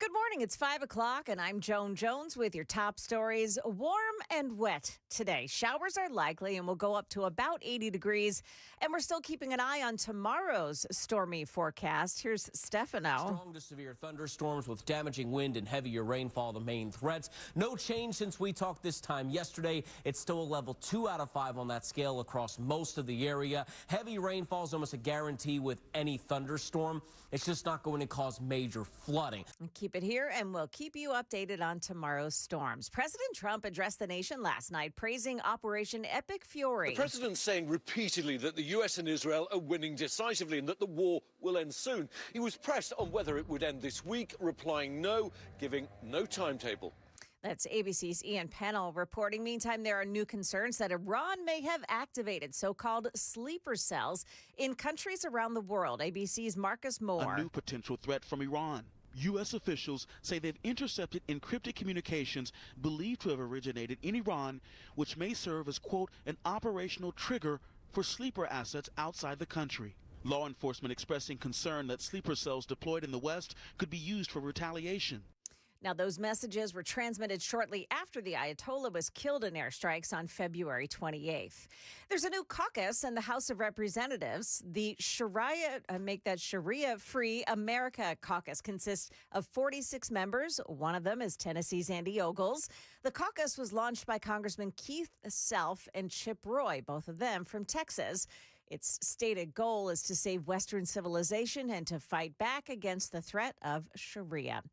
Good morning. It's 5 o'clock, and I'm Joan Jones with your top stories. Warm and wet today. Showers are likely and will go up to about 80 degrees. And we're still keeping an eye on tomorrow's stormy forecast. Here's Stefano. Strong to severe thunderstorms with damaging wind and heavier rainfall, the main threats. No change since we talked this time yesterday. It's still a level 2 out of 5 on that scale across most of the area. Heavy rainfall is almost a guarantee with any thunderstorm. It's just not going to cause major flooding. Keep it here, and we'll keep you updated on tomorrow's storms. President Trump addressed the nation last night, praising Operation Epic Fury. The president saying repeatedly that the U.S. and Israel are winning decisively and that the war will end soon. He was pressed on whether it would end this week, replying no, giving no timetable. That's ABC's Ian Pennell reporting. Meantime, there are new concerns that Iran may have activated so-called sleeper cells in countries around the world. ABC's Marcus Moore. A new potential threat from Iran. U.S. officials say they've intercepted encrypted communications believed to have originated in Iran, which may serve as, quote, an operational trigger for sleeper assets outside the country. Law enforcement expressing concern that sleeper cells deployed in the West could be used for retaliation. Now, those messages were transmitted shortly after the Ayatollah was killed in airstrikes on February 28th. There's a new caucus in the House of Representatives. The Sharia-Free America caucus consists of 46 members. One of them is Tennessee's Andy Ogles. The caucus was launched by Congressman Keith Self and Chip Roy, both of them from Texas. Its stated goal is to save Western civilization and to fight back against the threat of Sharia.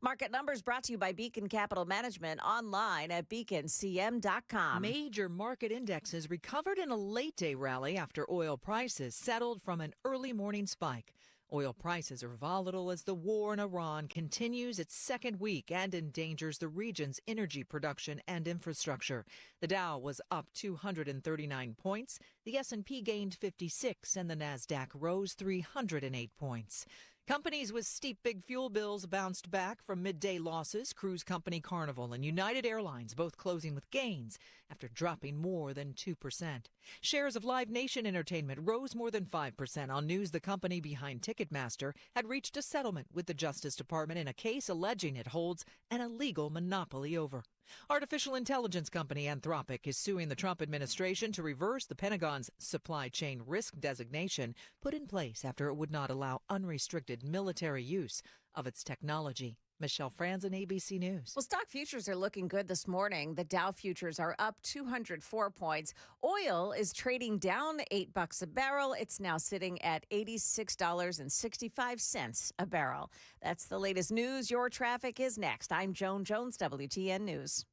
Market numbers brought to you by Beacon Capital Management, online at beaconcm.com. Major market indexes recovered in a late-day rally after oil prices settled from an early morning spike. Oil prices are volatile as the war in Iran continues its second week and endangers the region's energy production and infrastructure. The Dow was up 239 points, the S&P gained 56, and the Nasdaq rose 308 points. Companies with steep big fuel bills bounced back from midday losses. Cruise company Carnival and United Airlines both closing with gains after dropping more than 2%. Shares of Live Nation Entertainment rose more than 5% on news the company behind Ticketmaster had reached a settlement with the Justice Department in a case alleging it holds an illegal monopoly over. Artificial intelligence company Anthropic is suing the Trump administration to reverse the Pentagon's supply chain risk designation put in place after it would not allow unrestricted military use of its technology. Michelle Franzen, ABC News. Well, stock futures are looking good this morning. The Dow futures are up 204 points. Oil is trading down $8 a barrel. It's now sitting at $86.65 a barrel. That's the latest news. Your traffic is next. I'm Joan Jones, WTN News.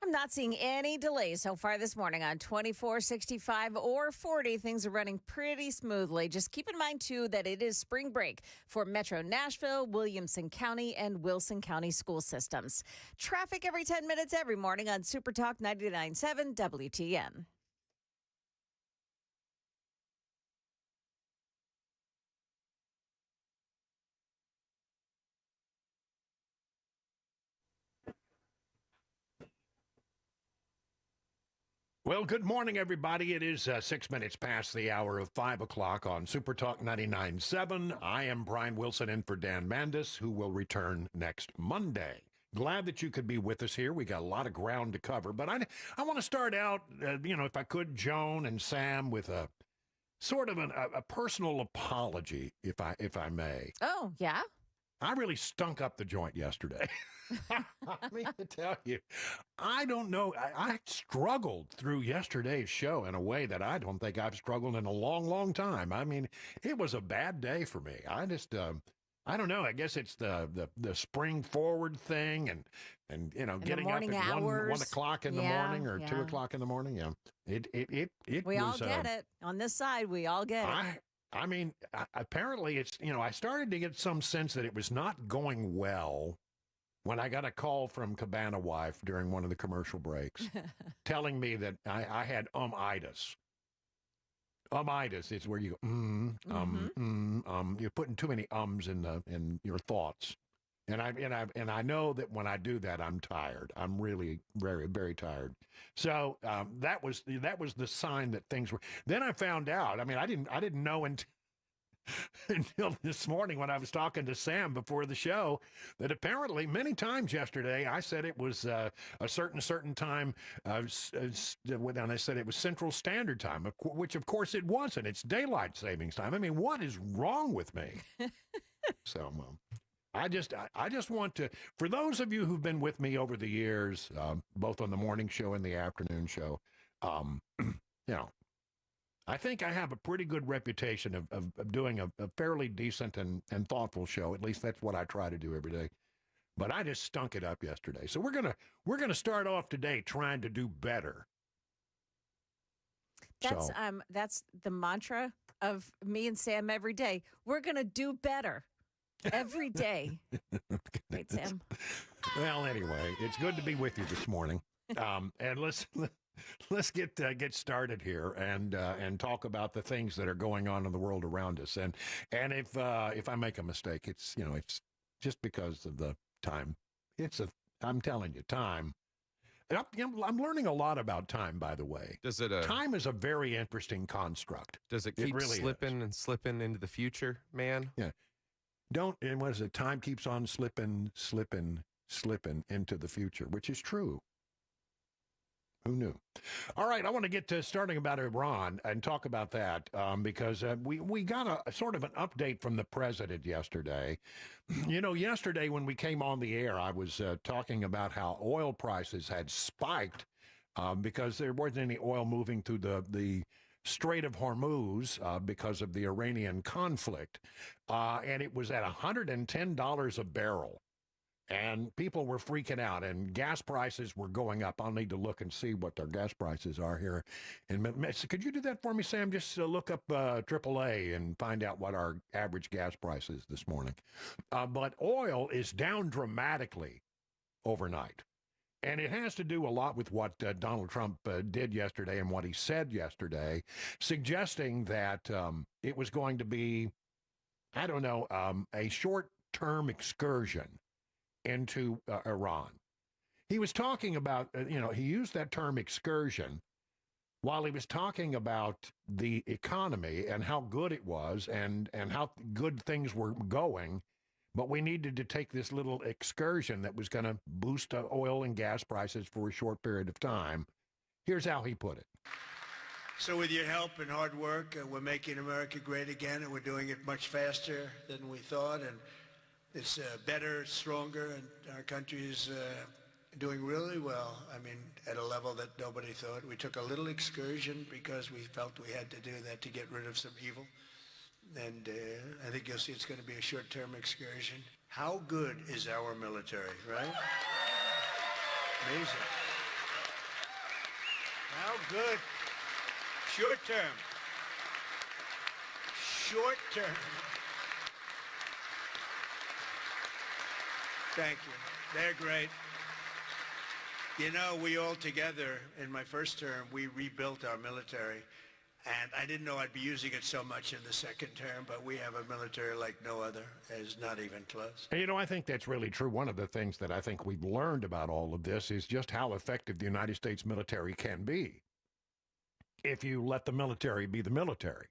I'm not seeing any delays so far this morning on 24, 65, or 40. Things are running pretty smoothly. Just keep in mind, too, that it is spring break for Metro Nashville, Williamson County, and Wilson County school systems. Traffic every 10 minutes every morning on Super Talk 99.7 WTN. Well, good morning, everybody. It is 6 minutes past the hour of 5 o'clock on Super Talk 99.7. I am Brian Wilson in for Dan Mandis, who will return next Monday. Glad that you could be with us here. We got a lot of ground to cover, but I want to start out, if I could, Joan and Sam, with a sort of a personal apology, if I may. Oh, yeah? I really stunk up the joint yesterday. I mean, to tell you, I don't know. I struggled through yesterday's show in a way that I don't think I've struggled in a long, long time. I mean, it was a bad day for me. I just, I don't know. I guess it's the spring forward thing and getting up at 1 o'clock in the morning or 2 o'clock in the morning. Yeah, we all get it on this side. We all get it. I mean, apparently it's, I started to get some sense that it was not going well when I got a call from Cabana Wife during one of the commercial breaks telling me that I had itis. Itis is where you go, you're putting too many ums in your thoughts. And I know that when I do that, I'm tired. I'm really very, very tired. So that was the sign that things were. Then I found out. I mean, I didn't know until this morning when I was talking to Sam before the show that apparently many times yesterday I said it was a certain time, and I said it was Central Standard Time, which of course it wasn't. It's daylight savings time. I mean, what is wrong with me? So. I just want to, for those of you who've been with me over the years, both on the morning show and the afternoon show, I think I have a pretty good reputation of doing a fairly decent and thoughtful show. At least that's what I try to do every day. But I just stunk it up yesterday. So we're gonna start off today trying to do better. That's the mantra of me and Sam every day. We're gonna do better. Every day. Right, Sam? Well, anyway, it's good to be with you this morning. And let's get started here and talk about the things that are going on in the world around us. And if I make a mistake, it's just because of the time. I'm telling you, time. I'm learning a lot about time, by the way. Time is a very interesting construct. Does it keep really slipping and slipping into the future, man? Yeah. And what is it? Time keeps on slipping into the future, which is true. Who knew? All right, I want to get to starting about Iran and talk about that because we got a sort of an update from the president yesterday. Yesterday when we came on the air, I was talking about how oil prices had spiked because there wasn't any oil moving through the Strait of Hormuz because of the Iranian conflict. And it was at $110 a barrel. And people were freaking out, and gas prices were going up. I'll need to look and see what their gas prices are here. And could you do that for me, Sam? Just look up AAA and find out what our average gas price is this morning. But oil is down dramatically overnight. And it has to do a lot with what Donald Trump did yesterday and what he said yesterday, suggesting that it was going to be, a short-term excursion into Iran. He was talking about, he used that term excursion while he was talking about the economy and how good it was and how good things were going. But we needed to take this little excursion that was going to boost oil and gas prices for a short period of time. Here's how he put it. So with your help and hard work, we're making America great again, and we're doing it much faster than we thought. And it's better, stronger, and our country is doing really well. I mean, at a level that nobody thought. We took a little excursion because we felt we had to do that to get rid of some evil. And I think you'll see it's going to be a short-term excursion. How good is our military, right? Amazing. How good. Short term. Short term. Thank you. They're great. You know, we all together, in my first term, we rebuilt our military. And I didn't know I'd be using it so much in the second term, but we have a military like no other. It's not even close. And, you know, I think that's really true. One of the things that I think we've learned about all of this is just how effective the United States military can be if you let the military be the military.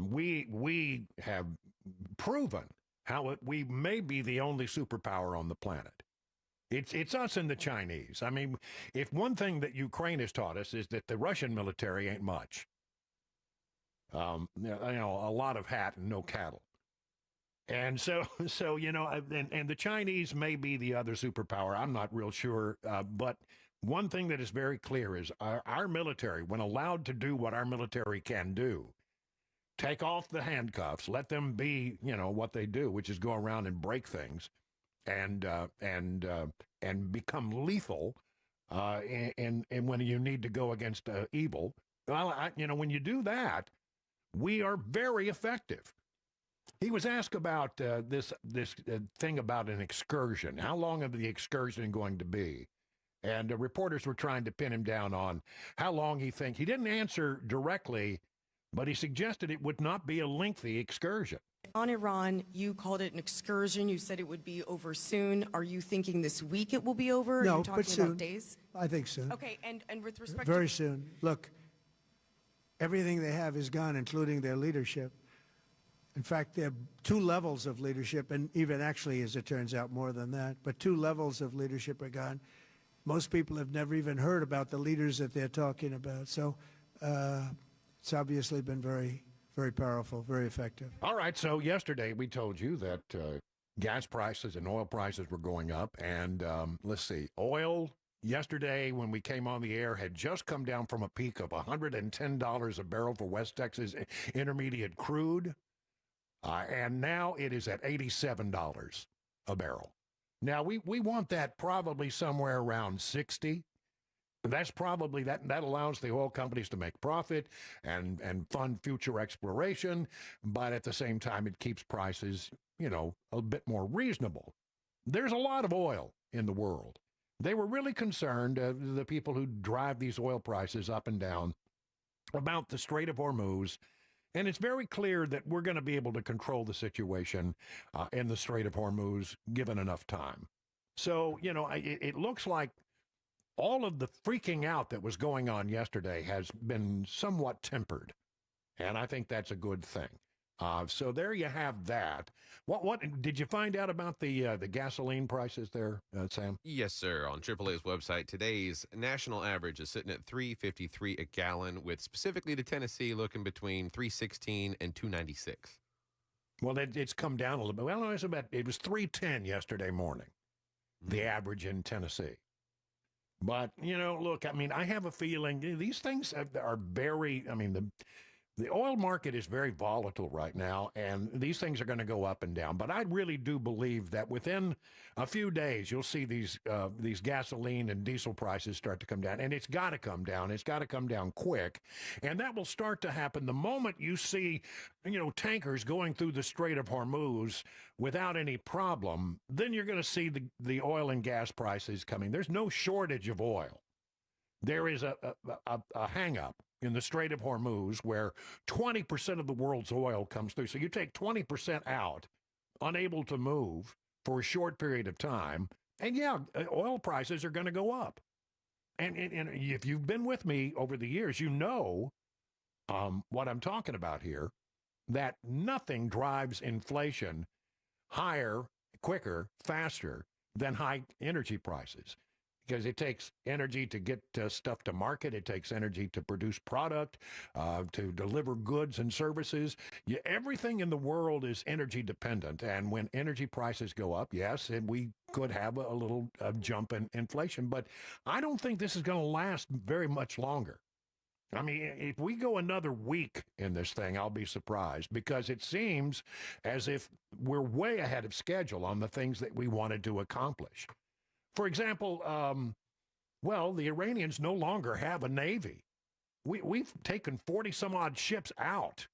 We have proven how we may be the only superpower on the planet. It's us and the Chinese. I mean, if one thing that Ukraine has taught us is that the Russian military ain't much. You know, a lot of hat and no cattle. And so you know, and the Chinese may be the other superpower. I'm not real sure. But one thing that is very clear is our military, when allowed to do what our military can do, take off the handcuffs, let them be, you know, what they do, which is go around and break things. And become lethal, and when you need to go against evil. Well, you know, when you do that, we are very effective. He was asked about this thing about an excursion. How long is the excursion going to be? And reporters were trying to pin him down on how long he thinks. He didn't answer directly, but he suggested it would not be a lengthy excursion. On Iran, you called it an excursion. You said it would be over soon. Are you thinking this week it will be over? No, Are you talking but soon. about days? I think soon. Okay, and with respect Very to... soon. Look, everything they have is gone, including their leadership. In fact, there are two levels of leadership, and even actually, as it turns out, more than that. But two levels of leadership are gone. Most people have never even heard about the leaders that they're talking about. So it's obviously been very, very powerful, very effective. All right, so yesterday we told you that gas prices and oil prices were going up. And let's see, oil yesterday when we came on the air had just come down from a peak of $110 a barrel for West Texas intermediate crude. And now it is at $87 a barrel. Now, we want that probably somewhere around 60. That's probably, that allows the oil companies to make profit and fund future exploration, but at the same time, it keeps prices, you know, a bit more reasonable. There's a lot of oil in the world. They were really concerned, the people who drive these oil prices up and down, about the Strait of Hormuz. And it's very clear that we're going to be able to control the situation in the Strait of Hormuz given enough time. So, you know, it looks like all of the freaking out that was going on yesterday has been somewhat tempered. And I think that's a good thing. So there you have that. What did you find out about the gasoline prices there, Sam? Yes, sir. On AAA's website, today's national average is sitting at $3.53 a gallon, with specifically to Tennessee looking between $3.16 and $2.96. Well, it's come down a little bit. Well, it was $3.10 yesterday morning, the average in Tennessee. But, you know, look, I mean, I have a feeling these things are very, I mean, the oil market is very volatile right now, and these things are going to go up and down. But I really do believe that within a few days, you'll see these gasoline and diesel prices start to come down. And it's got to come down. It's got to come down quick. And that will start to happen the moment you see, you know, tankers going through the Strait of Hormuz without any problem. Then you're going to see the oil and gas prices coming. There's no shortage of oil. There is a hang-up in the Strait of Hormuz where 20% of the world's oil comes through. So you take 20% out, unable to move for a short period of time, and yeah, oil prices are going to go up. And if you've been with me over the years, you know what I'm talking about here, that nothing drives inflation higher, quicker, faster than high energy prices. Because it takes energy to get stuff to market. It takes energy to produce product, to deliver goods and services. Everything in the world is energy dependent. And when energy prices go up, yes, and we could have a little jump in inflation. But I don't think this is going to last very much longer. I mean, if we go another week in this thing, I'll be surprised, because it seems as if we're way ahead of schedule on the things that we wanted to accomplish. For example, Well, the Iranians no longer have a navy. We've taken 40 some odd ships out.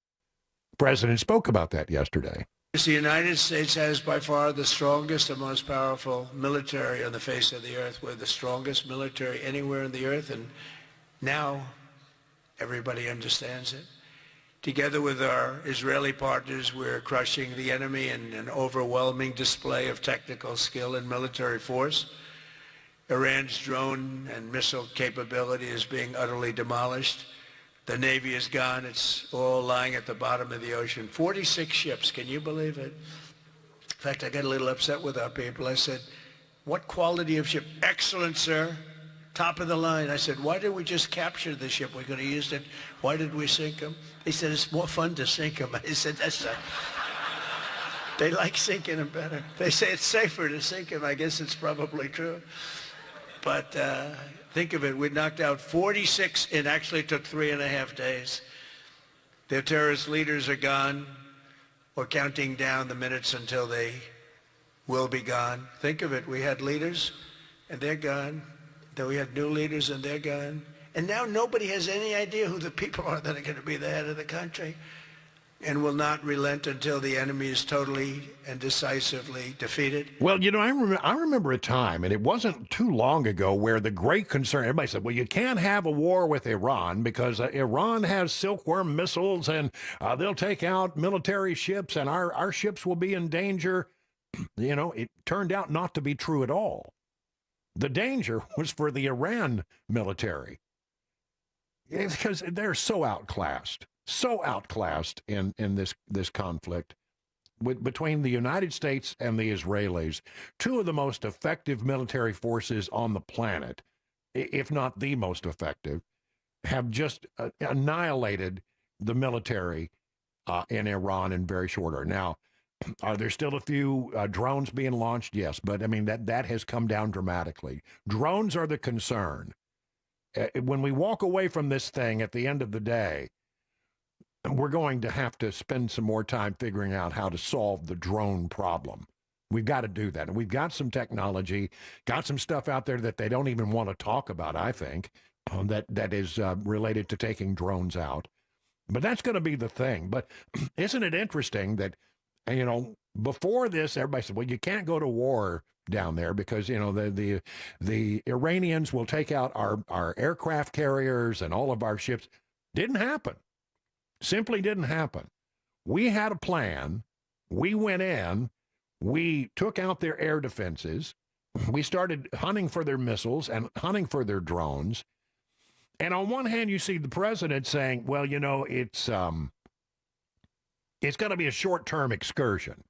The president spoke about that yesterday. The United States has by far the strongest and most powerful military on the face of the earth. We're the strongest military anywhere on the earth, and now everybody understands it. Together with our Israeli partners, we're crushing the enemy in an overwhelming display of technical skill and military force. Iran's drone and missile capability is being utterly demolished. The Navy is gone. It's all lying at the bottom of the ocean. 46 ships. Can you believe it? In fact, I got a little upset with our people. I said, what quality of ship? Excellent, sir. Top of the line. I said, why did we just capture the ship? We could have used it. Why did we sink them? They said, it's more fun to sink them. I said, that's a... They like sinking them better. They say it's safer to sink them. I guess it's probably true. But think of it, we knocked out 46, it actually took 3.5 days. Their terrorist leaders are gone. We're counting down the minutes until they will be gone. Think of it, we had leaders and they're gone. Then we had new leaders and they're gone. And now nobody has any idea who the people are that are going to be the head of the country, and will not relent until the enemy is totally and decisively defeated. Well, you know, I remember a time, and it wasn't too long ago, where the great concern, everybody said, well, you can't have a war with Iran because Iran has silkworm missiles and they'll take out military ships and our ships will be in danger. You know, it turned out not to be true at all. The danger was for the Iran military. It's because they're so outclassed in this conflict between the United States and the Israelis, two of the most effective military forces on the planet, if not the most effective, have just annihilated the military in Iran in very short order. Now, are there still a few drones being launched? Yes, but I mean, that has come down dramatically. Drones are the concern. When we walk away from this thing at the end of the day, we're going to have to spend some more time figuring out how to solve the drone problem. We've got to do that. And we've got some technology, got some stuff out there that they don't even want to talk about, I think, that is related to taking drones out. But that's going to be the thing. But isn't it interesting that, you know, before this, everybody said, well, you can't go to war down there because, you know, the Iranians will take out our aircraft carriers and all of our ships. Didn't happen. Simply didn't happen. We had a plan. We went in. We took out their air defenses. We started hunting for their missiles and hunting for their drones. And on one hand, you see the president saying, well, you know, it's going to be a short-term excursion.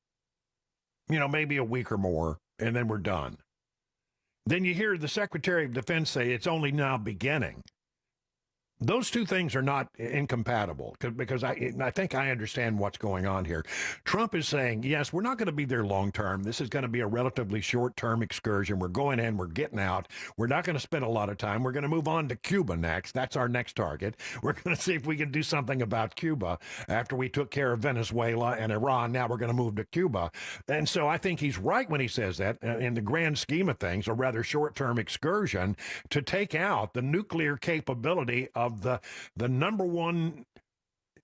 You know, maybe a week or more, and then we're done. Then you hear the Secretary of Defense say it's only now beginning. Those two things are not incompatible because I think I understand what's going on here. Trump is saying, yes, we're not going to be there long term. This is going to be a relatively short-term excursion. We're going in, we're getting out. We're not going to spend a lot of time. We're going to move on to Cuba next. That's our next target. We're going to see if we can do something about Cuba after we took care of Venezuela and Iran. Now we're going to move to Cuba. And so I think he's right when he says that. In the grand scheme of things, a rather short-term excursion to take out the nuclear capability of the number one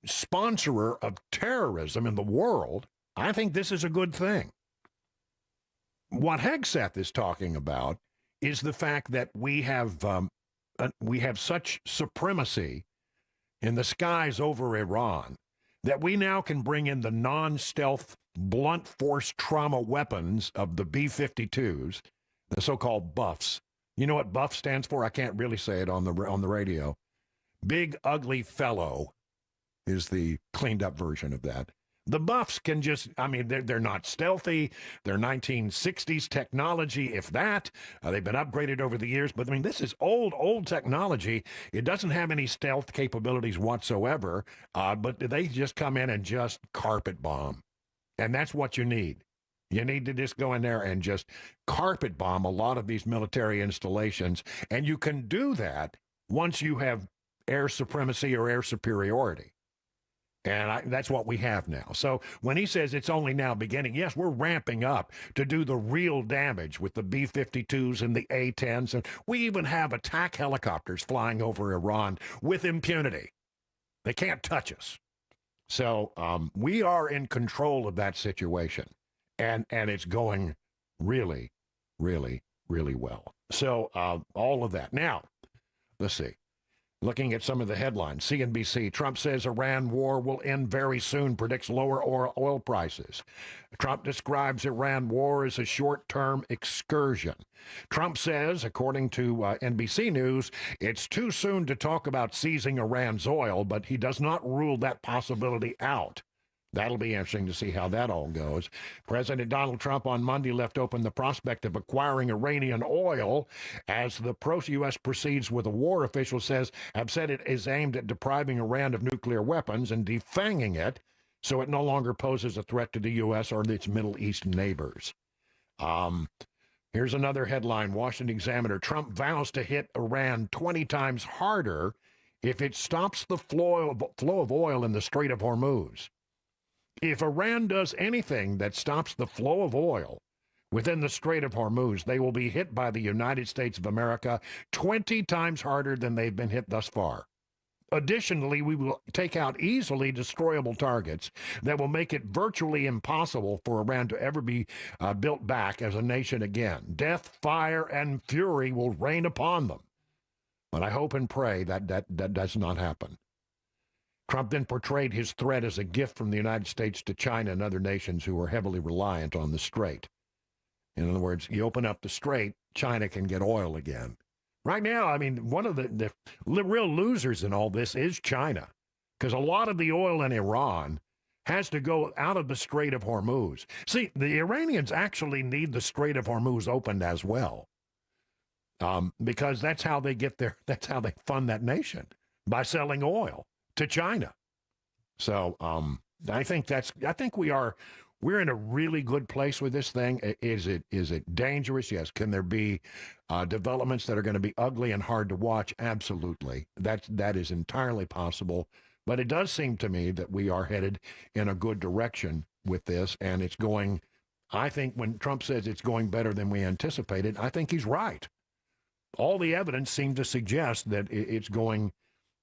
sponsorer of terrorism in the world. I think this is a good thing. What Hegseth is talking about is the fact that we have such supremacy in the skies over Iran that we now can bring in the non-stealth blunt force trauma weapons of the B-52s, the so-called buffs. You know what buff stands for? I can't really say it on the radio. Big, ugly fellow is the cleaned up version of that. The buffs can just, I mean, they're not stealthy. They're 1960s technology, if that. They've been upgraded over the years. But, I mean, this is old technology. It doesn't have any stealth capabilities whatsoever. But they just come in and just carpet bomb. And that's what you need. You need to just go in there and just carpet bomb a lot of these military installations. And you can do that once you have air supremacy or air superiority. And that's what we have now. So when he says it's only now beginning, yes, we're ramping up to do the real damage with the B-52s and the A-10s. And we even have attack helicopters flying over Iran with impunity. They can't touch us. So we are in control of that situation. And it's going really, really, really well. So all of that. Now, let's see. Looking at some of the headlines, CNBC, Trump says Iran war will end very soon, predicts lower oil prices. Trump describes Iran war as a short-term excursion. Trump says, according to NBC News, it's too soon to talk about seizing Iran's oil, but he does not rule that possibility out. That'll be interesting to see how that all goes. President Donald Trump on Monday left open the prospect of acquiring Iranian oil as the pro-U.S. proceeds with a war. Officials have said it is aimed at depriving Iran of nuclear weapons and defanging it so it no longer poses a threat to the U.S. or its Middle East neighbors. Here's another headline, Washington Examiner. Trump vows to hit Iran 20 times harder if it stops the flow of oil in the Strait of Hormuz. If Iran does anything that stops the flow of oil within the Strait of Hormuz, they will be hit by the United States of America 20 times harder than they've been hit thus far. Additionally, we will take out easily destroyable targets that will make it virtually impossible for Iran to ever be built back as a nation again. Death, fire, and fury will rain upon them. But I hope and pray that does not happen. Trump then portrayed his threat as a gift from the United States to China and other nations who are heavily reliant on the strait. In other words, you open up the strait, China can get oil again. Right now, I mean, one of the real losers in all this is China, because a lot of the oil in Iran has to go out of the Strait of Hormuz. See, the Iranians actually need the Strait of Hormuz opened as well, because that's how they fund that nation, by selling oil to China. So I think we're in a really good place with this thing. Is it dangerous? Yes. Can there be developments that are going to be ugly and hard to watch? Absolutely. That is entirely possible. But it does seem to me that we are headed in a good direction with this, and it's going. I think when Trump says it's going better than we anticipated, I think he's right. All the evidence seems to suggest that it's going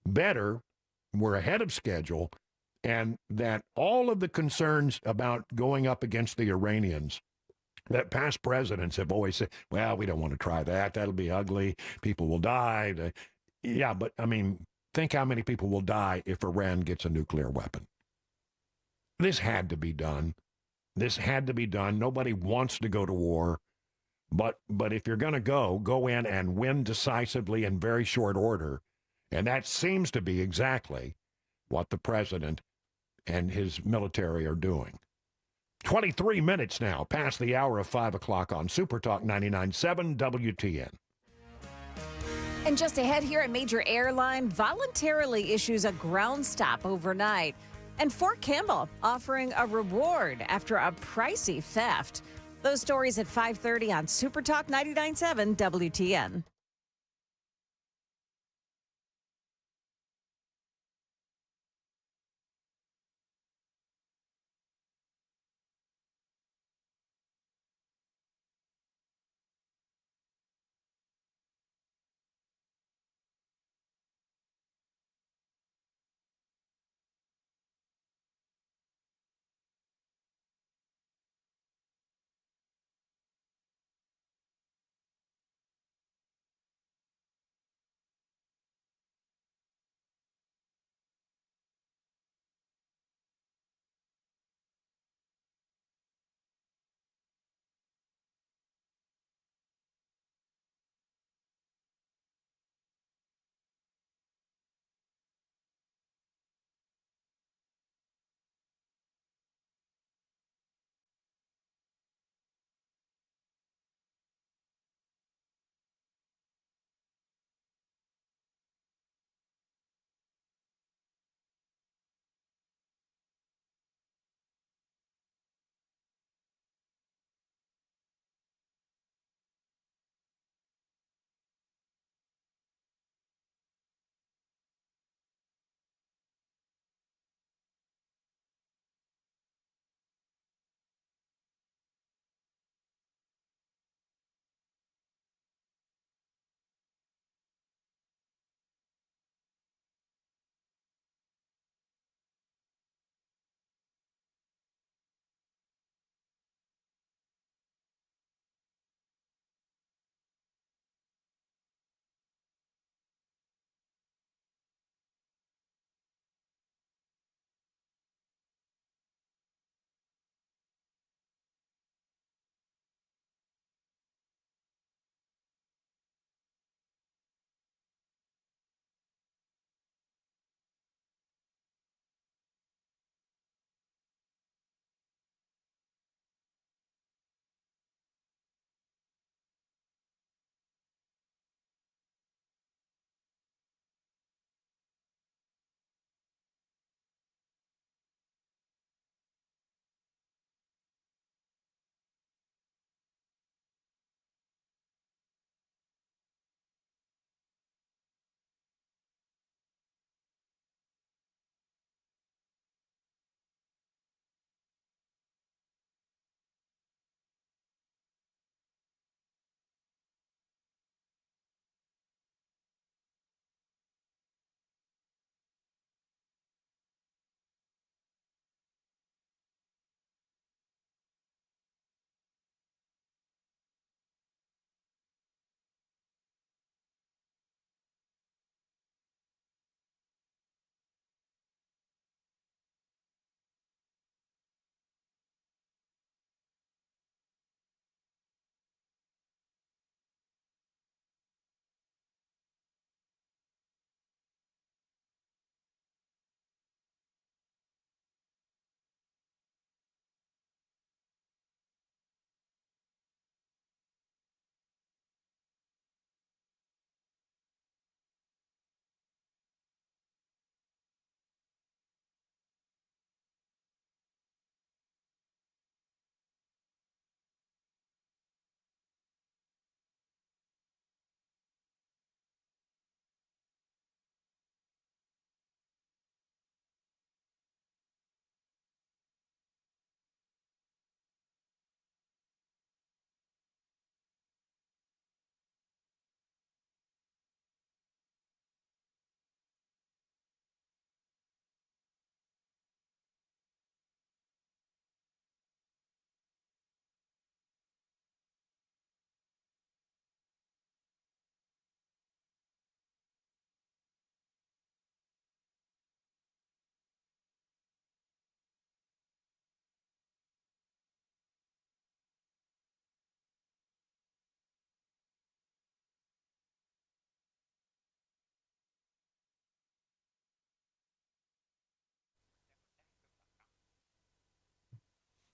better. We're ahead of schedule, and that all of the concerns about going up against the Iranians that past presidents have always said, well, we don't want to try that. That'll be ugly. People will die. Yeah, but, I mean, think how many people will die if Iran gets a nuclear weapon. This had to be done. This had to be done. Nobody wants to go to war. But if you're going to go in and win decisively in very short order. And that seems to be exactly what the president and his military are doing. 23 minutes now past the hour of 5 o'clock on Super Talk 99.7 WTN. And just ahead here, a major airline voluntarily issues a ground stop overnight. And Fort Campbell offering a reward after a pricey theft. Those stories at 5:30 on Super Talk 99.7 WTN.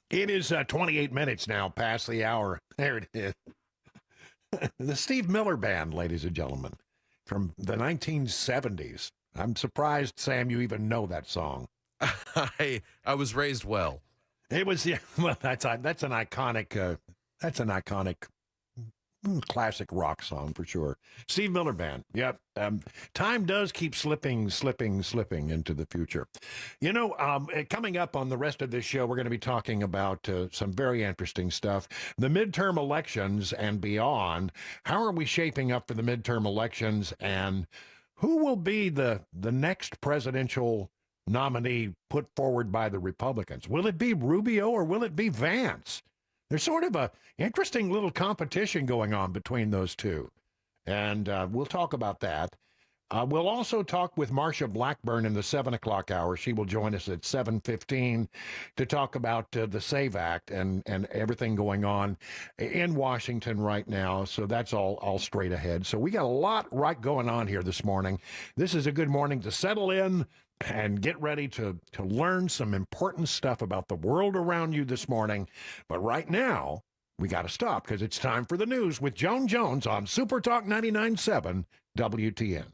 It is 28 minutes now past the hour. There it is. The Steve Miller Band, ladies and gentlemen, from the 1970s. I'm surprised, Sam, you even know that song. I was raised well. It was, yeah, well, that's an iconic classic rock song for sure. Steve Miller Band. Yep. Time does keep slipping into the future. You know, coming up on the rest of this show, we're going to be talking about some very interesting stuff. The midterm elections and beyond. How are we shaping up for the midterm elections, and who will be the next presidential nominee put forward by the Republicans? Will it be Rubio or will it be Vance? There's sort of a interesting little competition going on between those two. And we'll talk about that. We'll also talk with Marsha Blackburn in the 7 o'clock hour. She will join us at 7:15 to talk about the SAVE Act and everything going on in Washington right now. So that's all straight ahead. So we got a lot right going on here this morning. This is a good morning to settle in and get ready to learn some important stuff about the world around you this morning. But right now, we got to stop because it's time for the news with Joan Jones on Super Talk 99.7 WTN.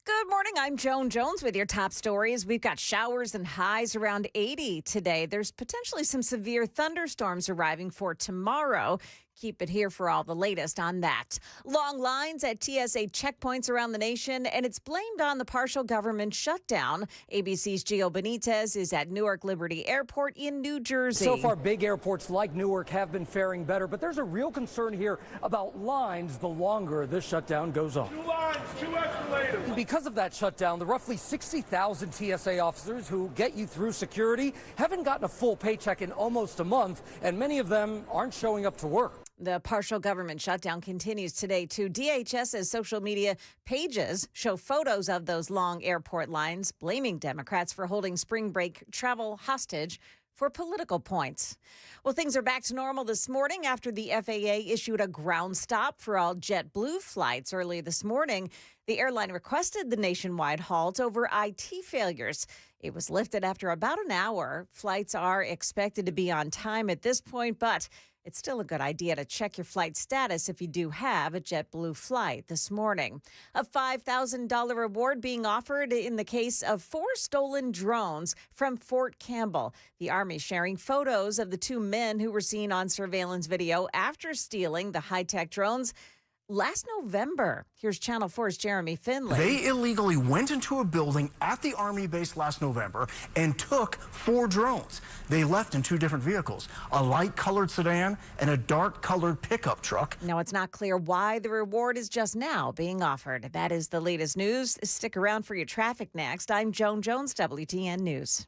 Good morning. I'm Joan Jones with your top stories. We've got showers and highs around 80 today. There's potentially some severe thunderstorms arriving for tomorrow. Keep it here for all the latest on that. Long lines at TSA checkpoints around the nation, and it's blamed on the partial government shutdown. ABC's Gio Benitez is at Newark Liberty Airport in New Jersey. So far, big airports like Newark have been faring better, but there's a real concern here about lines the longer this shutdown goes on. 2 lines, 2 escalators. Because of that shutdown, the roughly 60,000 TSA officers who get you through security haven't gotten a full paycheck in almost a month, and many of them aren't showing up to work. The partial government shutdown continues today, too. DHS's social media pages show photos of those long airport lines, blaming Democrats for holding spring break travel hostage for political points. Well, things are back to normal this morning after the FAA issued a ground stop for all JetBlue flights early this morning. The airline requested the nationwide halt over IT failures. It was lifted after about an hour. Flights are expected to be on time at this point, but it's still a good idea to check your flight status if you do have a JetBlue flight this morning. A $5,000 reward being offered in the case of 4 stolen drones from Fort Campbell. The Army sharing photos of the 2 men who were seen on surveillance video after stealing the high-tech drones last November. Here's Channel 4's Jeremy Finley. They illegally went into a building at the Army base last November and took 4 drones. They left in 2 different vehicles, a light-colored sedan and a dark-colored pickup truck. Now, it's not clear why the reward is just now being offered. That is the latest news. Stick around for your traffic next. I'm Joan Jones, WTN News.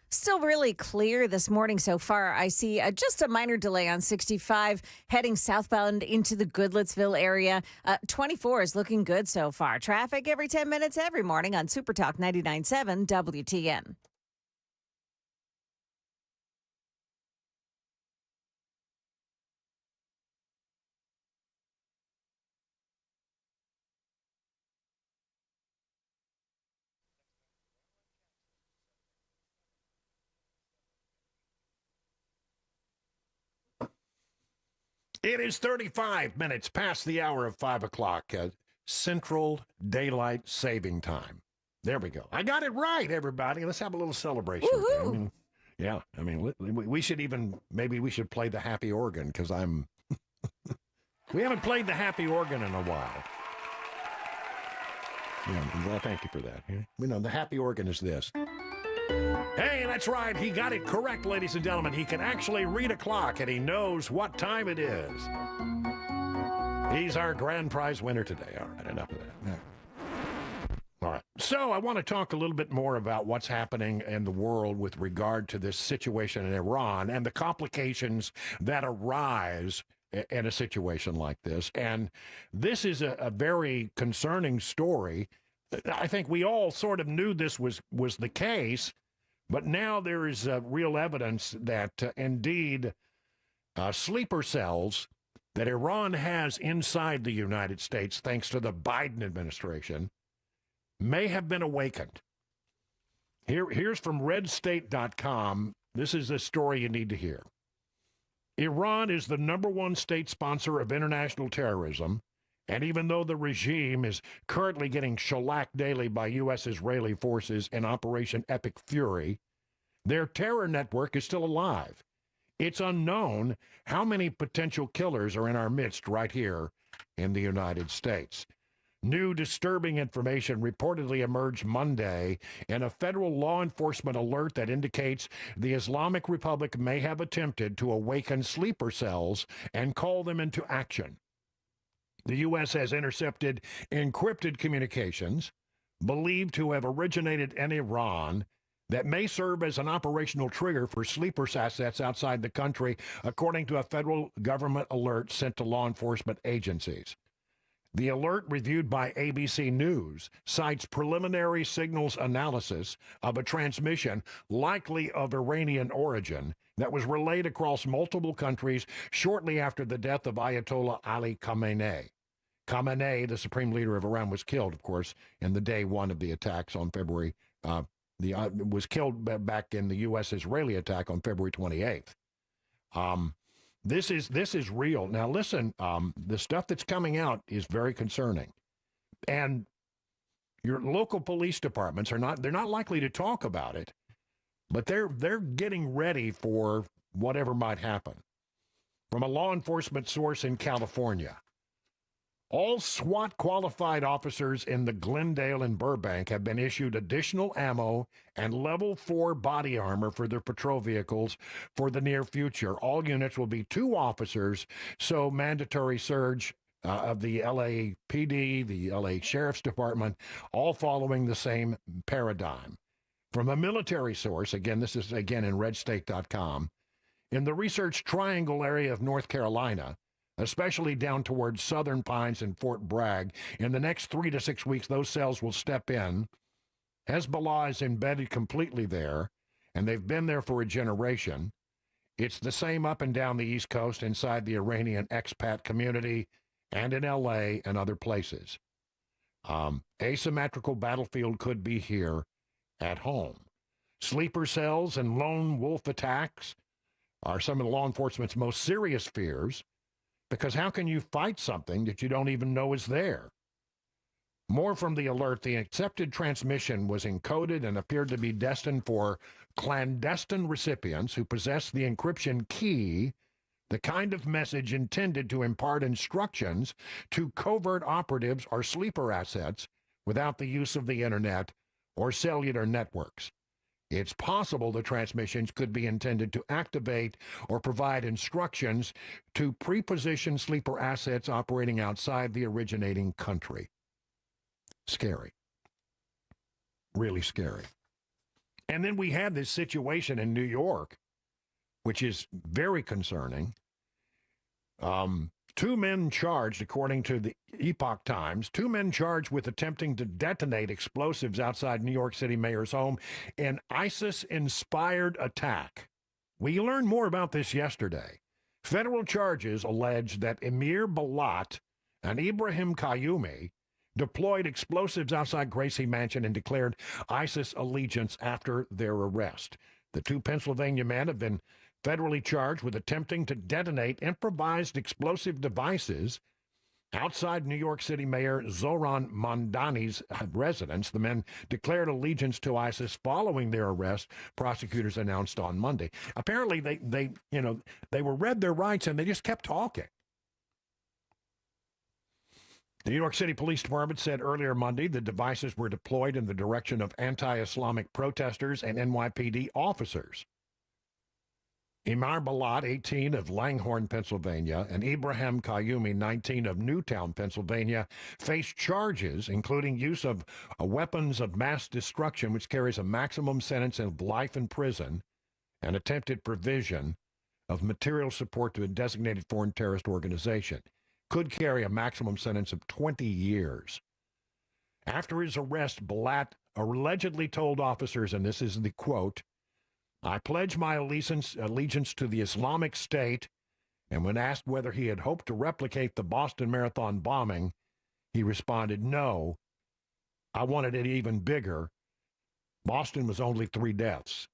Still really clear this morning so far. I see just a minor delay on 65 heading southbound into the Goodlettsville area. 24 is looking good so far. Traffic every 10 minutes every morning on Super Talk 99.7 WTN. It is 35 minutes past the hour of 5 o'clock, Central Daylight Saving Time. There we go. I got it right, everybody. Let's have a little celebration. We should maybe we should play the happy organ because we haven't played the happy organ in a while. Yeah, well, thank you for that. The happy organ is this. Hey, that's right. He got it correct, ladies and gentlemen. He can actually read a clock, and he knows what time it is. He's our grand prize winner today. All right, enough of that. Yeah. All right. So I want to talk a little bit more about what's happening in the world with regard to this situation in Iran and the complications that arise in a situation like this. And this is a very concerning story. I think we all sort of knew this was the case, but now there is real evidence that indeed sleeper cells that Iran has inside the United States, thanks to the Biden administration, may have been awakened. Here's from redstate.com. This is the story you need to hear. Iran is the #1 state sponsor of international terrorism. And even though the regime is currently getting shellacked daily by U.S.-Israeli forces in Operation Epic Fury, their terror network is still alive. It's unknown how many potential killers are in our midst right here in the United States. New disturbing information reportedly emerged Monday in a federal law enforcement alert that indicates the Islamic Republic may have attempted to awaken sleeper cells and call them into action. The U.S. has intercepted encrypted communications believed to have originated in Iran that may serve as an operational trigger for sleeper assets outside the country, according to a federal government alert sent to law enforcement agencies. The alert, reviewed by ABC News, cites preliminary signals analysis of a transmission likely of Iranian origin that was relayed across multiple countries shortly after the death of Ayatollah Ali Khamenei. Khamenei, the supreme leader of Iran, was killed, of course, in the day one of the attacks on February. Was killed back in the U.S.-Israeli attack on February 28th. This is real. Now, listen, the stuff that's coming out is very concerning, and your local police departments they're not likely to talk about it, but they're getting ready for whatever might happen. From a law enforcement source in California, all SWAT-qualified officers in the Glendale and Burbank have been issued additional ammo and Level 4 body armor for their patrol vehicles for the near future. All units will be 2 officers, so mandatory surge of the LAPD, the LA Sheriff's Department, all following the same paradigm. From a military source, again, this is in redstate.com, in the Research Triangle area of North Carolina, especially down towards Southern Pines and Fort Bragg, in the next 3 to 6 weeks, those cells will step in. Hezbollah is embedded completely there, and they've been there for a generation. It's the same up and down the East Coast, inside the Iranian expat community, and in L.A. and other places. Asymmetrical battlefield could be here at home. Sleeper cells and lone wolf attacks are some of the law enforcement's most serious fears, because how can you fight something that you don't even know is there? More from the alert. The accepted transmission was encoded and appeared to be destined for clandestine recipients who possess the encryption key, the kind of message intended to impart instructions to covert operatives or sleeper assets without the use of the internet or cellular networks. It's possible the transmissions could be intended to activate or provide instructions to preposition sleeper assets operating outside the originating country. Scary. Really scary. And then we had this situation in New York, which is very concerning. Two men charged, according to the Epoch Times, two men charged with attempting to detonate explosives outside New York City mayor's home in ISIS-inspired attack. We learned more about this yesterday. Federal charges allege that Emir Balat and Ibrahim Qayyumi deployed explosives outside Gracie Mansion and declared ISIS allegiance after their arrest. The two Pennsylvania men have been federally charged with attempting to detonate improvised explosive devices outside New York City Mayor Zohran Mamdani's residence. The men declared allegiance to ISIS following their arrest, prosecutors announced on Monday. Apparently, they were read their rights and they just kept talking. The New York City Police Department said earlier Monday the devices were deployed in the direction of anti-Islamic protesters and NYPD officers. Emir Balat, 18, of Langhorne, Pennsylvania, and Ibrahim Qayyumi, 19, of Newtown, Pennsylvania, face charges including use of weapons of mass destruction, which carries a maximum sentence of life in prison, and attempted provision of material support to a designated foreign terrorist organization. Could carry a maximum sentence of 20 years. After his arrest, Balat allegedly told officers, and this is the quote, "I pledge my allegiance to the Islamic State," and when asked whether he had hoped to replicate the Boston Marathon bombing, he responded, "No, I wanted it even bigger. Boston was only 3 deaths."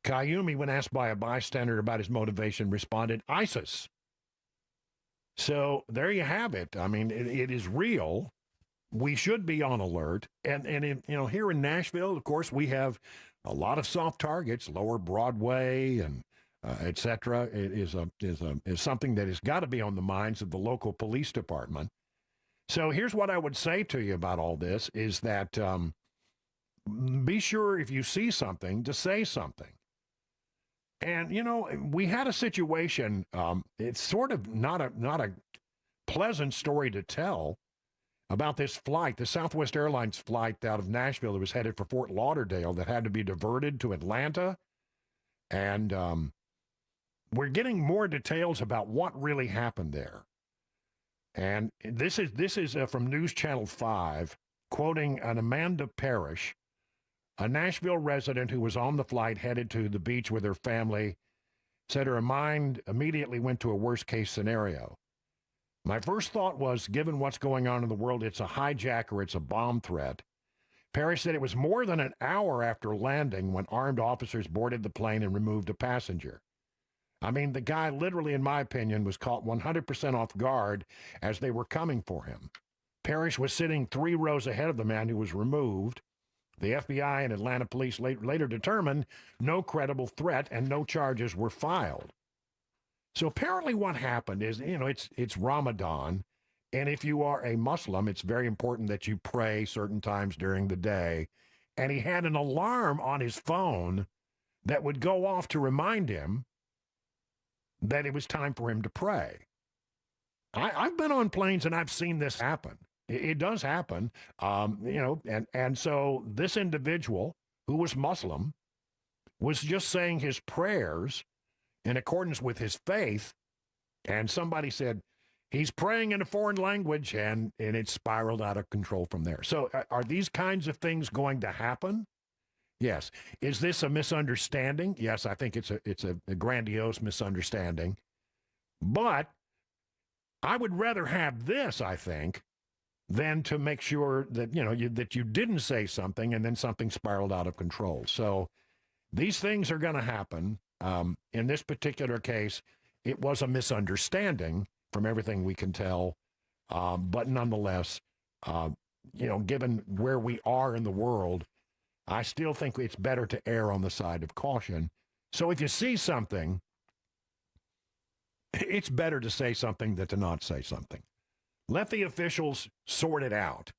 Qayyumi, when asked by a bystander about his motivation, responded, "ISIS." So there you have it. I mean, it is real. We should be on alert. And here in Nashville, of course, we have a lot of soft targets, Lower Broadway and et cetera. It is something that has got to be on the minds of the local police department. So here's what I would say to you about all this is that be sure if you see something to say something. And, we had a situation, it's sort of not a pleasant story to tell about this flight, the Southwest Airlines flight out of Nashville that was headed for Fort Lauderdale that had to be diverted to Atlanta. And we're getting more details about what really happened there. And this is from News Channel 5, quoting an Amanda Parrish, a Nashville resident who was on the flight headed to the beach with her family, said her mind immediately went to a worst-case scenario. "My first thought was, given what's going on in the world, it's a hijack or it's a bomb threat." Parrish said it was more than an hour after landing when armed officers boarded the plane and removed a passenger. I mean, the guy literally, in my opinion, was caught 100% off guard as they were coming for him. Parrish was sitting 3 rows ahead of the man who was removed. The FBI and Atlanta police later determined no credible threat and no charges were filed. So apparently what happened is, it's Ramadan, and if you are a Muslim, it's very important that you pray certain times during the day. And he had an alarm on his phone that would go off to remind him that it was time for him to pray. I've been on planes and I've seen this happen. It does happen, and so this individual who was Muslim was just saying his prayers in accordance with his faith, and somebody said, he's praying in a foreign language, and it spiraled out of control from there. So are these kinds of things going to happen? Yes. Is this a misunderstanding? Yes, I think it's a grandiose misunderstanding. But I would rather have this, I think, than to make sure that, that you didn't say something and then something spiraled out of control. So these things are going to happen. In this particular case, it was a misunderstanding from everything we can tell. But nonetheless, given where we are in the world, I still think it's better to err on the side of caution. So if you see something, it's better to say something than to not say something. Let the officials sort it out.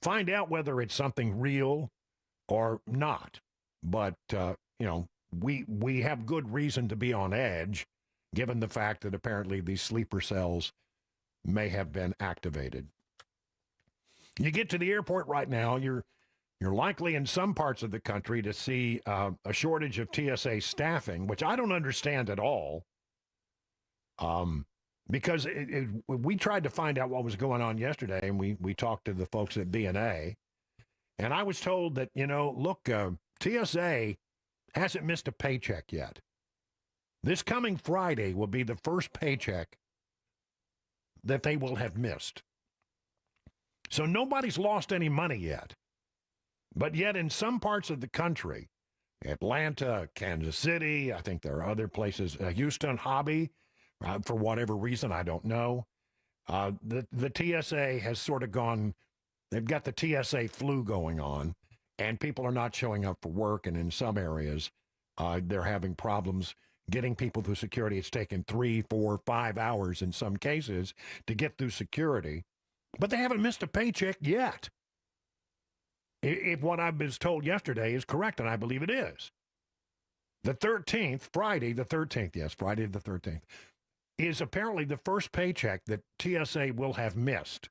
Find out whether it's something real or not. But, we have good reason to be on edge, given the fact that apparently these sleeper cells may have been activated. You get to the airport right now, you're You're likely in some parts of the country to see a shortage of TSA staffing, which I don't understand at all. Because we tried to find out what was going on yesterday, and we talked to the folks at BNA, and I was told that, look, TSA hasn't missed a paycheck yet. This coming Friday will be the first paycheck that they will have missed. So nobody's lost any money yet. But yet in some parts of the country, Atlanta, Kansas City, I think there are other places, Houston, Hobby, for whatever reason, I don't know. The TSA has sort of gone, they've got the TSA flu going on, and people are not showing up for work. And in some areas, they're having problems getting people through security. It's taken 3, 4, 5 hours in some cases to get through security, but they haven't missed a paycheck yet. If what I was told yesterday is correct, and I believe it is, the 13th, Friday the 13th, yes, Friday the 13th, is apparently the first paycheck that TSA will have missed.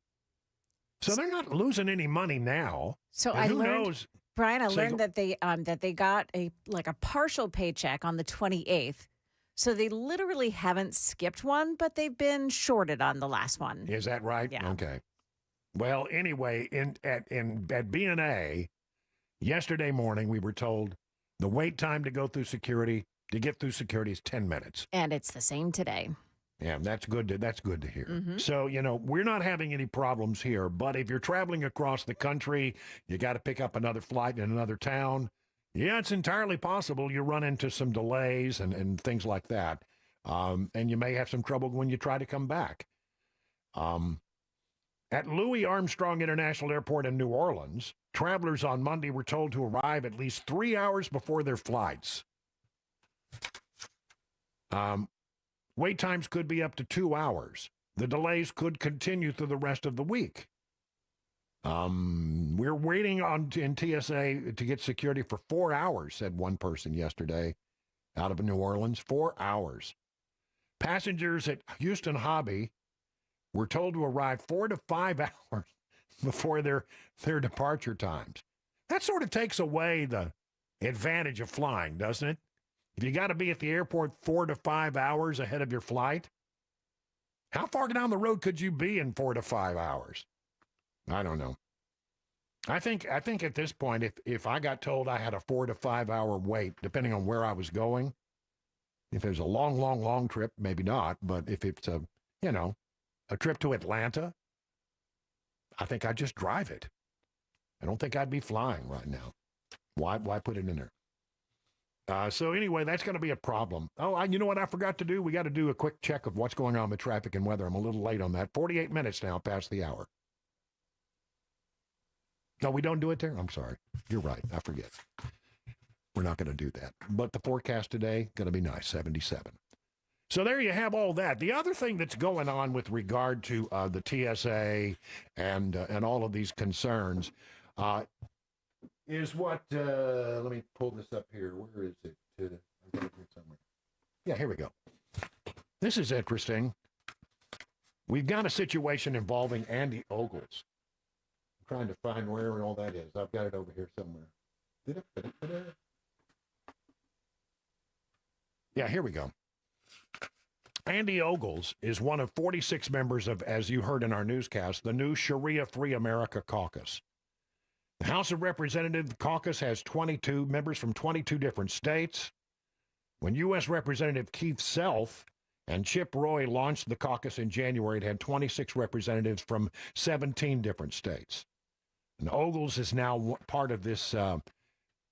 So they're not losing any money now. So and who knows? Brian, I learned that they got a partial paycheck on the 28th. So they literally haven't skipped one, but they've been shorted on the last one. Is that right? Yeah. Okay. Well, anyway, at BNA, yesterday morning, we were told the wait time to go through security, to get through security, is 10 minutes. And it's the same today. Yeah, that's good to hear. Mm-hmm. So, we're not having any problems here, but if you're traveling across the country, you got to pick up another flight in another town. Yeah, it's entirely possible you run into some delays and things like that. And you may have some trouble when you try to come back. At Louis Armstrong International Airport in New Orleans, travelers on Monday were told to arrive at least 3 hours before their flights. Wait times could be up to 2 hours. The delays could continue through the rest of the week. We're waiting in TSA to get security for 4 hours, said one person yesterday out of New Orleans. 4 hours. Passengers at Houston Hobby were told to arrive 4 to 5 hours before their departure times. That sort of takes away the advantage of flying, doesn't it? If you got to be at the airport 4 to 5 hours ahead of your flight, how far down the road could you be in 4 to 5 hours? I don't know. I think at this point, if I got told I had a 4 to 5 hour wait, depending on where I was going, if it was a long trip, maybe not. But if it's a trip to Atlanta, I think I'd just drive it. I don't think I'd be flying right now. Why put it in there? So anyway, that's going to be a problem. Oh, you know what I forgot to do? We got to do a quick check of what's going on with traffic and weather. I'm a little late on that. 48 minutes now past the hour. No, we don't do it there? I'm sorry. You're right. I forget. We're not going to do that. But the forecast today, going to be nice, 77. So there you have all that. The other thing that's going on with regard to the TSA and all of these concerns is what, let me pull this up here. Where is it? I've got it here somewhere. Yeah, here we go. This is interesting. We've got a situation involving Andy Ogles. I'm trying to find where all that is. I've got it over here somewhere. Yeah, here we go. Andy Ogles is one of 46 members of, as you heard in our newscast, the new Sharia-Free America Caucus. The House of Representatives caucus has 22 members from 22 different states. When U.S. Representative Keith Self and Chip Roy launched the caucus in January, it had 26 representatives from 17 different states. And Ogles is now part of this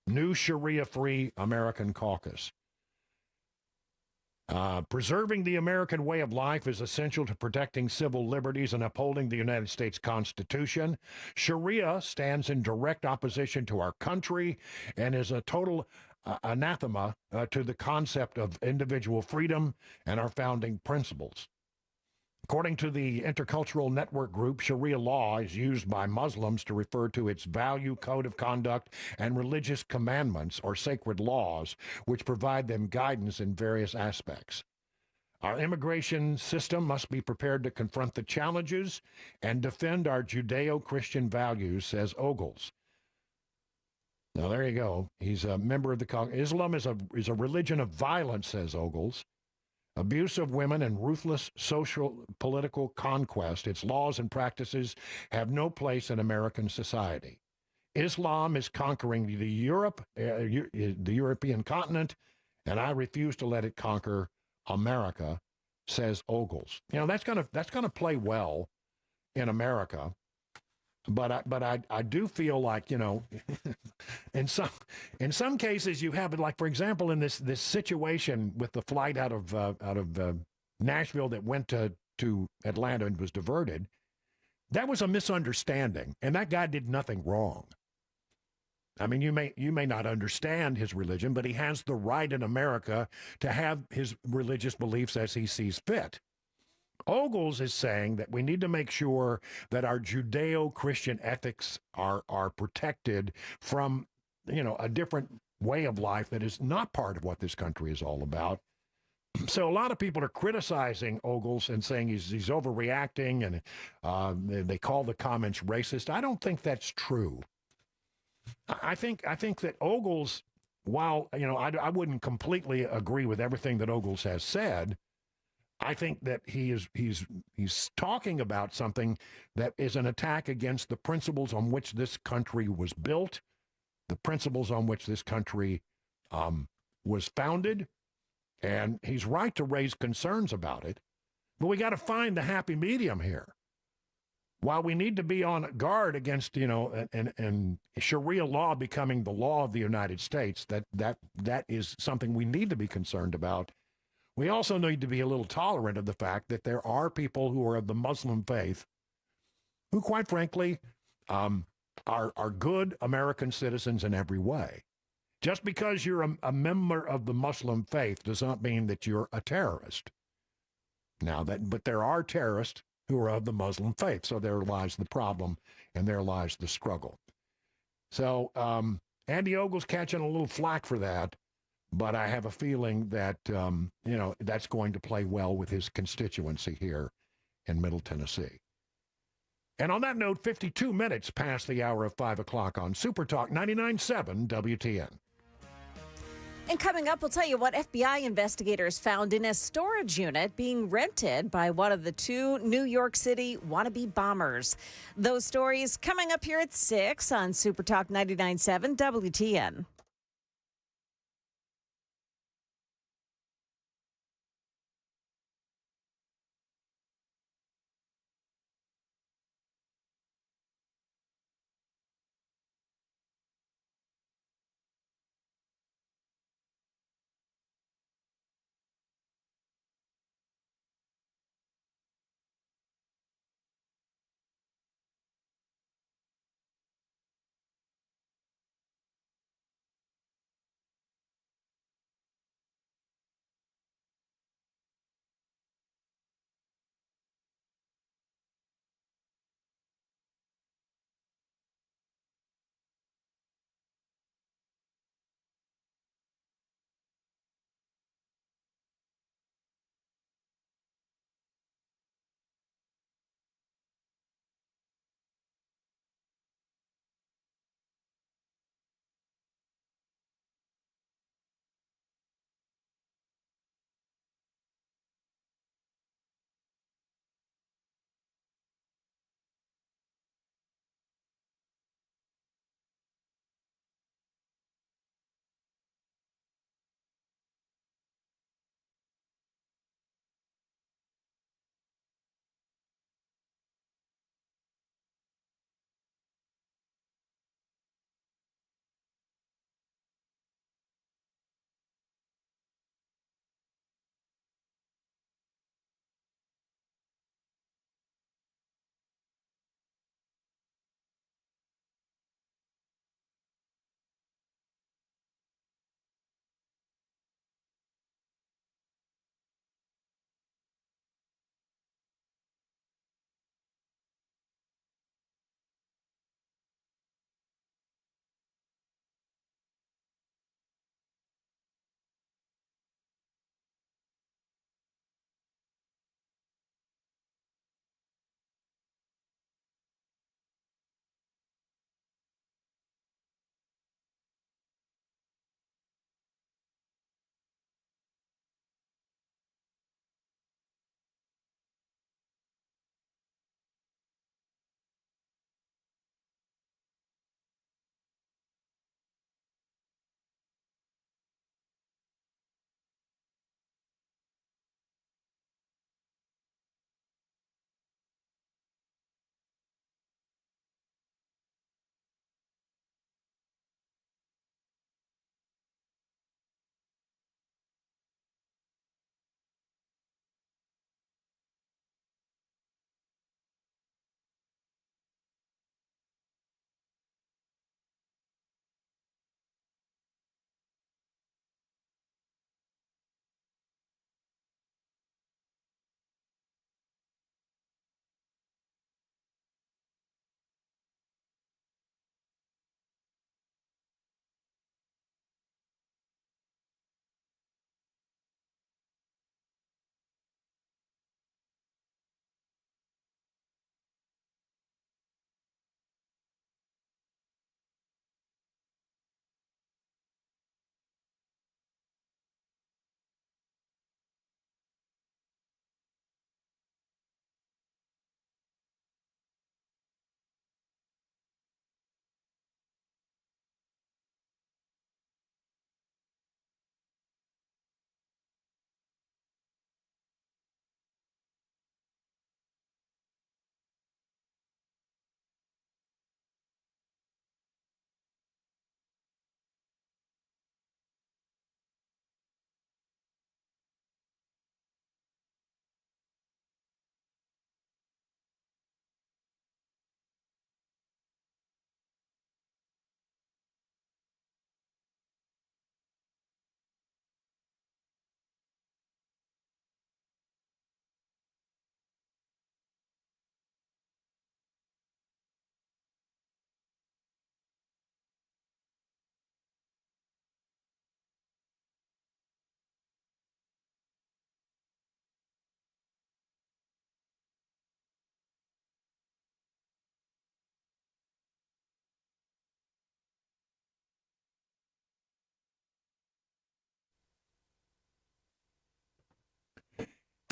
new Sharia-Free American Caucus. Preserving the American way of life is essential to protecting civil liberties and upholding the United States Constitution. Sharia stands in direct opposition to our country and is a total anathema to the concept of individual freedom and our founding principles. According to the Intercultural Network Group, Sharia law is used by Muslims to refer to its value, code of conduct, and religious commandments or sacred laws, which provide them guidance in various aspects. Our immigration system must be prepared to confront the challenges and defend our Judeo-Christian values, says Ogles. Now, there you go. He's a member of the Islam is a religion of violence, says Ogles. Abuse of women and ruthless social political conquest. Its laws and practices have no place in American society. Islam is conquering the European continent, and I refuse to let it conquer America, says Ogles. You know, that's gonna play well in America. But I do feel like, you know, in some cases you have it, like, for example, in this situation with the flight out of Nashville that went to Atlanta and was diverted. That was a misunderstanding, and that guy did nothing wrong. I mean, you may not understand his religion, but he has the right in America to have his religious beliefs as he sees fit. Ogles is saying that we need to make sure that our Judeo-Christian ethics are protected from, you know, a different way of life that is not part of what this country is all about. So a lot of people are criticizing Ogles and saying he's overreacting, and they call the comments racist. I don't think that's true. I think that Ogles, while, you know, I wouldn't completely agree with everything that Ogles has said, I think that he's talking about something that is an attack against the principles on which this country was built, the principles on which this country was founded, and he's right to raise concerns about it. But we got to find the happy medium here. While we need to be on guard against, you know, and Sharia law becoming the law of the United States, that is something we need to be concerned about. We also need to be a little tolerant of the fact that there are people who are of the Muslim faith who, quite frankly, are good American citizens in every way. Just because you're a member of the Muslim faith does not mean that you're a terrorist. But there are terrorists who are of the Muslim faith, so there lies the problem, and there lies the struggle. So Andy Ogle's catching a little flack for that. But I have a feeling that, you know, that's going to play well with his constituency here in Middle Tennessee. And on that note, 52 minutes past the hour of 5 o'clock on Super Talk 99.7 WTN. And coming up, we'll tell you what FBI investigators found in a storage unit being rented by one of the two New York City wannabe bombers. Those stories coming up here at 6 on Super Talk 99.7 WTN.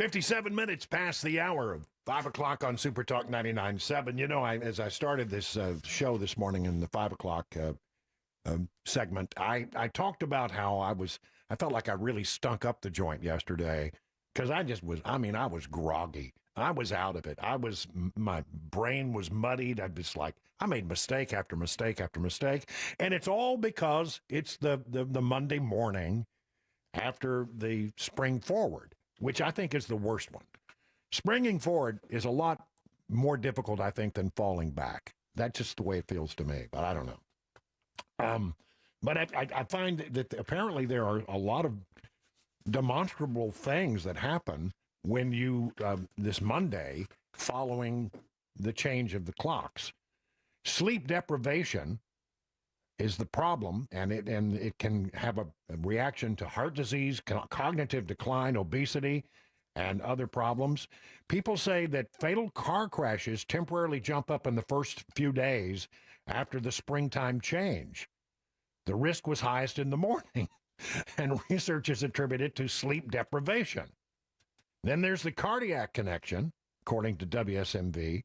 57 minutes past the hour of 5 o'clock on Super Talk 99.7. You know, as I started this show this morning in the 5 o'clock segment, I talked about how I felt like I really stunk up the joint yesterday because I was groggy. I was out of it. My brain was muddied. I made mistake after mistake after mistake. And it's all because it's the Monday morning after the spring forward, which I think is the worst one. Springing forward is a lot more difficult, I think, than falling back. That's just the way it feels to me, but I don't know. But I find that apparently there are a lot of demonstrable things that happen when you, this Monday, following the change of the clocks. Sleep deprivation is the problem, and it can have a reaction to heart disease, cognitive decline, obesity, and other problems. People say that fatal car crashes temporarily jump up in the first few days after the springtime change. The risk was highest in the morning, and research is attributed to sleep deprivation. Then there's the cardiac connection, according to WSMV.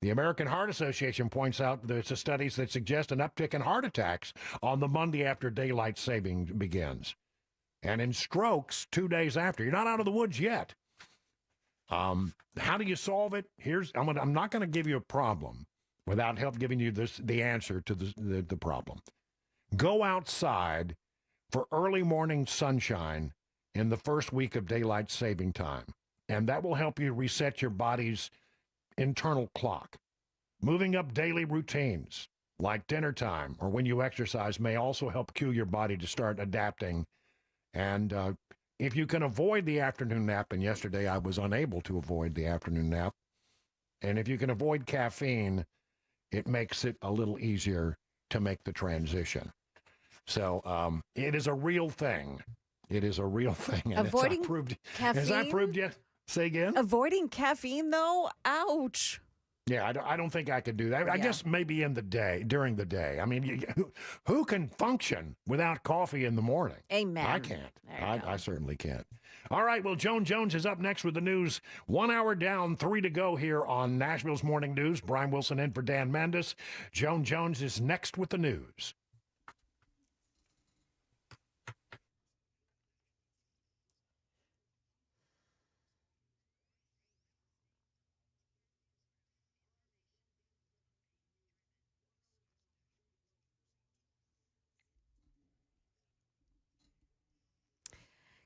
The American Heart Association points out there's studies that suggest an uptick in heart attacks on the Monday after daylight saving begins. And in strokes 2 days after. You're not out of the woods yet. How do you solve it? I'm not going to give you a problem without giving you the answer to the problem. Go outside for early morning sunshine in the first week of daylight saving time, and that will help you reset your body's internal clock. Moving up daily routines like dinner time or when you exercise may also help cue your body to start adapting. And if you can avoid the afternoon nap, and yesterday I was unable to avoid the afternoon nap, and if you can avoid caffeine, it makes it a little easier to make the transition. So it is a real thing. It is a real thing. And Avoiding caffeine? Has I proved yet? Say again? Avoiding caffeine, though? Ouch. Yeah, I don't think I could do that. I guess maybe during the day. I mean, who can function without coffee in the morning? Amen. I can't. I certainly can't. All right, well, Joan Jones is up next with the news. 1 hour down, 3 to go here on Nashville's Morning News. Brian Wilson in for Dan Mendes. Joan Jones is next with the news.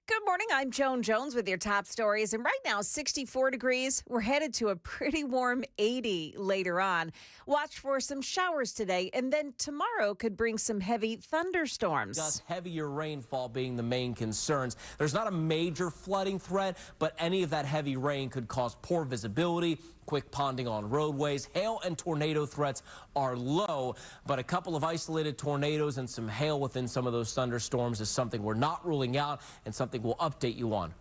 Good morning. I'm Joan Jones with your top stories. And right now, 64 degrees. We're headed to a pretty warm 80 later on. Watch for some showers today. And then tomorrow could bring some heavy thunderstorms. Just heavier rainfall being the main concerns. There's not a major flooding threat, but any of that heavy rain could cause poor visibility, quick ponding on roadways. Hail and tornado threats are low, but a couple of isolated tornadoes and some hail within some of those thunderstorms is something we're not ruling out and something we'll update you on.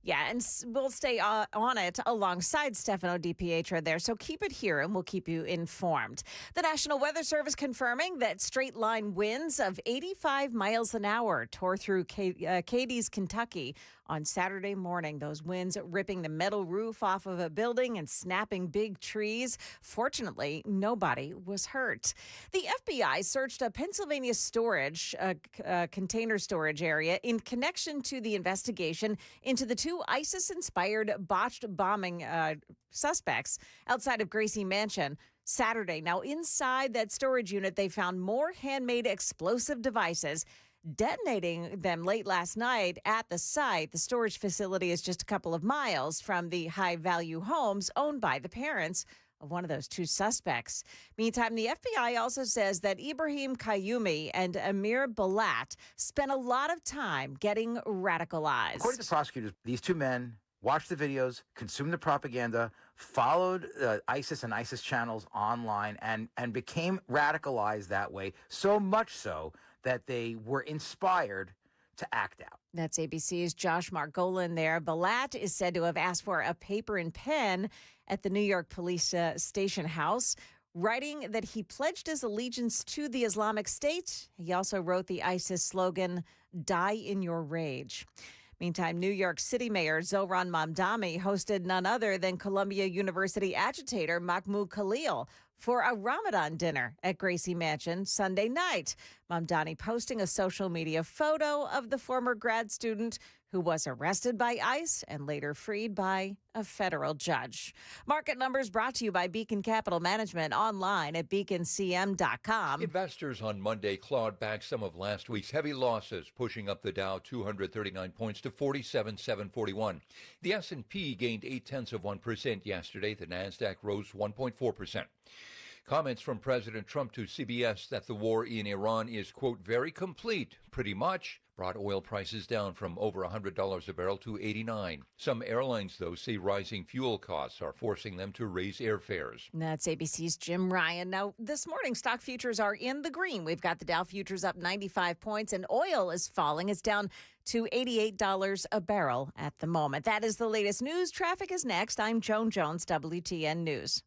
Yeah, and we'll stay on it alongside Stefano DiPietro there, so keep it here and we'll keep you informed. The National Weather Service confirming that straight-line winds of 85 miles an hour tore through Cadiz, Kentucky on Saturday morning. Those winds ripping the metal roof off of a building and snapping big trees. Fortunately, nobody was hurt. The FBI searched a Pennsylvania container storage area in connection to the investigation into the two ISIS-inspired botched bombing suspects outside of Gracie Mansion Saturday. Now, inside that storage unit, they found more handmade explosive devices, detonating them late last night at the site. The storage facility is just a couple of miles from the high-value homes owned by the parents of one of those two suspects. Meantime, the FBI also says that Ibrahim Qayyumi and Amir Balat spent a lot of time getting radicalized. According to prosecutors, these two men watched the videos, consumed the propaganda, followed ISIS and ISIS channels online, and became radicalized that way, so much so that they were inspired to act out. That's ABC's Josh Margolin there. Balat is said to have asked for a paper and pen at the New York police station house, writing that he pledged his allegiance to the Islamic State. He also wrote the ISIS slogan, "Die in your rage." Meantime, New York City Mayor Zohran Mamdani hosted none other than Columbia University agitator Mahmoud Khalil for a Ramadan dinner at Gracie Mansion Sunday night. Mamdani posting a social media photo of the former grad student who was arrested by ICE and later freed by a federal judge. Market numbers brought to you by Beacon Capital Management, online at beaconcm.com. Investors on Monday clawed back some of last week's heavy losses, pushing up the Dow 239 points to 47,741. The S&P gained 0.8% yesterday. The Nasdaq rose 1.4%. Comments from President Trump to CBS that the war in Iran is, quote, very complete, pretty much, brought oil prices down from over $100 a barrel to $89. Some airlines, though, say rising fuel costs are forcing them to raise airfares. That's ABC's Jim Ryan. Now, this morning, stock futures are in the green. We've got the Dow futures up 95 points, and oil is falling. It's down to $88 a barrel at the moment. That is the latest news. Traffic is next. I'm Joan Jones, WTN News.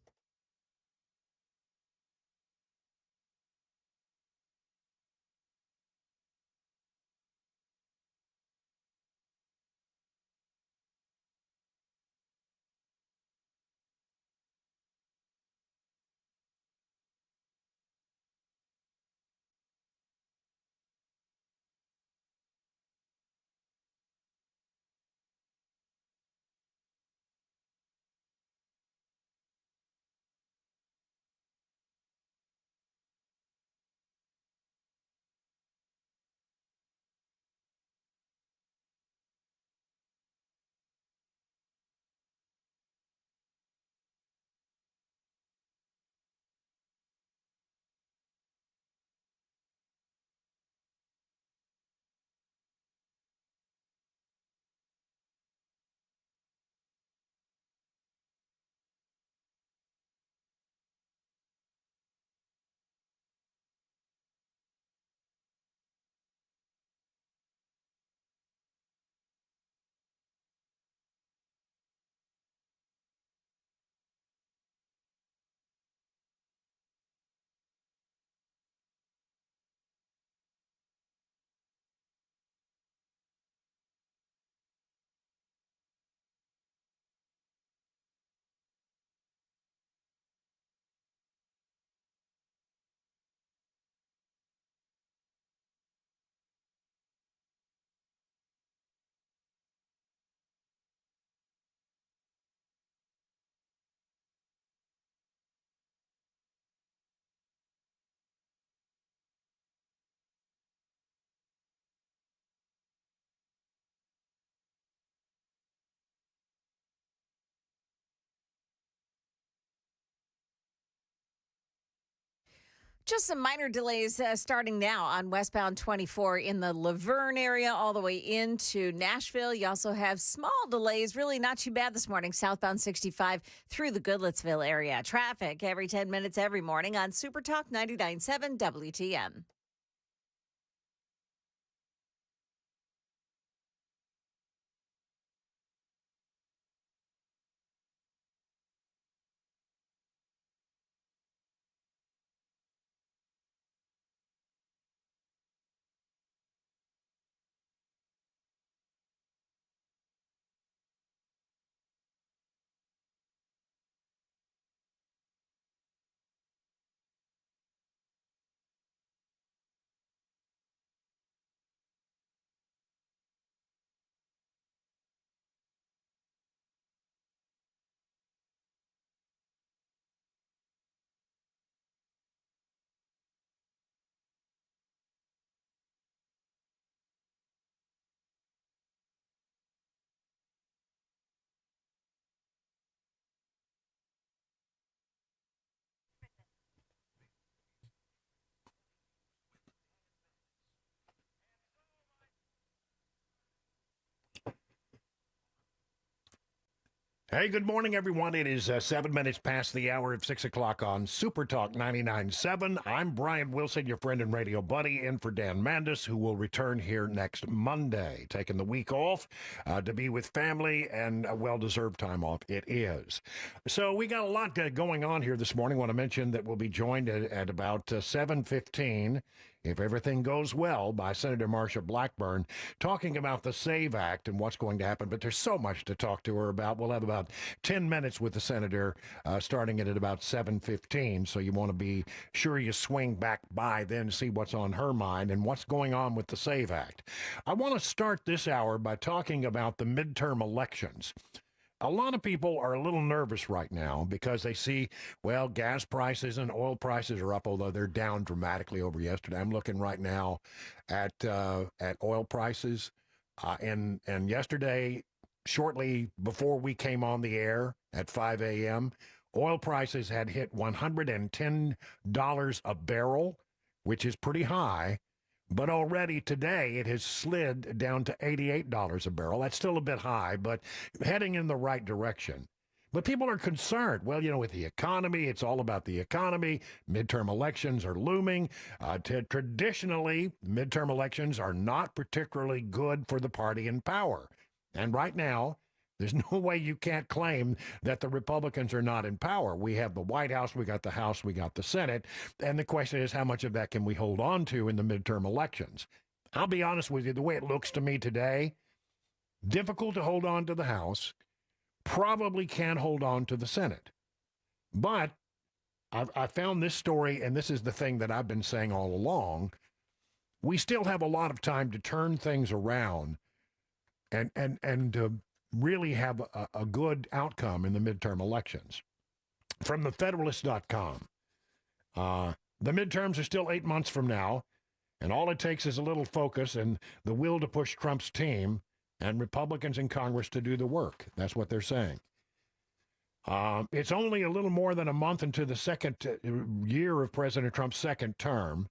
Just some minor delays starting now on westbound 24 in the Laverne area all the way into Nashville. You also have small delays, really not too bad this morning, southbound 65 through the Goodlettsville area. Traffic every 10 minutes every morning on Super Talk 99.7 WTN. Hey, good morning, everyone. It is 7 minutes past the hour of 6 o'clock on Super Talk 99.7. I'm Brian Wilson, your friend and radio buddy, in for Dan Mandis, who will return here next Monday, taking the week off to be with family, and a well-deserved time off it is. So we got a lot going on here this morning. I want to mention that we'll be joined at about 7:15 if everything goes well, by Senator Marsha Blackburn, talking about the SAVE Act and what's going to happen. But there's so much to talk to her about. We'll have about 10 minutes with the senator, starting at about 7:15. So you want to be sure you swing back by then to see what's on her mind and what's going on with the SAVE Act. I want to start this hour by talking about the midterm elections. A lot of people are a little nervous right now because they see, well, gas prices and oil prices are up, although they're down dramatically over yesterday. I'm looking right now at oil prices, and yesterday, shortly before we came on the air at 5 a.m., oil prices had hit $110 a barrel, which is pretty high. But already today, it has slid down to $88 a barrel. That's still a bit high, but heading in the right direction. But people are concerned. Well, with the economy, it's all about the economy. Midterm elections are looming. Traditionally, midterm elections are not particularly good for the party in power. And right now, there's no way you can't claim that the Republicans are not in power. We have the White House, we got the House, we got the Senate, and the question is how much of that can we hold on to in the midterm elections? I'll be honest with you, the way it looks to me today, difficult to hold on to the House, probably can't hold on to the Senate. But I found this story, and this is the thing that I've been saying all along, we still have a lot of time to turn things around and really have a good outcome in the midterm elections. From thefederalist.com, the midterms are still 8 months from now, and all it takes is a little focus and the will to push Trump's team and Republicans in Congress to do the work. That's what they're saying. It's only a little more than a month into the second year of President Trump's second term,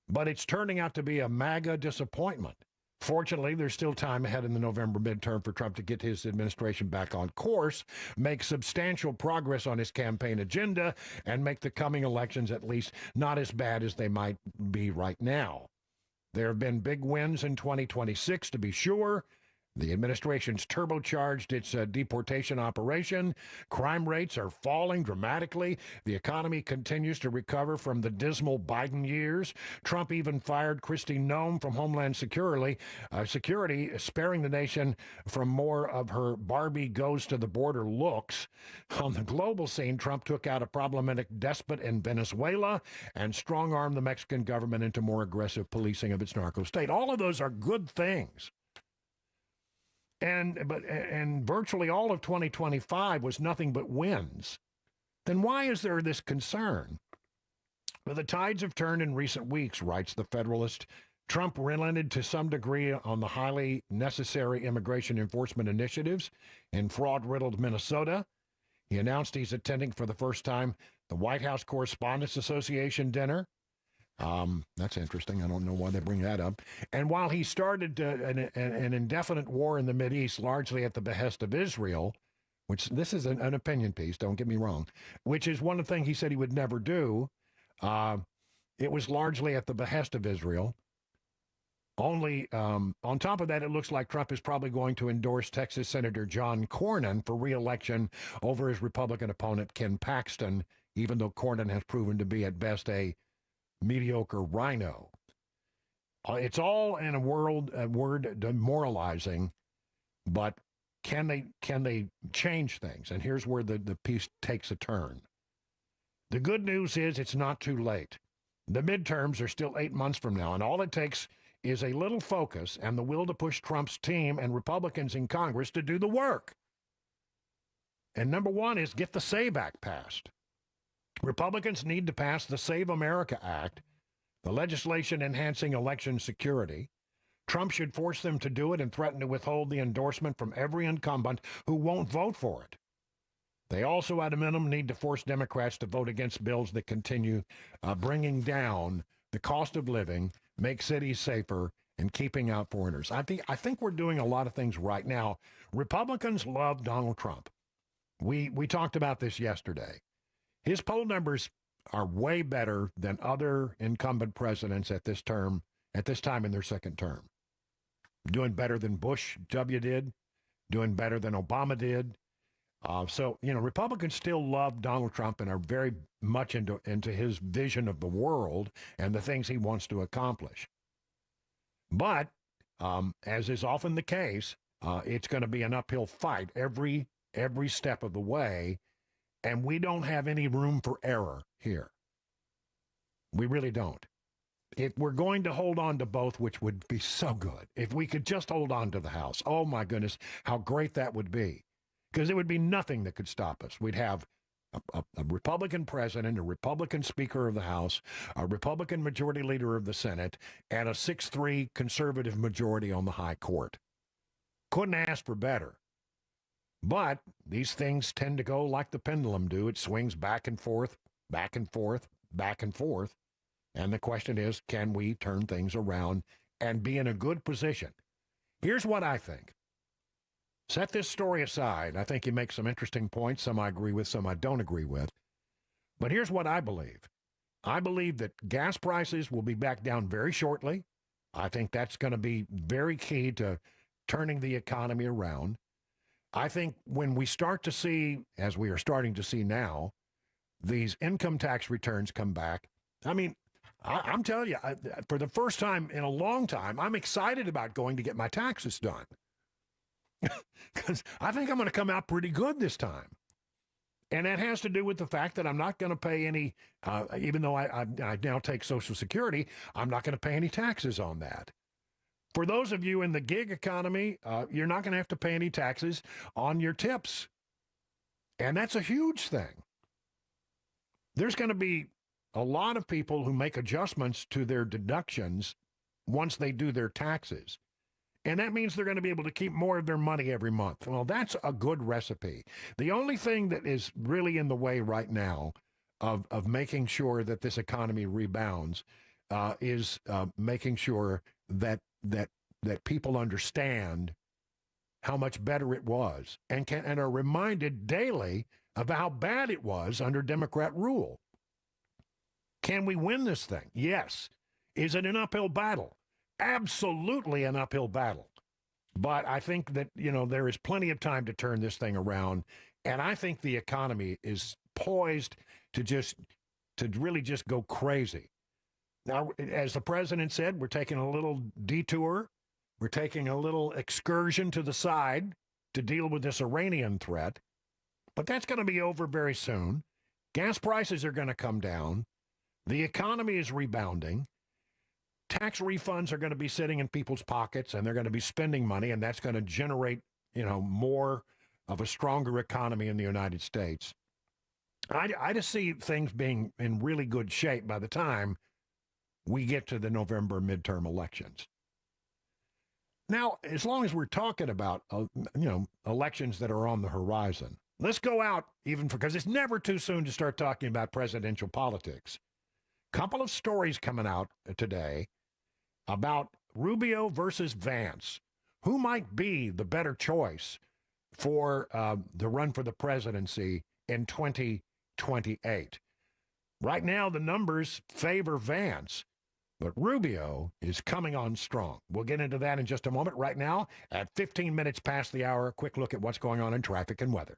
but it's turning out to be a MAGA disappointment. Fortunately, there's still time ahead in the November midterm for Trump to get his administration back on course, make substantial progress on his campaign agenda, and make the coming elections at least not as bad as they might be right now. There have been big wins in 2026, to be sure. The administration's turbocharged its deportation operation. Crime rates are falling dramatically. The economy continues to recover from the dismal Biden years. Trump even fired Kristi Noem from Homeland Security, sparing the nation from more of her Barbie goes to the border looks. On the global scene, Trump took out a problematic despot in Venezuela and strong-armed the Mexican government into more aggressive policing of its narco state. All of those are good things. And virtually all of 2025 was nothing but wins. Then why is there this concern? Well, the tides have turned in recent weeks, writes the Federalist. Trump relented to some degree on the highly necessary immigration enforcement initiatives in fraud-riddled Minnesota. He announced he's attending for the first time the White House Correspondents Association dinner. That's interesting. I don't know why they bring that up. And while he started an indefinite war in the Mideast, largely at the behest of Israel, which this is an opinion piece, don't get me wrong, which is one of the things he said he would never do. It was largely at the behest of Israel. Only on top of that, it looks like Trump is probably going to endorse Texas Senator John Cornyn for re-election over his Republican opponent, Ken Paxton, even though Cornyn has proven to be at best a mediocre rhino. It's all in a word demoralizing, but can they change things? And here's where the piece takes a turn. The good news is it's not too late. The midterms are still 8 months from now, and all it takes is a little focus and the will to push Trump's team and Republicans in Congress to do the work. And number one is get the SAVE Act passed. Republicans need to pass the Save America Act, the legislation enhancing election security. Trump should force them to do it and threaten to withhold the endorsement from every incumbent who won't vote for it. They also, at a minimum, need to force Democrats to vote against bills that continue bringing down the cost of living, make cities safer, and keeping out foreigners. I think we're doing a lot of things right now. Republicans love Donald Trump. We talked about this yesterday. His poll numbers are way better than other incumbent presidents at this time in their second term. Doing better than Bush W did, doing better than Obama did. So, Republicans still love Donald Trump and are very much into his vision of the world and the things he wants to accomplish. But, as is often the case, it's going to be an uphill fight every step of the way, and we don't have any room for error here. We really don't. If we're going to hold on to both, which would be so good, if we could just hold on to the House, oh my goodness, how great that would be. Because there would be nothing that could stop us. We'd have a Republican president, a Republican Speaker of the House, a Republican Majority Leader of the Senate, and a 6-3 conservative majority on the High Court. Couldn't ask for better. But these things tend to go like the pendulum do. It swings back and forth, back and forth, back and forth. And the question is, can we turn things around and be in a good position? Here's what I think. Set this story aside. I think you make some interesting points. Some I agree with, some I don't agree with. But here's what I believe. I believe that gas prices will be back down very shortly. I think that's going to be very key to turning the economy around. I think when we start to see, as we are starting to see now, these income tax returns come back, I mean, I'm telling you, for the first time in a long time, I'm excited about going to get my taxes done. Because I think I'm going to come out pretty good this time. And that has to do with the fact that I'm not going to pay any, even though I now take Social Security, I'm not going to pay any taxes on that. For those of you in the gig economy, you're not going to have to pay any taxes on your tips. And that's a huge thing. There's going to be a lot of people who make adjustments to their deductions once they do their taxes. And that means they're going to be able to keep more of their money every month. Well, that's a good recipe. The only thing that is really in the way right now of making sure that this economy rebounds is making sure that people understand how much better it was and are reminded daily of how bad it was under Democrat rule. Can we win this thing? Yes. Is it an uphill battle? Absolutely an uphill battle. But I think that, there is plenty of time to turn this thing around. And I think the economy is poised to really just go crazy. Now, as the president said, we're taking a little detour. We're taking a little excursion to the side to deal with this Iranian threat. But that's going to be over very soon. Gas prices are going to come down. The economy is rebounding. Tax refunds are going to be sitting in people's pockets, and they're going to be spending money, and that's going to generate, more of a stronger economy in the United States. I just see things being in really good shape by the time we get to the November midterm elections. Now, as long as we're talking about, elections that are on the horizon, let's go out because it's never too soon to start talking about presidential politics. Couple of stories coming out today about Rubio versus Vance. Who might be the better choice for the run for the presidency in 2028? Right now, the numbers favor Vance, but Rubio is coming on strong. We'll get into that in just a moment. Right now, at 15 minutes past the hour, a quick look at what's going on in traffic and weather.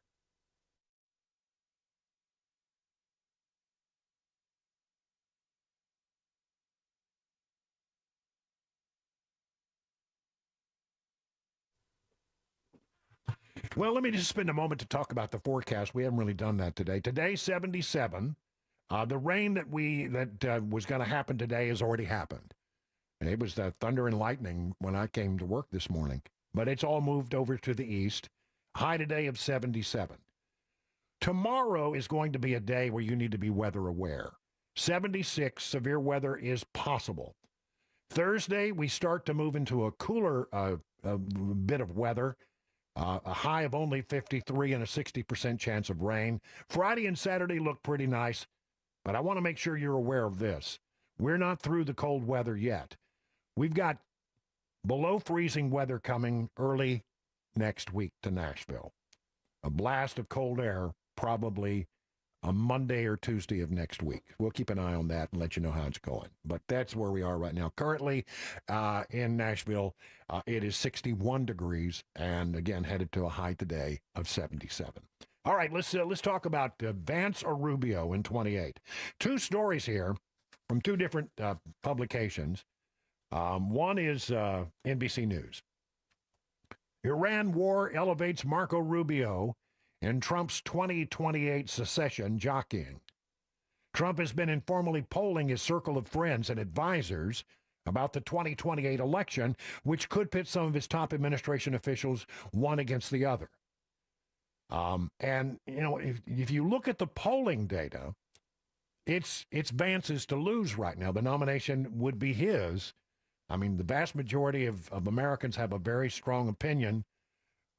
Well, let me just spend a moment to talk about the forecast. We haven't really done that today. Today, 77. The rain that was going to happen today has already happened. It was the thunder and lightning when I came to work this morning. But it's all moved over to the east. High today of 77. Tomorrow is going to be a day where you need to be weather aware. 76, severe weather is possible. Thursday, we start to move into a cooler bit of weather. A high of only 53 and a 60% chance of rain. Friday and Saturday look pretty nice, but I want to make sure you're aware of this. We're not through the cold weather yet. We've got below freezing weather coming early next week to Nashville. A blast of cold air probably a Monday or Tuesday of next week. We'll keep an eye on that and let you know how it's going. But that's where we are right now. Currently in Nashville, it is 61 degrees and, again, headed to a high today of 77. All right, let's talk about Vance or Rubio in 28. Two stories here from two different publications. One is NBC News. Iran war elevates Marco Rubio in Trump's 2028 secession jockeying. Trump has been informally polling his circle of friends and advisors about the 2028 election, which could pit some of his top administration officials one against the other. And, you know, if you look at the polling data, it's Vance's to lose right now. The nomination would be his. I mean, the vast majority of Americans have a very strong opinion,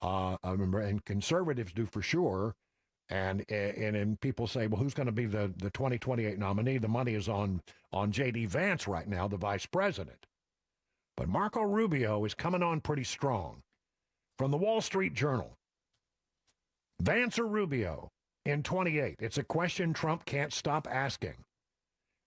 and conservatives do for sure. And people say, well, who's going to be the 2028 nominee? The money is on J.D. Vance right now, the vice president. But Marco Rubio is coming on pretty strong. From the Wall Street Journal, Vance or Rubio in 28? It's a question Trump can't stop asking.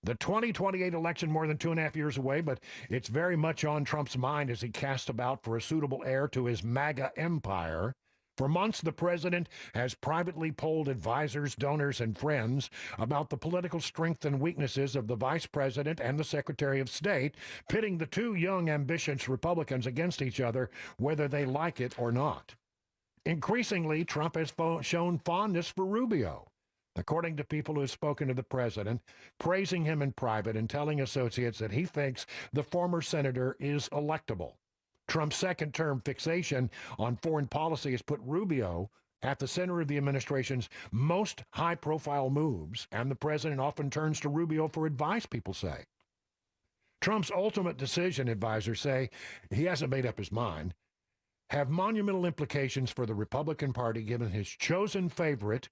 The 2028 election more than 2.5 years away, but it's very much on Trump's mind as he casts about for a suitable heir to his MAGA empire. For months, the president has privately polled advisors, donors, and friends about the political strength and weaknesses of the vice president and the secretary of state, pitting the two young, ambitious Republicans against each other, whether they like it or not. Increasingly, Trump has shown fondness for Rubio, according to people who have spoken to the president, praising him in private and telling associates that he thinks the former senator is electable. Trump's second-term fixation on foreign policy has put Rubio at the center of the administration's most high-profile moves, and the president often turns to Rubio for advice, people say. Trump's ultimate decision, advisors say, he hasn't made up his mind, have monumental implications for the Republican Party, given his chosen favorite,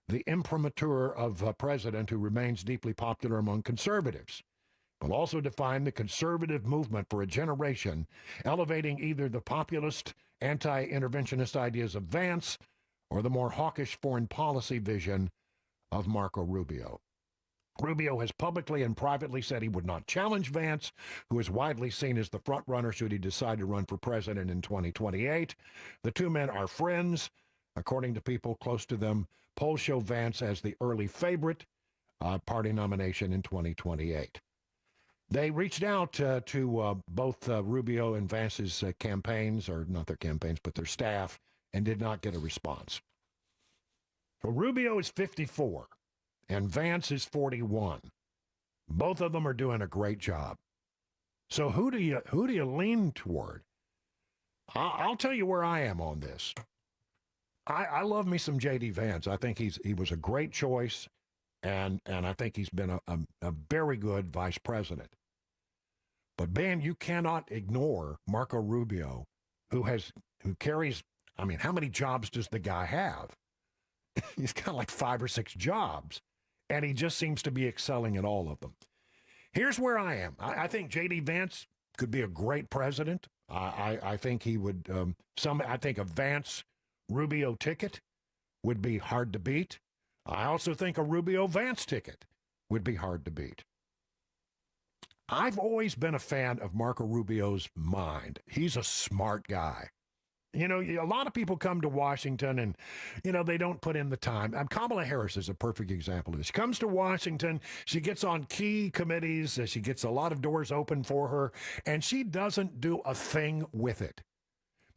the imprimatur of a president who remains deeply popular among conservatives. Will also define the conservative movement for a generation, elevating either the populist, anti-interventionist ideas of Vance or the more hawkish foreign policy vision of Marco Rubio. Rubio has publicly and privately said he would not challenge Vance, who is widely seen as the front-runner should he decide to run for president in 2028. The two men are friends. According to people close to them, polls show Vance as the early favorite party nomination in 2028. They reached out to both Rubio and Vance's campaigns, or not their campaigns, but their staff, and did not get a response. So Rubio is 54, and Vance is 41. Both of them are doing a great job. So who do you lean toward? I'll tell you where I am on this. I love me some J.D. Vance. I think he was a great choice, and I think he's been a very good vice president. But, man, you cannot ignore Marco Rubio, who carries, I mean, how many jobs does the guy have? He's got like 5 or 6 jobs, and he just seems to be excelling at all of them. Here's where I am. I think J.D. Vance could be a great president. I think he would, I think a Vance-Rubio ticket would be hard to beat. I also think a Rubio-Vance ticket would be hard to beat. I've always been a fan of Marco Rubio's mind. He's a smart guy. You know, a lot of people come to Washington and, you know, they don't put in the time. Kamala Harris is a perfect example of this. She comes to Washington, she gets on key committees, she gets a lot of doors open for her, and she doesn't do a thing with it.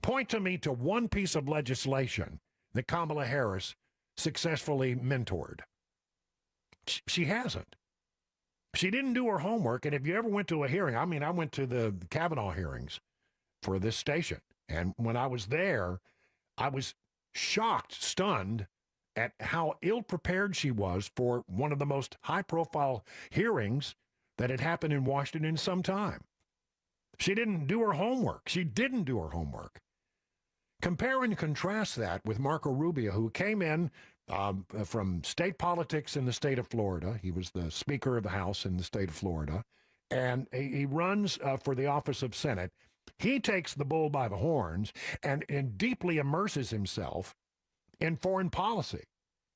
Point to me to one piece of legislation that Kamala Harris successfully mentored. She hasn't. She didn't do her homework, and if you ever went to a hearing, I mean, I went to the Kavanaugh hearings for this station, and when I was there, I was shocked, stunned at how ill-prepared she was for one of the most high-profile hearings that had happened in Washington in some time. She didn't do her homework. She didn't do her homework. Compare and contrast that with Marco Rubio, who came in from state politics in the state of Florida. He was the Speaker of the House in the state of Florida, and he runs for the office of Senate. He takes the bull by the horns and deeply immerses himself in foreign policy.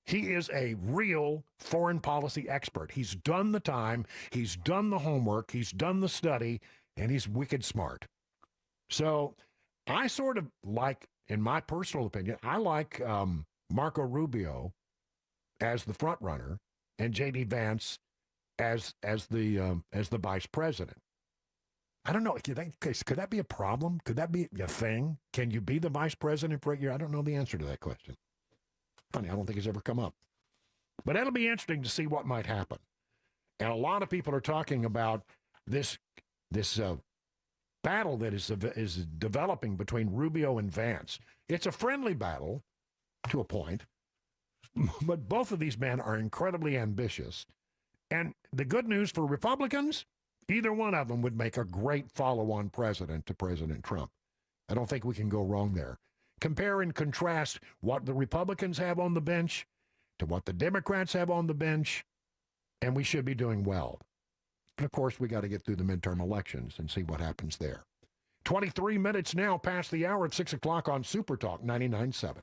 He is a real foreign policy expert. He's done the time, he's done the homework, he's done the study, and he's wicked smart. So I sort of like, in my personal opinion, I like Marco Rubio as the front runner and J.D. Vance as the vice president. I don't know. Could that be a problem? Could that be a thing? Can you be the vice president for a year? I don't know the answer to that question. Funny, I don't think it's ever come up. But it'll be interesting to see what might happen. And a lot of people are talking about this battle that is developing between Rubio and Vance. It's a friendly battle to a point, but both of these men are incredibly ambitious. And the good news for Republicans, either one of them would make a great follow-on president to President Trump. I don't think we can go wrong there. Compare and contrast what the Republicans have on the bench to what the Democrats have on the bench, and we should be doing well. But of course, we got to get through the midterm elections and see what happens there. 23 minutes now past the hour of 6 o'clock on Super Talk 99.7.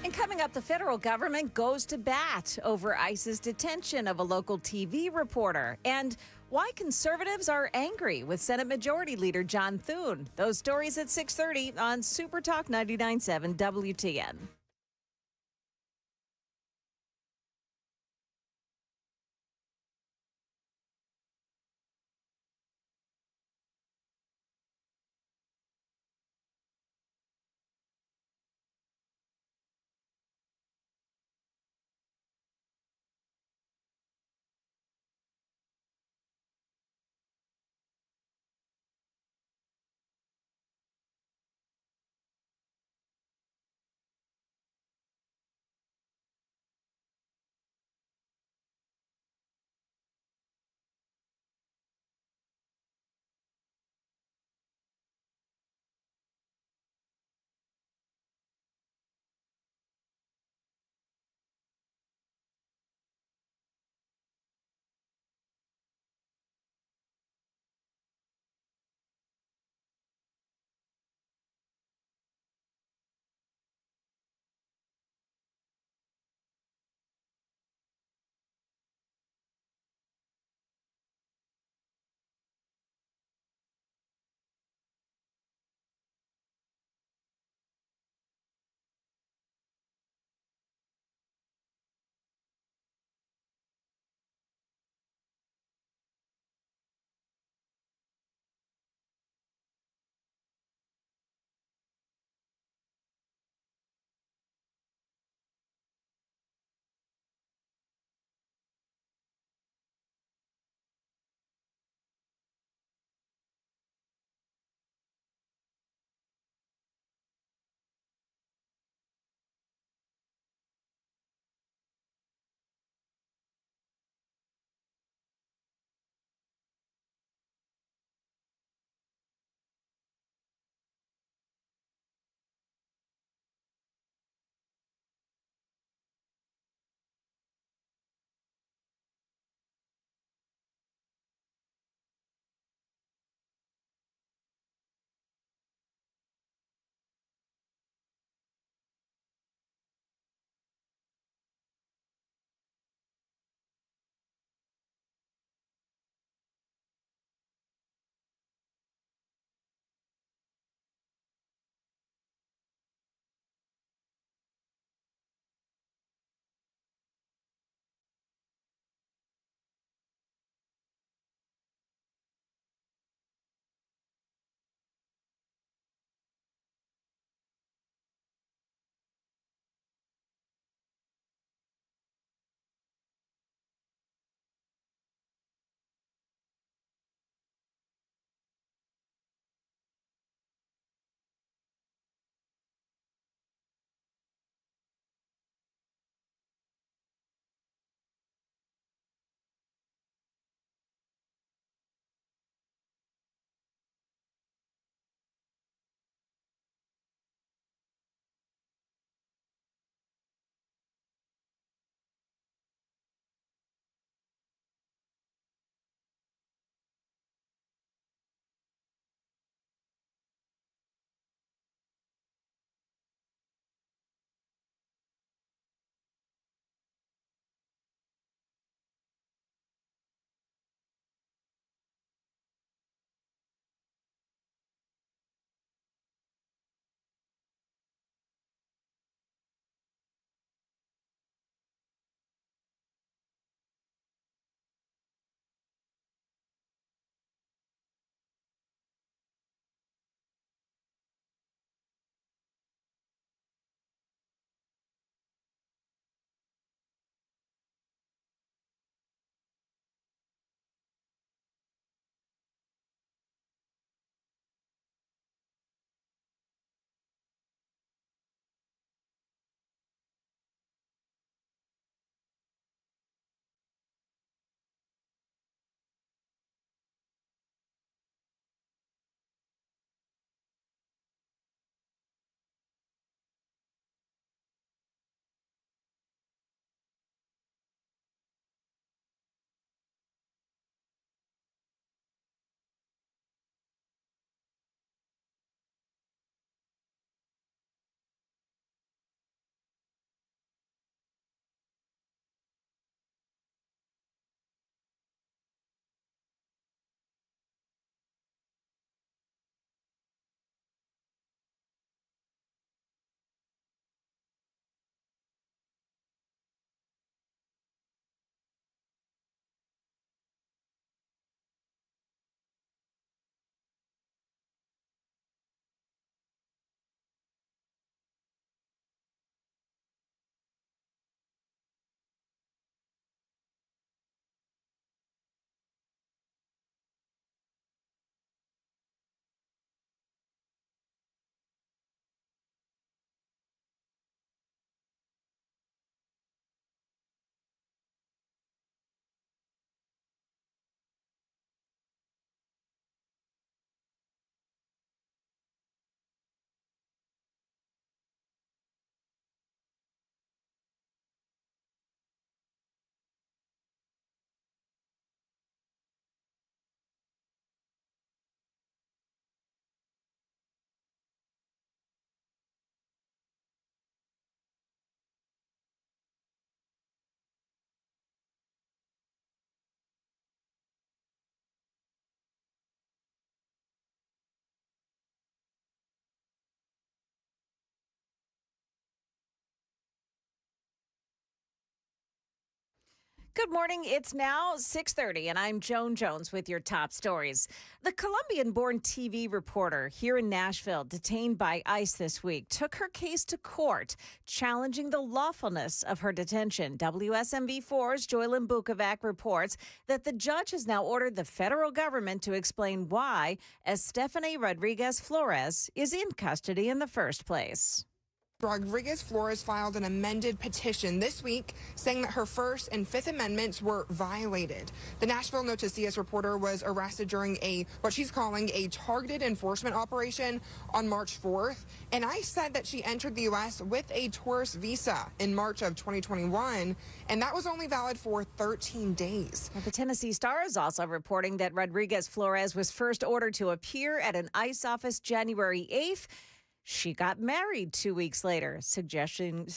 And coming up, the federal government goes to bat over ICE's detention of a local TV reporter, and why conservatives are angry with Senate Majority Leader John Thune. Those stories at 6:30 on Super Talk 99.7 WTN. Good morning. It's now 6:30, and I'm Joan Jones with your top stories. The Colombian-born TV reporter here in Nashville, detained by ICE this week, took her case to court, challenging the lawfulness of her detention. WSMV4's Joylyn Bukovac reports that the judge has now ordered the federal government to explain why Estefany Rodriguez Flores is in custody in the first place. Rodriguez Flores filed an amended petition this week saying that her First and Fifth Amendments were violated. The Nashville Noticias reporter was arrested during what she's calling a targeted enforcement operation on March 4th, and ICE said that she entered the U.S. with a tourist visa in March of 2021, and that was only valid for 13 days. The Tennessee Star is also reporting that Rodriguez Flores was first ordered to appear at an ICE office January 8th. She got married 2 weeks later, suggesting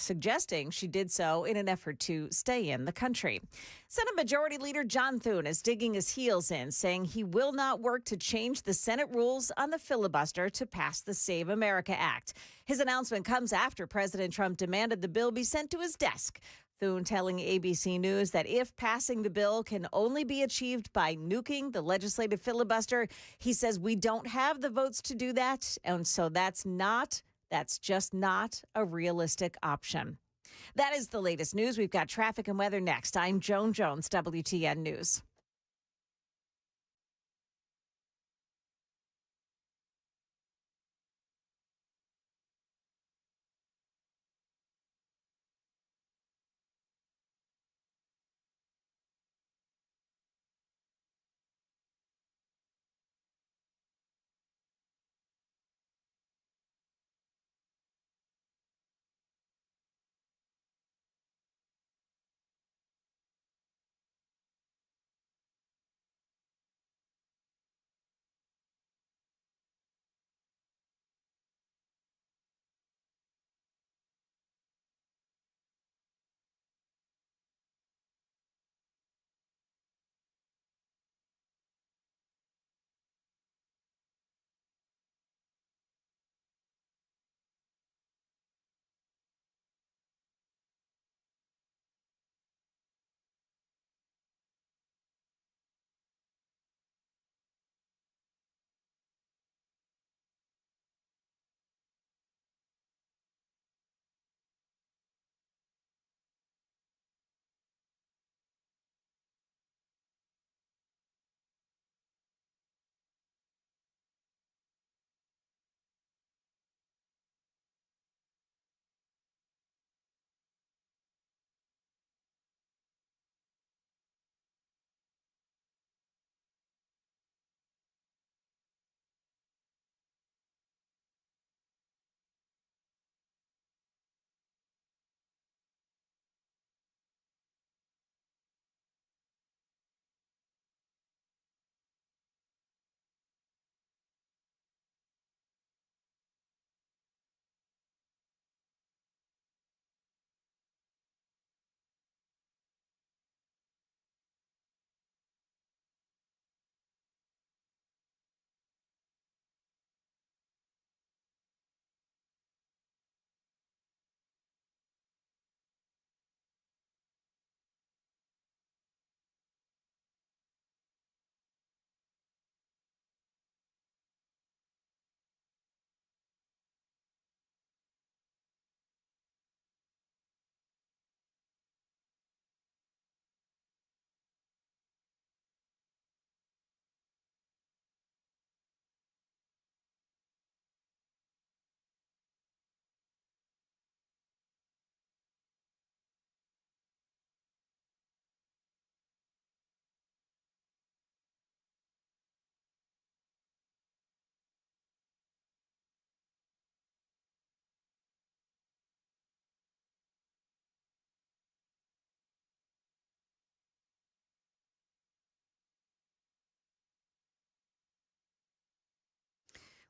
she did so in an effort to stay in the country. Senate Majority Leader John Thune is digging his heels in, saying he will not work to change the Senate rules on the filibuster to pass the Save America Act. His announcement comes after President Trump demanded the bill be sent to his desk. Thune telling ABC News that if passing the bill can only be achieved by nuking the legislative filibuster, he says we don't have the votes to do that, and so that's just not a realistic option. That is the latest news. We've got traffic and weather next. I'm Joan Jones, WTN News.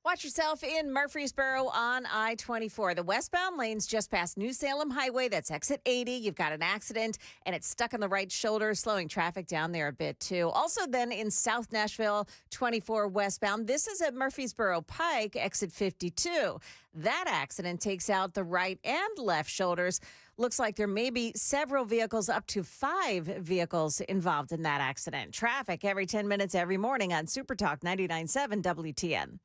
Watch yourself in Murfreesboro on I-24. The westbound lane's just past New Salem Highway. That's exit 80. You've got an accident, and it's stuck on the right shoulder, slowing traffic down there a bit, too. Also, then in South Nashville, 24 westbound. This is at Murfreesboro Pike, exit 52. That accident takes out the right and left shoulders. Looks like there may be several vehicles, up to 5 vehicles involved in that accident. Traffic every 10 minutes every morning on Super Talk 99.7 WTN.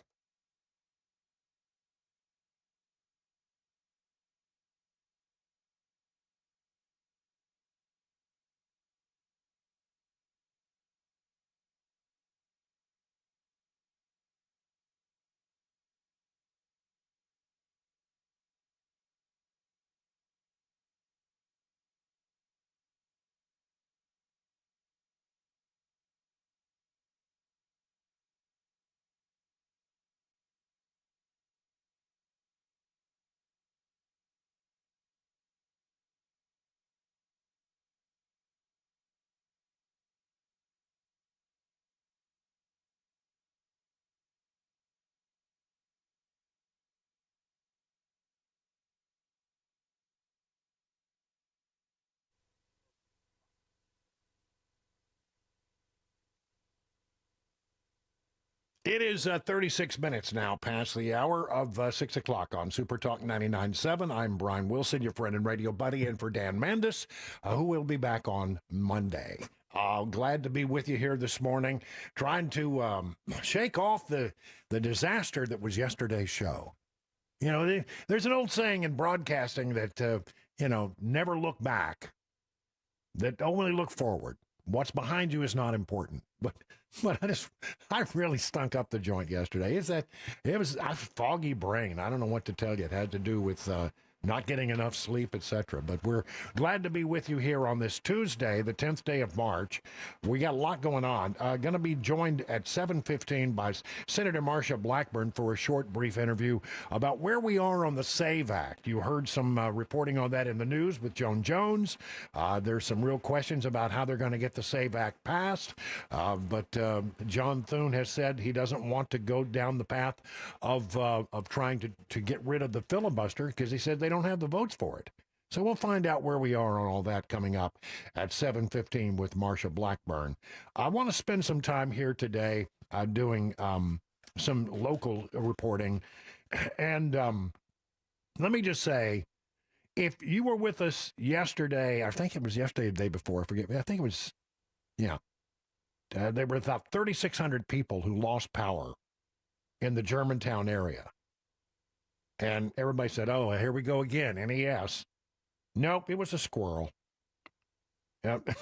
It is 36 minutes now past the hour of 6 o'clock on Super Talk 99.7. I'm Brian Wilson, your friend and radio buddy, and for Dan Mandis, who will be back on Monday. Glad to be with you here this morning, trying to shake off the disaster that was yesterday's show. You know, there's an old saying in broadcasting that, never look back, that only look forward. What's behind you is not important. But I really stunk up the joint yesterday. It was a foggy brain. I don't know what to tell you. It had to do with not getting enough sleep, etc. But we're glad to be with you here on this Tuesday, the 10th day of March. We got a lot going on. Going to be joined at 7:15 by Senator Marsha Blackburn for a short, brief interview about where we are on the SAVE Act. You heard some reporting on that in the news with Joan Jones. There's some real questions about how they're going to get the SAVE Act passed. But John Thune has said he doesn't want to go down the path of trying to get rid of the filibuster because he said they don't have the votes for it. So we'll find out where we are on all that coming up at 7:15 with Marsha Blackburn. I want to spend some time here today doing some local reporting. And let me just say, if you were with us yesterday, I think it was yesterday, the day before, I forget. I think it was, there were about 3,600 people who lost power in the Germantown area. And everybody said, oh, here we go again, NES. Nope, it was a squirrel. Yep.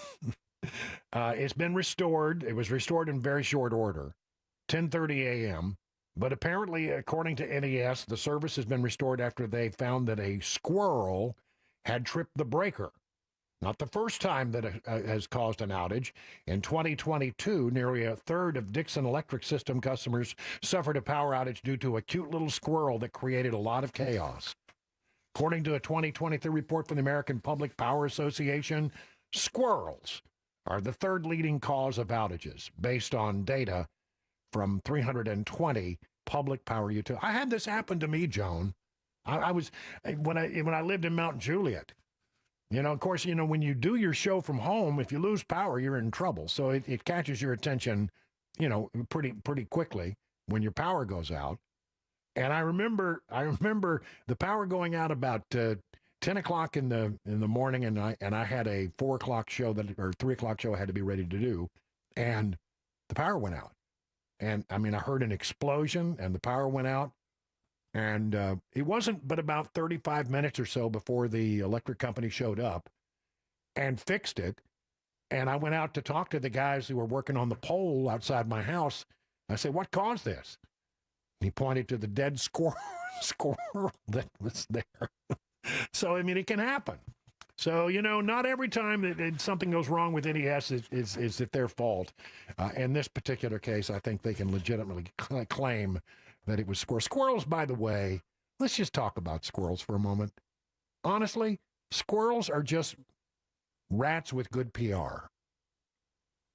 It's been restored. It was restored in very short order, 10:30 a.m. But apparently, according to NES, the service has been restored after they found that a squirrel had tripped the breaker. Not the first time that it has caused an outage. In 2022, nearly a third of Dixon Electric System customers suffered a power outage due to a cute little squirrel that created a lot of chaos. According to a 2023 report from the American Public Power Association, squirrels are the third leading cause of outages, based on data from 320 public power utilities. I had this happen to me, Joan. I was when I lived in Mount Juliet. Of course, when you do your show from home, if you lose power, you're in trouble. So it catches your attention, pretty quickly when your power goes out. And I remember the power going out about 10 o'clock in the morning, and I had a 4 o'clock show or 3 o'clock show I had to be ready to do, and the power went out. And I heard an explosion, and the power went out. And it wasn't but about 35 minutes or so before the electric company showed up and fixed it. And I went out to talk to the guys who were working on the pole outside my house. I said, what caused this? And he pointed to the dead squirrel that was there. So, it can happen. So, not every time that something goes wrong with NES is it their fault. In this particular case, I think they can legitimately claim that it was squirrels. Squirrels, by the way, let's just talk about squirrels for a moment. Honestly, squirrels are just rats with good PR.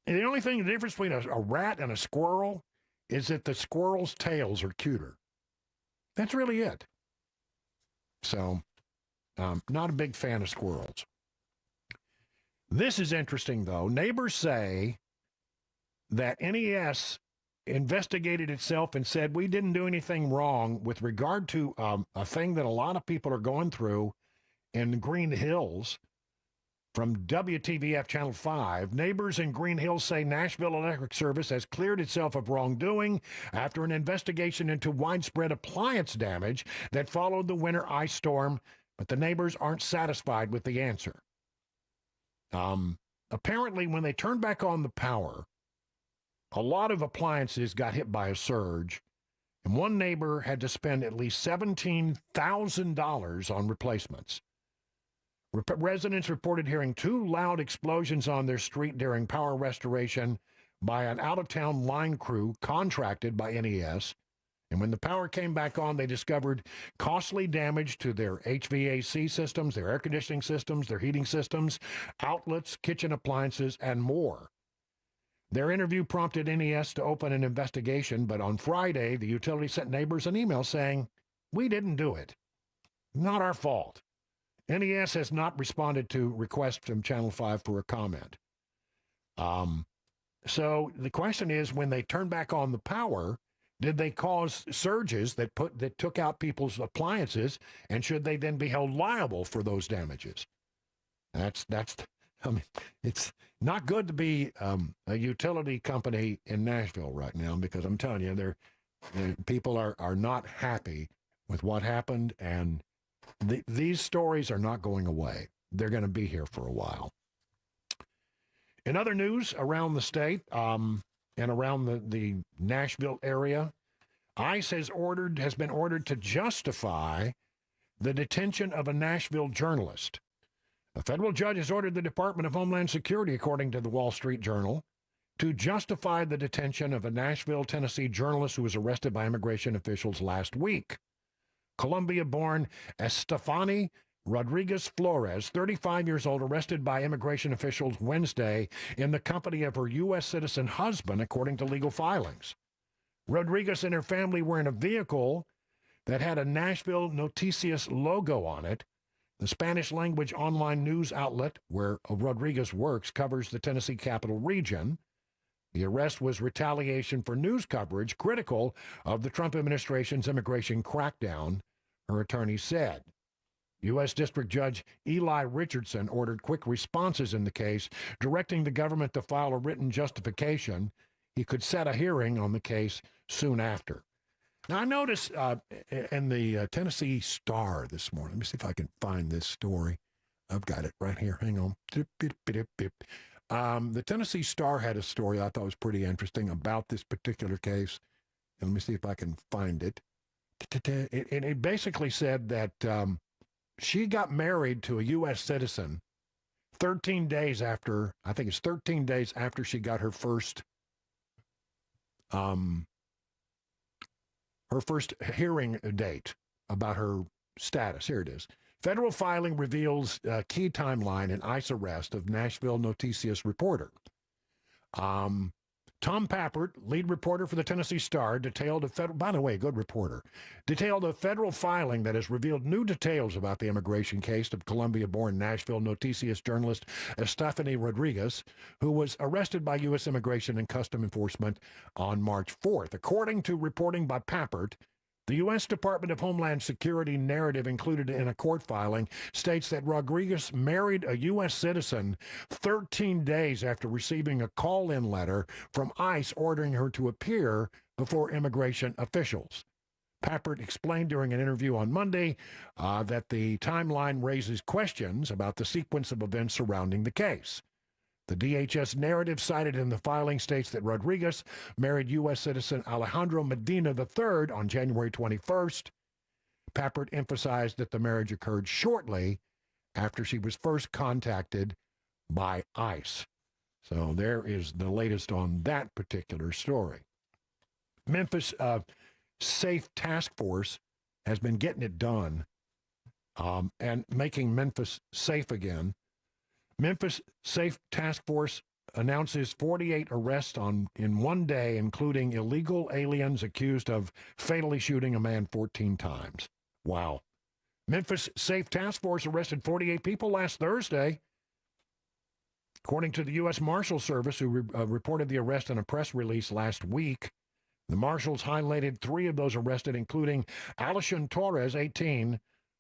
And the difference between a rat and a squirrel is that the squirrel's tails are cuter. That's really it. So, not a big fan of squirrels. This is interesting, though. Neighbors say that NES investigated itself and said we didn't do anything wrong with regard to a thing that a lot of people are going through in Green Hills. From WTVF Channel 5, neighbors in Green Hills say Nashville Electric Service has cleared itself of wrongdoing after an investigation into widespread appliance damage that followed the winter ice storm, but the neighbors aren't satisfied with the answer. Apparently, when they turned back on the power, a lot of appliances got hit by a surge, and one neighbor had to spend at least $17,000 on replacements. Residents reported hearing 2 loud explosions on their street during power restoration by an out-of-town line crew contracted by NES. And when the power came back on, they discovered costly damage to their HVAC systems, their air conditioning systems, their heating systems, outlets, kitchen appliances, and more. Their interview prompted NES to open an investigation, but on Friday, the utility sent neighbors an email saying, "We didn't do it. Not our fault." NES has not responded to requests from Channel 5 for a comment. So the question is, when they turn back on the power, did they cause surges that took out people's appliances, and should they then be held liable for those damages? I mean, it's not good to be a utility company in Nashville right now, because I'm telling you, people are not happy with what happened, and these stories are not going away. They're going to be here for a while. In other news around the state and around the Nashville area, ICE has been ordered to justify the detention of a Nashville journalist. A federal judge has ordered the Department of Homeland Security, according to the Wall Street Journal, to justify the detention of a Nashville, Tennessee journalist who was arrested by immigration officials last week. Colombia-born Estefany Rodriguez Flores, 35 years old, arrested by immigration officials Wednesday in the company of her U.S. citizen husband, according to legal filings. Rodriguez and her family were in a vehicle that had a Nashville Noticias logo on it. The Spanish-language online news outlet where Rodriguez works covers the Tennessee Capital Region. The arrest was retaliation for news coverage critical of the Trump administration's immigration crackdown, her attorney said. U.S. District Judge Eli Richardson ordered quick responses in the case, directing the government to file a written justification. He could set a hearing on the case soon after. Now, I noticed in the Tennessee Star this morning, let me see if I can find this story. I've got it right here. Hang on. The Tennessee Star had a story I thought was pretty interesting about this particular case. And let me see if I can find it. It basically said that she got married to a U.S. citizen 13 days after, I think it's 13 days after she got her first hearing date about her status. Here it is. Federal filing reveals a key timeline in ICE arrest of Nashville Noticias reporter. Tom Pappert, lead reporter for the Tennessee Star, detailed a federal filing that has revealed new details about the immigration case of Colombia-born Nashville Noticias journalist Estefany Rodriguez, who was arrested by U.S. Immigration and Customs Enforcement on March 4th. According to reporting by Pappert, the U.S. Department of Homeland Security narrative included in a court filing states that Rodriguez married a U.S. citizen 13 days after receiving a call-in letter from ICE ordering her to appear before immigration officials. Pappert explained during an interview on Monday that the timeline raises questions about the sequence of events surrounding the case. The DHS narrative cited in the filing states that Rodriguez married U.S. citizen Alejandro Medina III on January 21st. Pappert emphasized that the marriage occurred shortly after she was first contacted by ICE. So there is the latest on that particular story. Memphis Safe Task Force has been getting it done and making Memphis safe again. Memphis Safe Task Force announces 48 arrests in one day, including illegal aliens accused of fatally shooting a man 14 times. Wow. Memphis Safe Task Force arrested 48 people last Thursday, according to the U.S. Marshal Service, who reported the arrest in a press release last week. The marshals highlighted 3 of those arrested, including Alishon Torres, 18,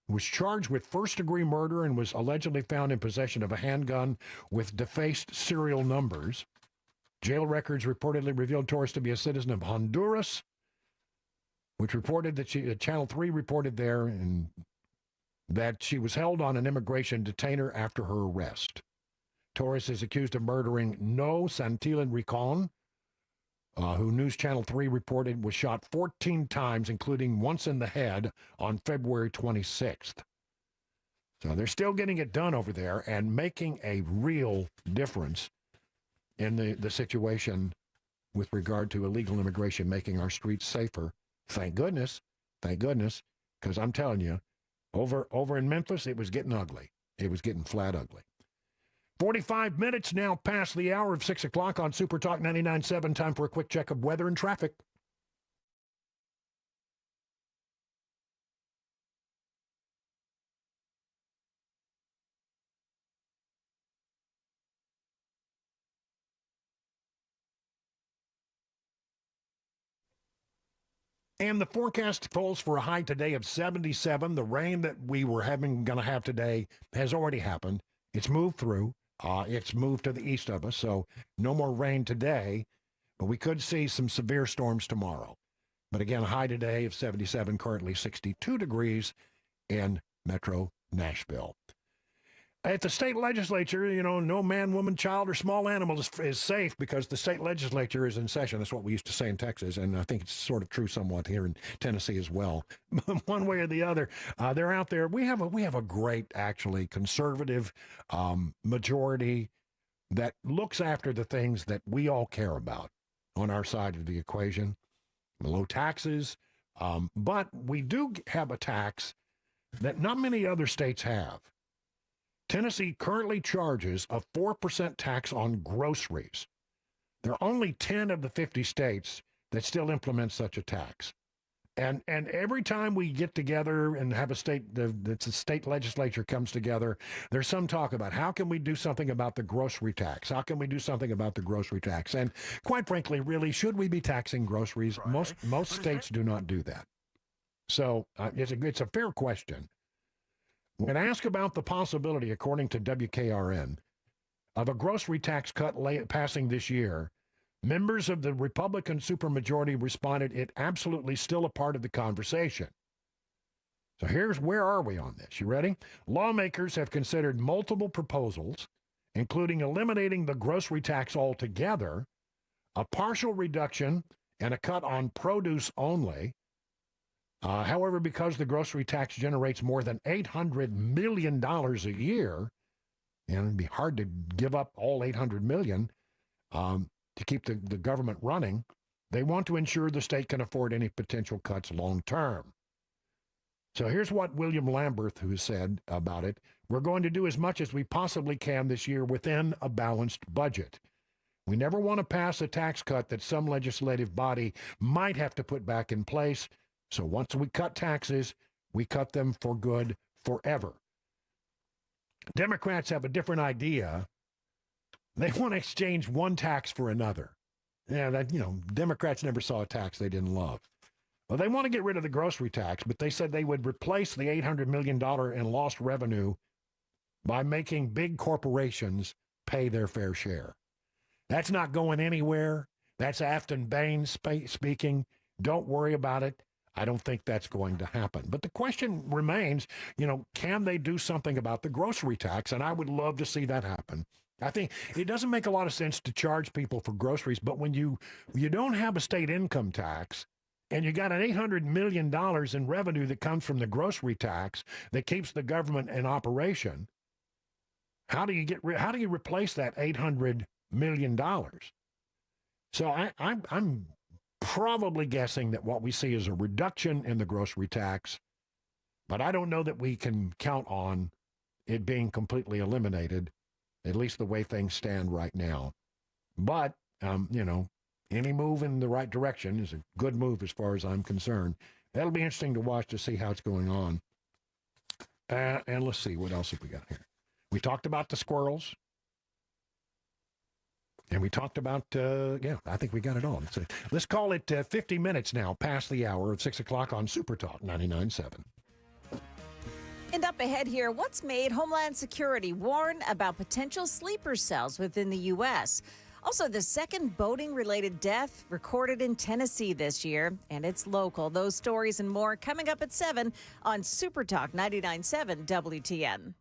who was charged with first-degree murder and was allegedly found in possession of a handgun with defaced serial numbers. Jail records reportedly revealed Torres to be a citizen of Honduras, which reported that Channel 3 reported there and that she was held on an immigration detainer after her arrest. Torres is accused of murdering No Santillan Ricon, who News Channel 3 reported was shot 14 times, including once in the head, on February 26th. So they're still getting it done over there and making a real difference in the situation with regard to illegal immigration, making our streets safer. Thank goodness, because I'm telling you, over in Memphis, it was getting ugly. It was getting flat ugly. 45 minutes now past the hour of 6 o'clock on Super Talk 99.7. Time for a quick check of weather and traffic. And the forecast calls for a high today of 77. The rain that we were going to have today has already happened. It's moved through. It's moved to the east of us, so no more rain today, but we could see some severe storms tomorrow. But again, a high today of 77, currently 62 degrees in Metro Nashville. At the state legislature, no man, woman, child, or small animal is safe because the state legislature is in session. That's what we used to say in Texas, and I think it's sort of true somewhat here in Tennessee as well. One way or the other, they're out there. We have a great, actually, conservative majority that looks after the things that we all care about on our side of the equation. Low taxes, but we do have a tax that not many other states have. Tennessee currently charges a 4% tax on groceries. There are only 10 of the 50 states that still implement such a tax. And every time we get together and have the state legislature comes together, there's some talk about how can we do something about the grocery tax? How can we do something about the grocery tax? And quite frankly, really, should we be taxing groceries? Right. Most states do not do that. So it's a fair question. When asked about the possibility, according to WKRN, of a grocery tax cut passing this year, members of the Republican supermajority responded, it absolutely still a part of the conversation. So where are we on this? You ready? Lawmakers have considered multiple proposals, including eliminating the grocery tax altogether, a partial reduction, and a cut on produce only. However, because the grocery tax generates more than $800 million a year, and it'd be hard to give up all $800 million to keep the government running, they want to ensure the state can afford any potential cuts long term. So here's what William Lamberth, who said about it: we're going to do as much as we possibly can this year within a balanced budget. We never want to pass a tax cut that some legislative body might have to put back in place. So once we cut taxes, we cut them for good forever. Democrats have a different idea. They want to exchange one tax for another. Yeah, Democrats never saw a tax they didn't love. Well, they want to get rid of the grocery tax, but they said they would replace the $800 million in lost revenue by making big corporations pay their fair share. That's not going anywhere. That's Afton Baines speaking. Don't worry about it. I don't think that's going to happen. But the question remains, can they do something about the grocery tax? And I would love to see that happen. I think it doesn't make a lot of sense to charge people for groceries, but when you don't have a state income tax and you got an $800 million in revenue that comes from the grocery tax that keeps the government in operation, how do you replace that $800 million? So I'm probably guessing that what we see is a reduction in the grocery tax, but I don't know that we can count on it being completely eliminated, at least the way things stand right now. But, any move in the right direction is a good move as far as I'm concerned. That'll be interesting to watch to see how it's going on. And let's see, what else have we got here? We talked about the squirrels. And we talked about, I think we got it all. Let's call it 50 minutes now, past the hour of 6 o'clock on Super Talk 99.7. And up ahead here, what's made Homeland Security warn about potential sleeper cells within the U.S.? Also, the second boating-related death recorded in Tennessee this year, and it's local. Those stories and more coming up at 7 on Super Talk 99.7 WTN.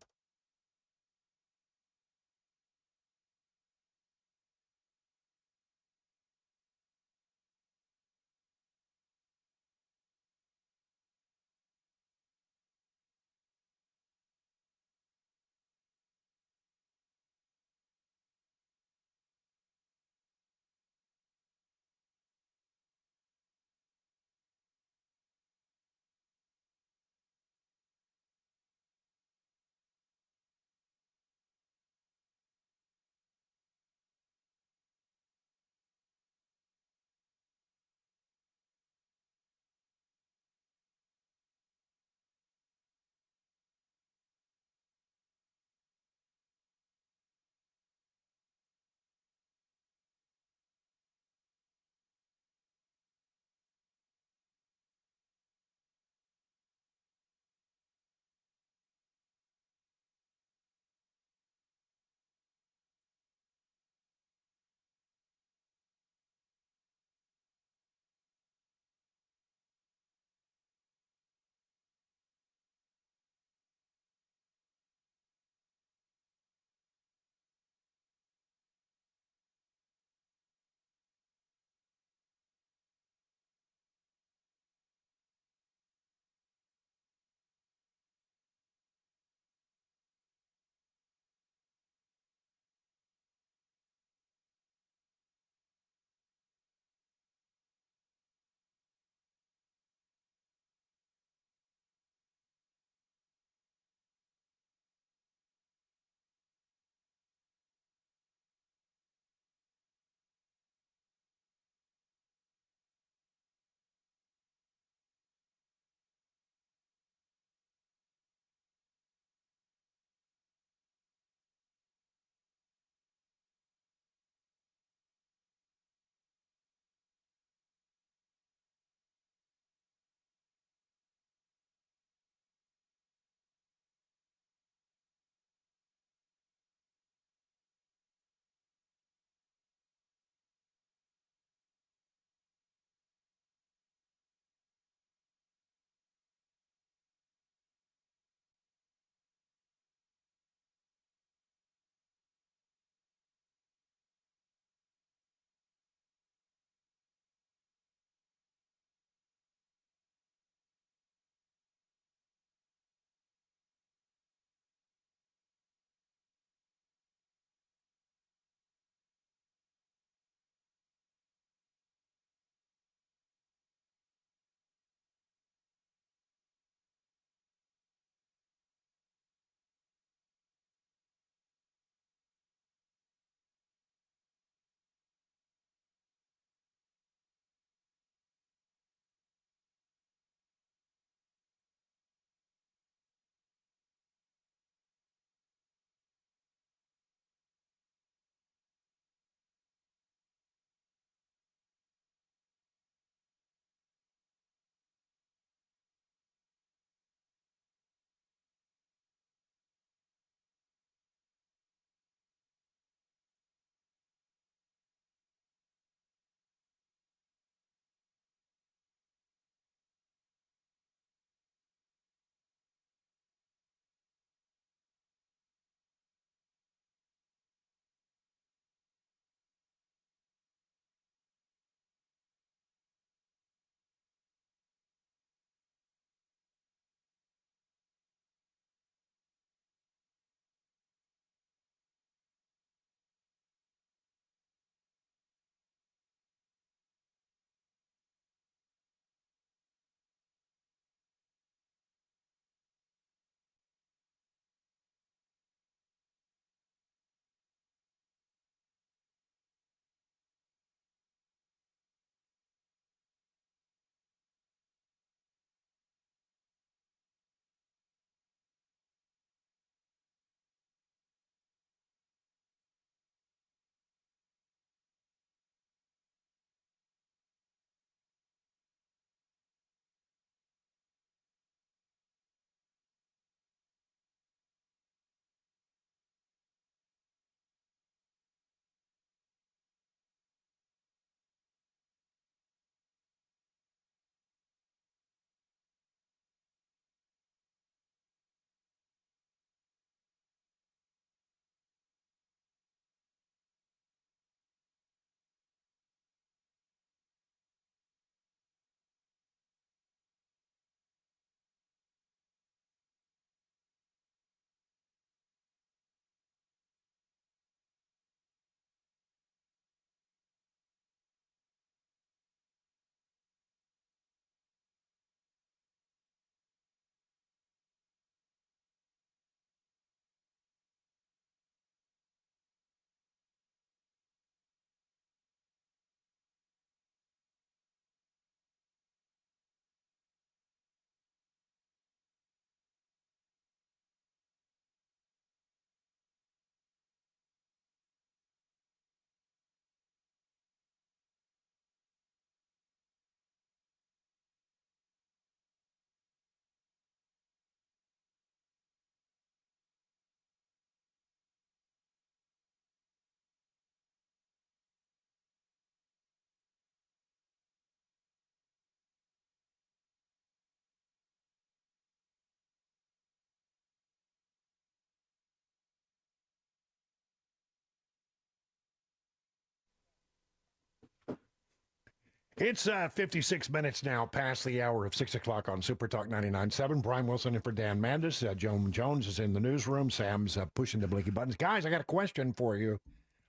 It's 56 minutes now past the hour of 6 o'clock on Super Talk 99.7. Brian Wilson and for Dan Mandis. Joan Jones is in the newsroom. Sam's pushing the blinky buttons. Guys, I got a question for you.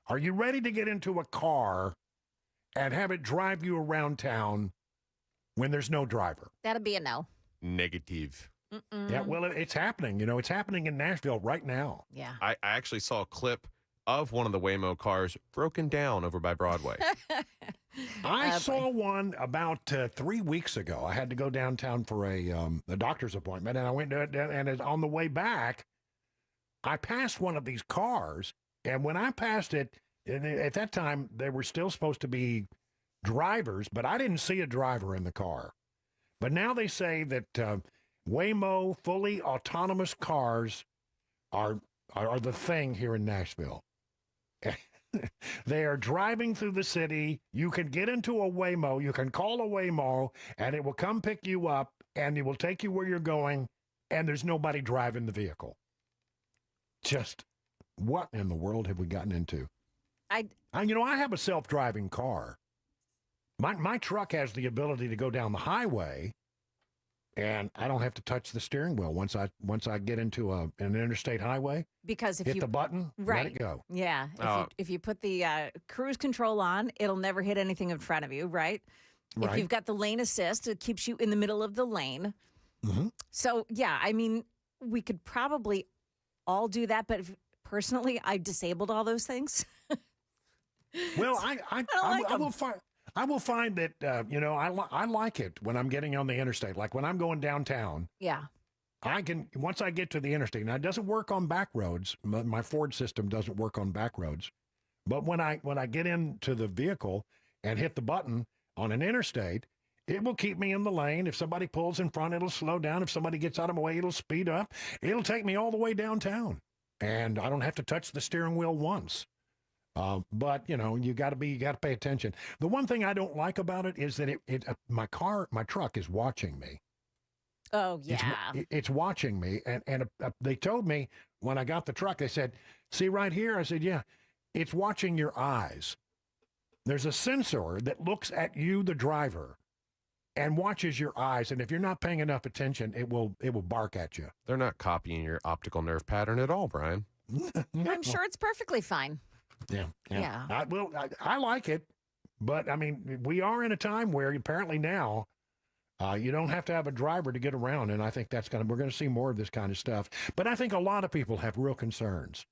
Are you ready to get into a car and have it drive you around town when there's no driver? That'll be a no. Negative. Yeah, well, it's happening. You know, it's happening in Nashville right now. Yeah. I actually saw a clip of one of the Waymo cars broken down over by Broadway. I saw one about 3 weeks ago. I had to go downtown for a doctor's appointment, and I went to, and on the way back, I passed one of these cars, and when I passed it, at that time, they were still supposed to be drivers, but I didn't see a driver in the car. But now they say that Waymo fully autonomous cars are the thing here in Nashville. They are driving through the city. You can get into a Waymo. You can call a Waymo, and it will come pick you up, and it will take you where you're going, and there's nobody driving the vehicle. Just what in the world have we gotten into? I have a self-driving car. My truck has the ability to go down the highway, and I don't have to touch the steering wheel once I get into an interstate highway. Because if hit you the button, right, let it go. Yeah. If you put the cruise control on, it'll never hit anything in front of you, right? If you've got the lane assist, it keeps you in the middle of the lane. Mm-hmm. So, yeah, I mean, we could probably all do that, but personally, I disabled all those things. Well, I will find that, I like it when I'm getting on the interstate. Like when I'm going downtown. Yeah. Once I get to the interstate, now it doesn't work on back roads. My Ford system doesn't work on back roads. But when I get into the vehicle and hit the button on an interstate, it will keep me in the lane. If somebody pulls in front, it'll slow down. If somebody gets out of my way, it'll speed up. It'll take me all the way downtown. And I don't have to touch the steering wheel once. But you got to pay attention. The one thing I don't like about it is that my truck is watching me. Oh yeah, it's watching me, and they told me when I got the truck, they said, "See right here." I said, "Yeah, it's watching your eyes. There's a sensor that looks at you, the driver, and watches your eyes. And if you're not paying enough attention, it will bark at you." They're not copying your optical nerve pattern at all, Brian. I'm sure it's perfectly fine. Yeah. I like it, but I mean, we are in a time where apparently now you don't have to have a driver to get around, and I think we're going to see more of this kind of stuff. But I think a lot of people have real concerns.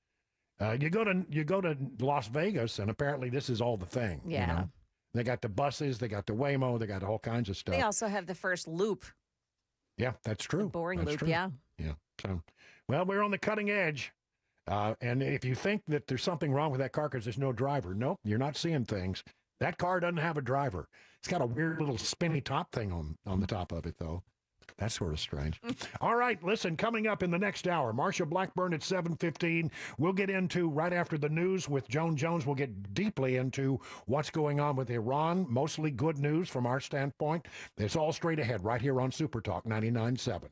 You go to Las Vegas, and apparently this is all the thing. Yeah, they got the buses, they got the Waymo, they got all kinds of stuff. They also have the first loop. Yeah, that's true. The boring loop. True. Yeah. So, well, we're on the cutting edge. And if you think that there's something wrong with that car because there's no driver, nope, you're not seeing things. That car doesn't have a driver. It's got a weird little spinny top thing on the top of it, though. That's sort of strange. All right, listen, coming up in the next hour, Marsha Blackburn at 7:15. We'll get into, right after the news with Joan Jones, we'll get deeply into what's going on with Iran. Mostly good news from our standpoint. It's all straight ahead right here on Super Talk 99.7.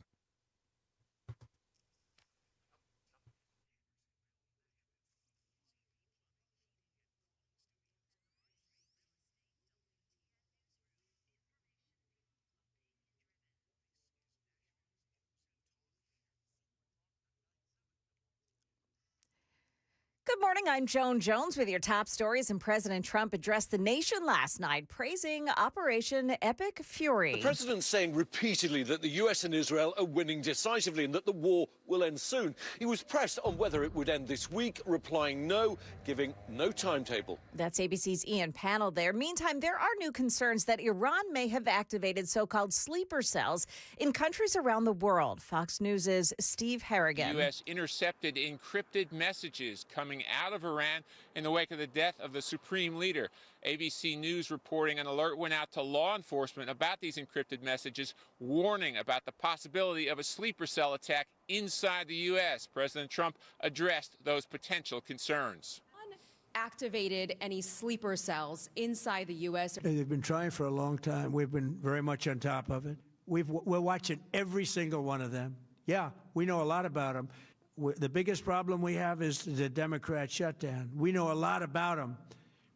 Good morning. I'm Joan Jones with your top stories. And President Trump addressed the nation last night, praising Operation Epic Fury. The president's saying repeatedly that the U.S. and Israel are winning decisively and that the war will end soon. He was pressed on whether it would end this week, replying no, giving no timetable. That's ABC's Ian Pannell there. Meantime, there are new concerns that Iran may have activated so-called sleeper cells in countries around the world. Fox News' Steve Harrigan. The U.S. intercepted encrypted messages coming out of Iran in the wake of the death of the supreme leader. ABC News reporting an alert went out to law enforcement about these encrypted messages, warning about the possibility of a sleeper cell attack inside the U.S. President Trump addressed those potential concerns. Activated any sleeper cells inside the U.S. They've been trying for a long time. We've been very much on top of it. We're watching every single one of them. Yeah, we know a lot about them. The biggest problem we have is the Democrat shutdown. We know a lot about them,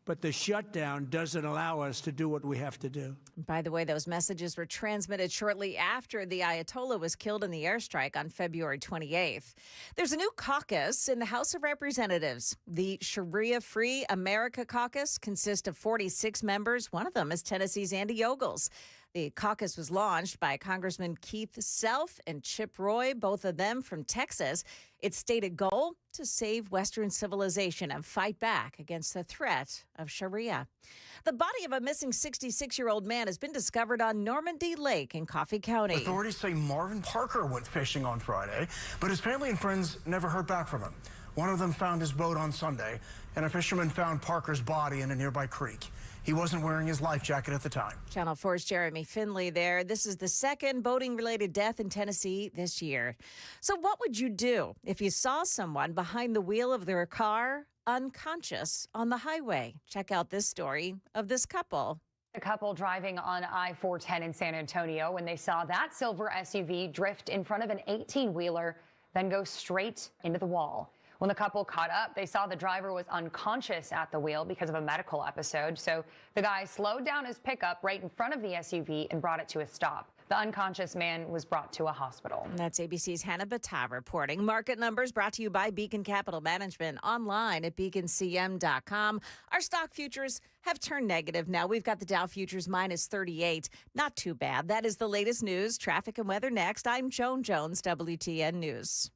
but the shutdown doesn't allow us to do what we have to do. By the way, those messages were transmitted shortly after the Ayatollah was killed in the airstrike on February 28th. There's a new caucus in the House of Representatives. The Sharia-Free America Caucus consists of 46 members. One of them is Tennessee's Andy Ogles. The caucus was launched by Congressman Keith Self and Chip Roy, both of them from Texas. Its stated goal, to save Western civilization and fight back against the threat of Sharia. The body of a missing 66-year-old man has been discovered on Normandy Lake in Coffee County. Authorities say Marvin Parker went fishing on Friday, but his family and friends never heard back from him. One of them found his boat on Sunday, and a fisherman found Parker's body in a nearby creek. He wasn't wearing his life jacket at the time. Channel 4's Jeremy Finley there. This is the second boating-related death in Tennessee this year. So what would you do if you saw someone behind the wheel of their car unconscious on the highway? Check out this story of this couple. A couple driving on I-410 in San Antonio when they saw that silver SUV drift in front of an 18-wheeler, then go straight into the wall. When the couple caught up, they saw the driver was unconscious at the wheel because of a medical episode. So the guy slowed down his pickup right in front of the SUV and brought it to a stop. The unconscious man was brought to a hospital. That's ABC's Hannah Battah reporting. Market numbers brought to you by Beacon Capital Management, online at beaconcm.com. Our stock futures have turned negative now. We've got the Dow futures minus 38. Not too bad. That is the latest news. Traffic and weather next. I'm Joan Jones, WTN News.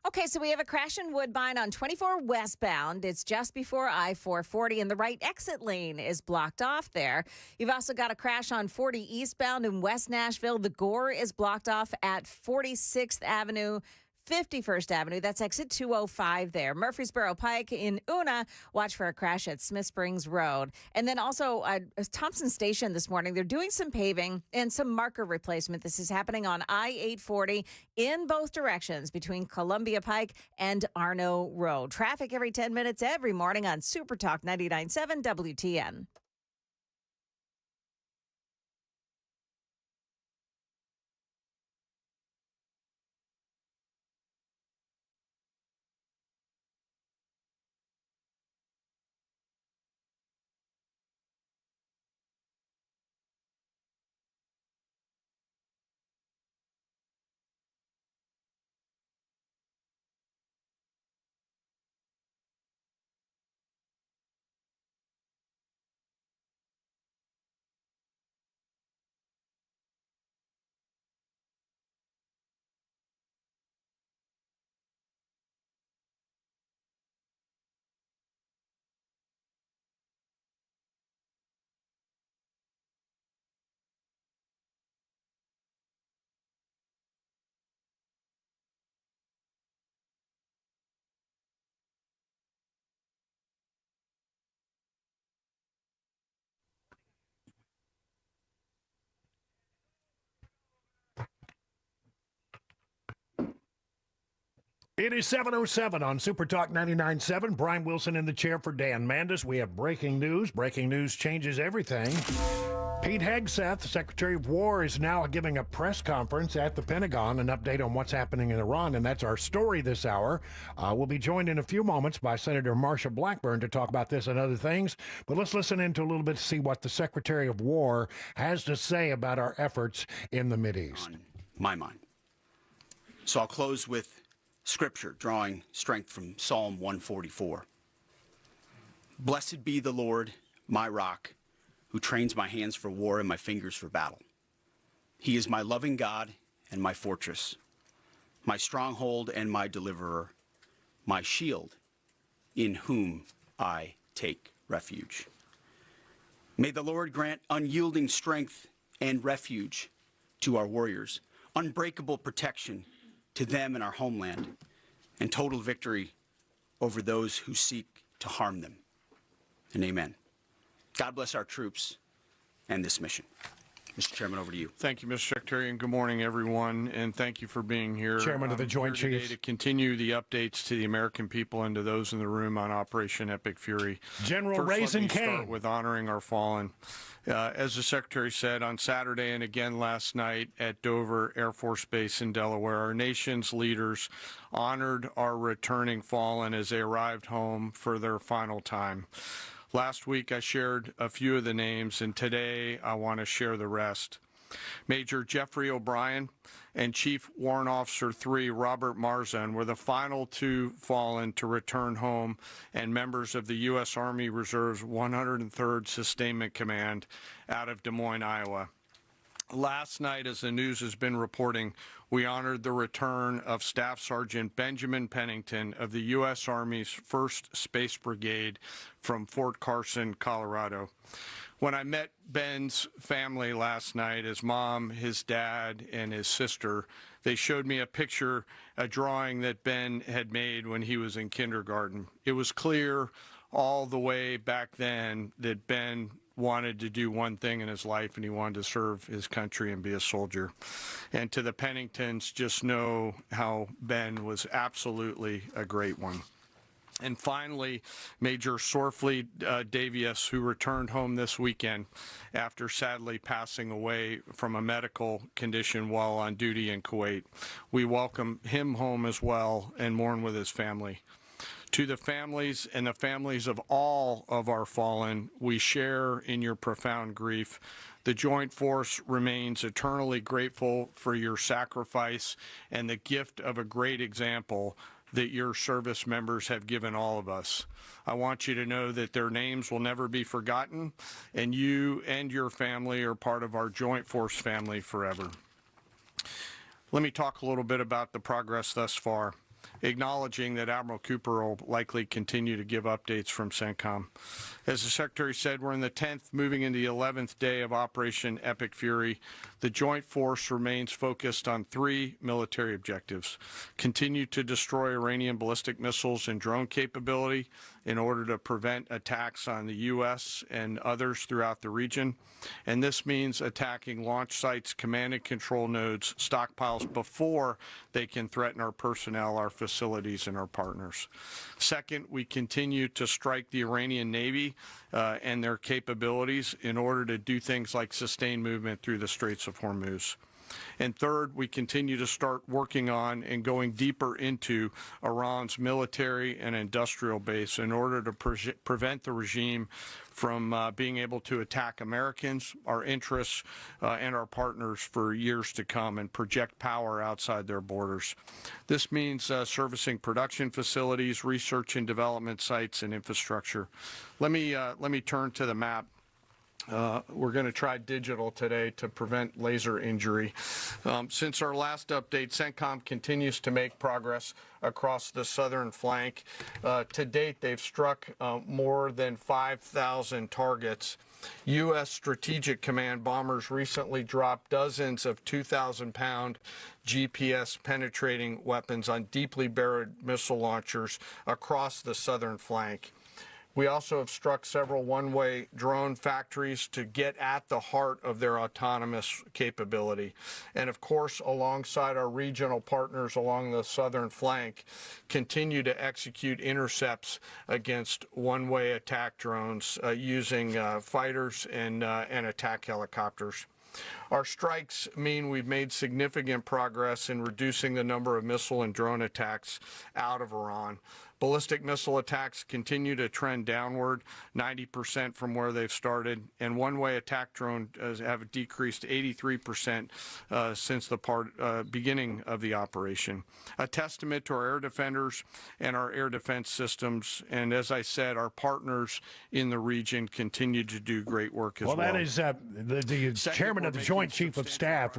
Okay, so we have a crash in Woodbine on 24 westbound. It's just before I-440, and the right exit lane is blocked off there. You've also got a crash on 40 eastbound in West Nashville. The Gore is blocked off at 46th Avenue. 51st Avenue, that's exit 205 there. Murfreesboro Pike in Una, watch for a crash at Smith Springs Road. And then also Thompson Station this morning, they're doing some paving and some marker replacement. This is happening on I-840 in both directions between Columbia Pike and Arno Road. Traffic every 10 minutes every morning on Super Talk 99.7 WTN. It is 7:07 on Super Talk 99.7. Brian Wilson in the chair for Dan Mandis. We have breaking news. Breaking news changes everything. Pete Hegseth, Secretary of War, is now giving a press conference at the Pentagon, an update on what's happening in Iran, and that's our story this hour. We'll be joined in a few moments by Senator Marsha Blackburn to talk about this and other things, but let's listen into a little bit to see what the Secretary of War has to say about our efforts in the Mideast. On my mind. So I'll close with Scripture, drawing strength from Psalm 144. Blessed be the Lord, my rock, who trains my hands for war and my fingers for battle. He is my loving God and my fortress, my stronghold and my deliverer, my shield, in whom I take refuge. May the Lord grant unyielding strength and refuge to our warriors, unbreakable protection to them and our homeland, and total victory over those who seek to harm them. And amen. God bless our troops and this mission. Mr. Chairman, over to you. Thank you, Mr. Secretary, and good morning, everyone, and thank you for being here. Chairman of the Joint Chiefs. To continue the updates to the American people and to those in the room on Operation Epic Fury. General Raisin Kane. Start with honoring our fallen. As the Secretary said, on Saturday and again last night at Dover Air Force Base in Delaware, our nation's leaders honored our returning fallen as they arrived home for their final time. Last week, I shared a few of the names, and today I want to share the rest. Major Jeffrey O'Brien and Chief Warrant Officer 3 Robert Marzan were the final two fallen to return home, and members of the U.S. Army Reserve's 103rd Sustainment Command out of Des Moines, Iowa. Last night, as the news has been reporting, we honored the return of Staff Sergeant Benjamin Pennington of the U.S. Army's 1st Space Brigade from Fort Carson, Colorado. When I met Ben's family last night, his mom, his dad, and his sister, they showed me a picture, a drawing that Ben had made when he was in kindergarten. It was clear all the way back then that Ben wanted to do one thing in his life, and he wanted to serve his country and be a soldier. And to the Penningtons, just know how Ben was absolutely a great one. And finally, Major Sorfleet Davies, who returned home this weekend after sadly passing away from a medical condition while on duty in Kuwait. We welcome him home as well and mourn with his family. To the families and the families of all of our fallen, we share in your profound grief. The Joint Force remains eternally grateful for your sacrifice and the gift of a great example that your service members have given all of us. I want you to know that their names will never be forgotten, and you and your family are part of our Joint Force family forever. Let me talk a little bit about the progress thus far, acknowledging that Admiral Cooper will likely continue to give updates from CENTCOM. As the Secretary said, we're in the 10th, moving into the 11th day of Operation Epic Fury. The Joint Force remains focused on 3 military objectives: continue to destroy Iranian ballistic missiles and drone capability in order to prevent attacks on the U.S. and others throughout the region. And this means attacking launch sites, command and control nodes, stockpiles before they can threaten our personnel, our facilities, and our partners. Second, we continue to strike the Iranian Navy and their capabilities in order to do things like sustain movement through the Straits of Hormuz. And third, we continue to start working on and going deeper into Iran's military and industrial base in order to prevent the regime from being able to attack Americans, our interests, and our partners for years to come and project power outside their borders. This means servicing production facilities, research and development sites, and infrastructure. Let me turn to the map. We're going to try digital today to prevent laser injury. Since our last update, CENTCOM continues to make progress across the southern flank. To date, they've struck more than 5,000 targets. U.S. Strategic Command bombers recently dropped dozens of 2,000-pound GPS-penetrating weapons on deeply buried missile launchers across the southern flank. We also have struck several one-way drone factories to get at the heart of their autonomous capability. And of course, alongside our regional partners along the southern flank, continue to execute intercepts against one-way attack drones using fighters and attack helicopters. Our strikes mean we've made significant progress in reducing the number of missile and drone attacks out of Iran. Ballistic missile attacks continue to trend downward, 90% from where they've started, and one-way attack drones have decreased 83% since the beginning of the operation. A testament to our air defenders and our air defense systems, and as I said, our partners in the region continue to do great work as well. Well, that is the chairman of the Joint Chief of Staff,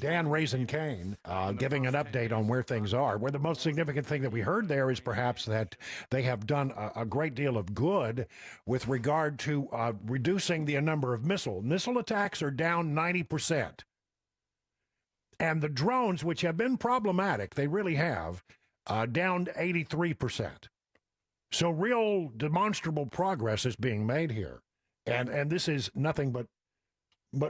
Dan Raisin-Kane, giving an update on where things are. Where the most significant thing that we heard there is perhaps that they have done a great deal of good with regard to reducing the number of missile attacks are down 90%. And the drones, which have been problematic, they really have, down to 83%. So real demonstrable progress is being made here. And this is nothing but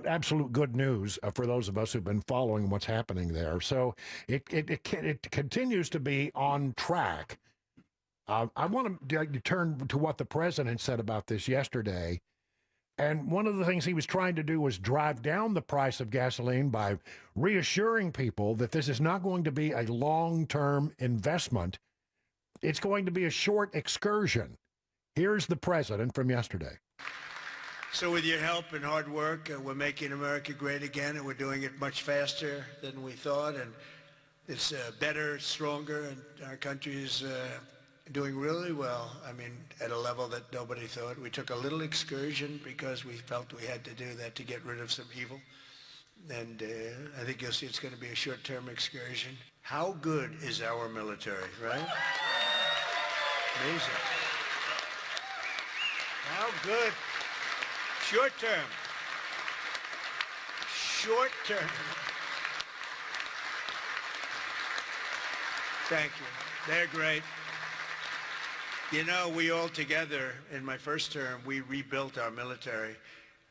absolute good news for those of us who've been following what's happening there. So it continues to be on track. I want to turn to what the president said about this yesterday. And one of the things he was trying to do was drive down the price of gasoline by reassuring people that this is not going to be a long-term investment. It's going to be a short excursion. Here's the president from yesterday. So with your help and hard work, we're making America great again, and we're doing it much faster than we thought. And it's better, stronger, and our country is doing really well. I mean, at a level that nobody thought. We took a little excursion because we felt we had to do that to get rid of some evil. And I think you'll see it's going to be a short-term excursion. How good is our military, right? Amazing. How good. Short-term. Short-term. Thank you. They're great. You know, we all together, in my first term, we rebuilt our military.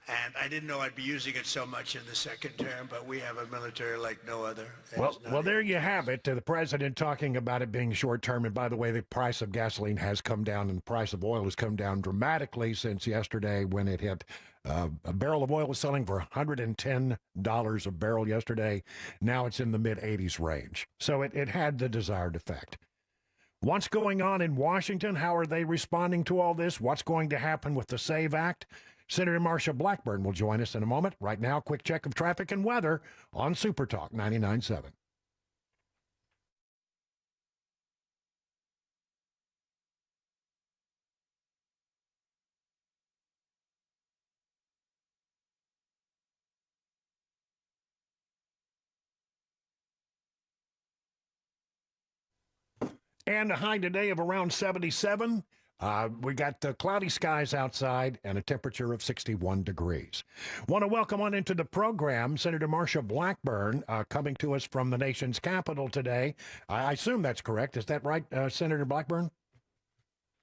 And I didn't know I'd be using it so much in the second term, but we have a military like no other. Well, there you have it. The president talking about it being short-term. And by the way, the price of gasoline has come down, and the price of oil has come down dramatically since yesterday when it hit. A barrel of oil was selling for $110 a barrel yesterday. Now it's in the mid-80s range. So it had the desired effect. What's going on in Washington? How are they responding to all this? What's going to happen with the SAVE Act? Senator Marsha Blackburn will join us in a moment. Right now, quick check of traffic and weather on Super Talk 99.7. And a high today of around 77. We got cloudy skies outside and a temperature of 61 degrees. Want to welcome on into the program Senator Marsha Blackburn, coming to us from the nation's capital today. I assume that's correct. Is that right, Senator Blackburn?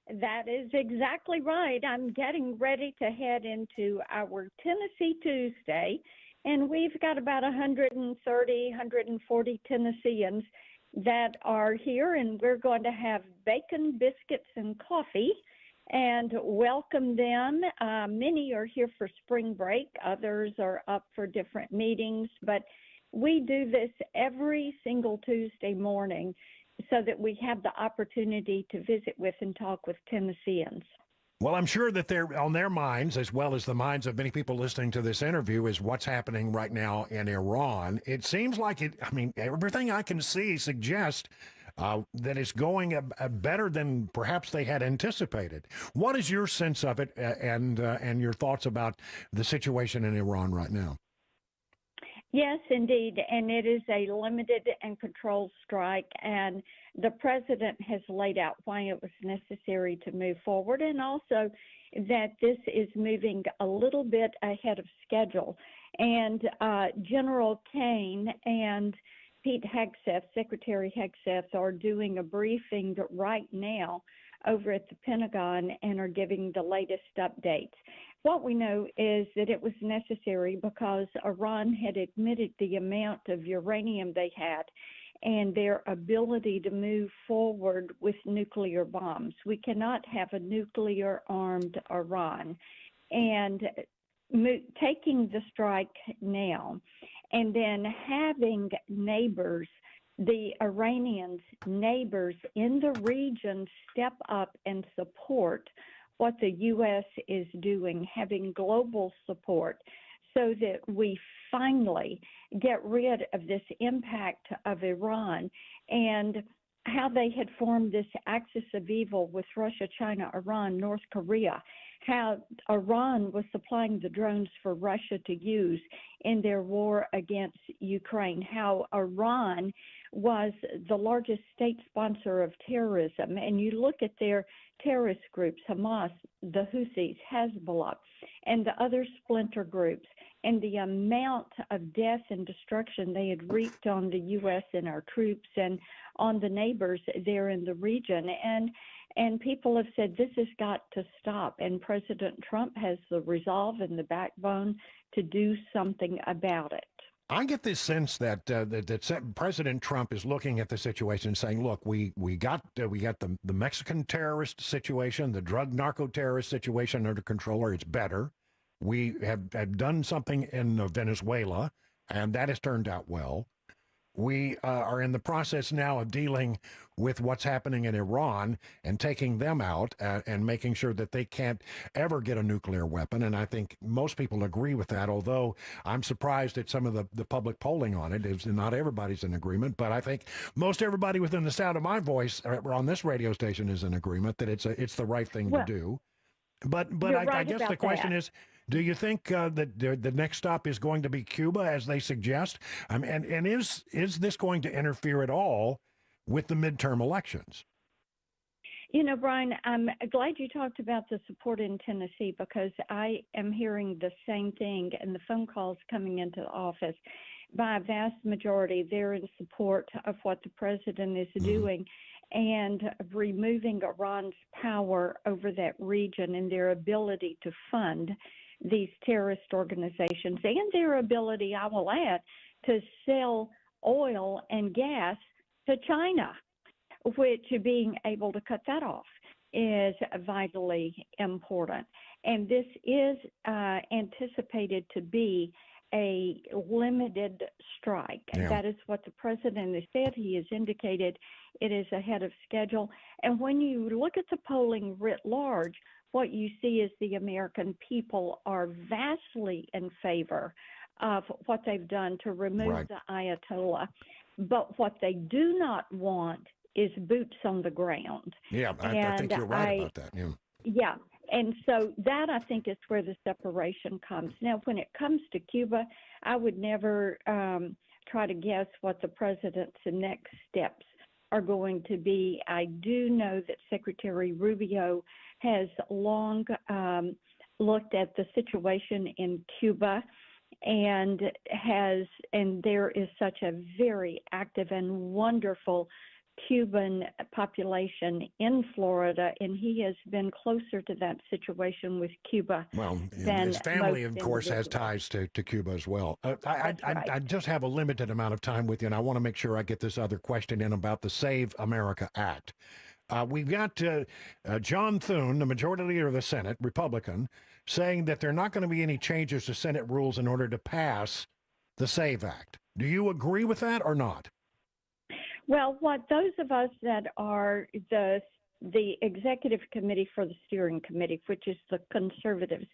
That is exactly right. I'm getting ready to head into our Tennessee Tuesday, and we've got about 130, 140 Tennesseans that are here, and we're going to have bacon, biscuits, and coffee and welcome them. Many are here for spring break. Others are up for different meetings, but we do this every single Tuesday morning so that we have the opportunity to visit with and talk with Tennesseans. Well, I'm sure that they're on their minds, as well as the minds of many people listening to this interview, is what's happening right now in Iran. It seems like everything I can see suggests that it's going better than perhaps they had anticipated. What is your sense of it and your thoughts about the situation in Iran right now? Yes, indeed, and it is a limited and controlled strike, and the president has laid out why it was necessary to move forward, and also that this is moving a little bit ahead of schedule. And General Kane and Pete Hegseth, Secretary Hegseth, are doing a briefing right now over at the Pentagon and are giving the latest updates. What we know is that it was necessary because Iran had admitted the amount of uranium they had and their ability to move forward with nuclear bombs. We cannot have a nuclear-armed Iran. And taking the strike now and then having neighbors, the Iranians' neighbors in the region, step up and support what the U.S. is doing, having global support, so that we finally get rid of this impact of Iran and how they had formed this axis of evil with Russia, China, Iran, North Korea, how Iran was supplying the drones for Russia to use in their war against Ukraine, how Iran was the largest state sponsor of terrorism. And you look at their terrorist groups, Hamas, the Houthis, Hezbollah, and the other splinter groups, and the amount of death and destruction they had wreaked on the U.S. and our troops and on the neighbors there in the region. And people have said this has got to stop. And President Trump has the resolve and the backbone to do something about it. I get this sense that President Trump is looking at the situation and saying, look, we got the Mexican terrorist situation, the drug narco terrorist situation under control, or it's better. We have done something in Venezuela, and that has turned out well. We are in the process now of dealing with what's happening in Iran and taking them out and making sure that they can't ever get a nuclear weapon. And I think most people agree with that, although I'm surprised at some of the public polling on it. Is not everybody's in agreement, but I think most everybody within the sound of my voice on this radio station is in agreement that it's the right thing to do. But I guess the question is, do you think that the next stop is going to be Cuba, as they suggest? And is this going to interfere at all with the midterm elections? You know, Brian, I'm glad you talked about the support in Tennessee, because I am hearing the same thing, and the phone calls coming into the office. By a vast majority, they're in support of what the president is doing and removing Iran's power over that region and their ability to fund these terrorist organizations, and their ability, I will add, to sell oil and gas to China, which being able to cut that off is vitally important. And this is anticipated to be a limited strike. Yeah. That is what the president has said. He has indicated it is ahead of schedule. And when you look at the polling writ large, what you see is the American people are vastly in favor of what they've done to remove the Ayatollah. But what they do not want is boots on the ground. Yeah, I think you're right about that. Yeah. And so that, I think, is where the separation comes. Now, when it comes to Cuba, I would never try to guess what the president's next steps are going to be. I do know that Secretary Rubio has long looked at the situation in Cuba and there is such a very active and wonderful Cuban population in Florida, and he has been closer to that situation with Cuba. Well, than his family, most of course, has individuals. ties to Cuba as well. I just have a limited amount of time with you, and I want to make sure I get this other question in about the Save America Act. We've got John Thune, the majority leader of the Senate, Republican, saying that there are not going to be any changes to Senate rules in order to pass the SAVE Act. Do you agree with that or not? Well, what those of us that are the executive committee for the steering committee, which is the conservatives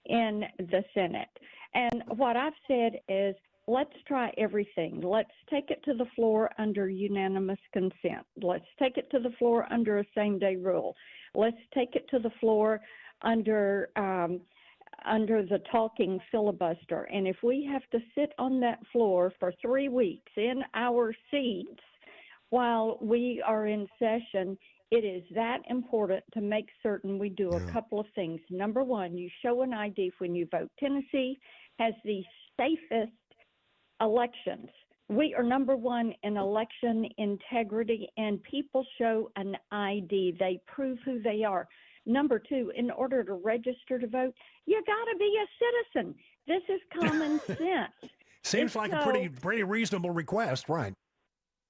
in the Senate, and what I've said is, let's try everything. Let's take it to the floor under unanimous consent. Let's take it to the floor under a same-day rule. Let's take it to the floor under the talking filibuster. And if we have to sit on that floor for 3 weeks in our seats while we are in session, it is that important to make certain we do a couple of things. Number one, you show an ID when you vote. Tennessee has the safest elections We are number one in election integrity, and people show an ID. They prove who they are. Number two, in order to register to vote, you got to be a citizen. This is common sense. Seems like a pretty reasonable request, right?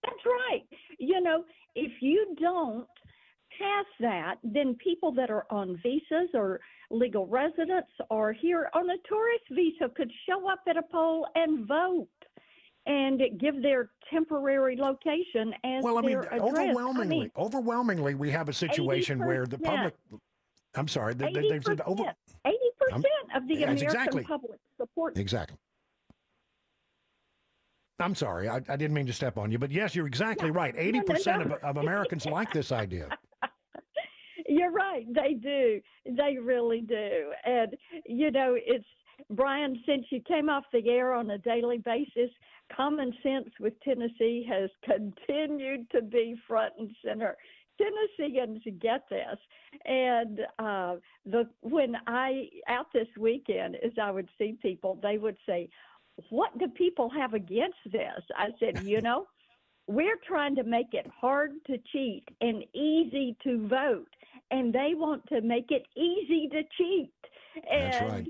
That's right. You know, if you don't pass that, then people that are on visas or legal residents or here on a tourist visa could show up at a poll and vote and give their temporary location as their address. Overwhelmingly, we have a situation where the public. I'm sorry. 80% of the American public support. Exactly. I'm sorry. I didn't mean to step on you, but yes, you're exactly right. 80% of Americans like this idea. You're right. They do. They really do. And, you know, it's, Brian, since you came off the air on a daily basis, common sense with Tennessee has continued to be front and center. Tennesseans get this. And when out this weekend, as I would see people, they would say, what do people have against this? I said, you know, we're trying to make it hard to cheat and easy to vote, and they want to make it easy to cheat. And that's right.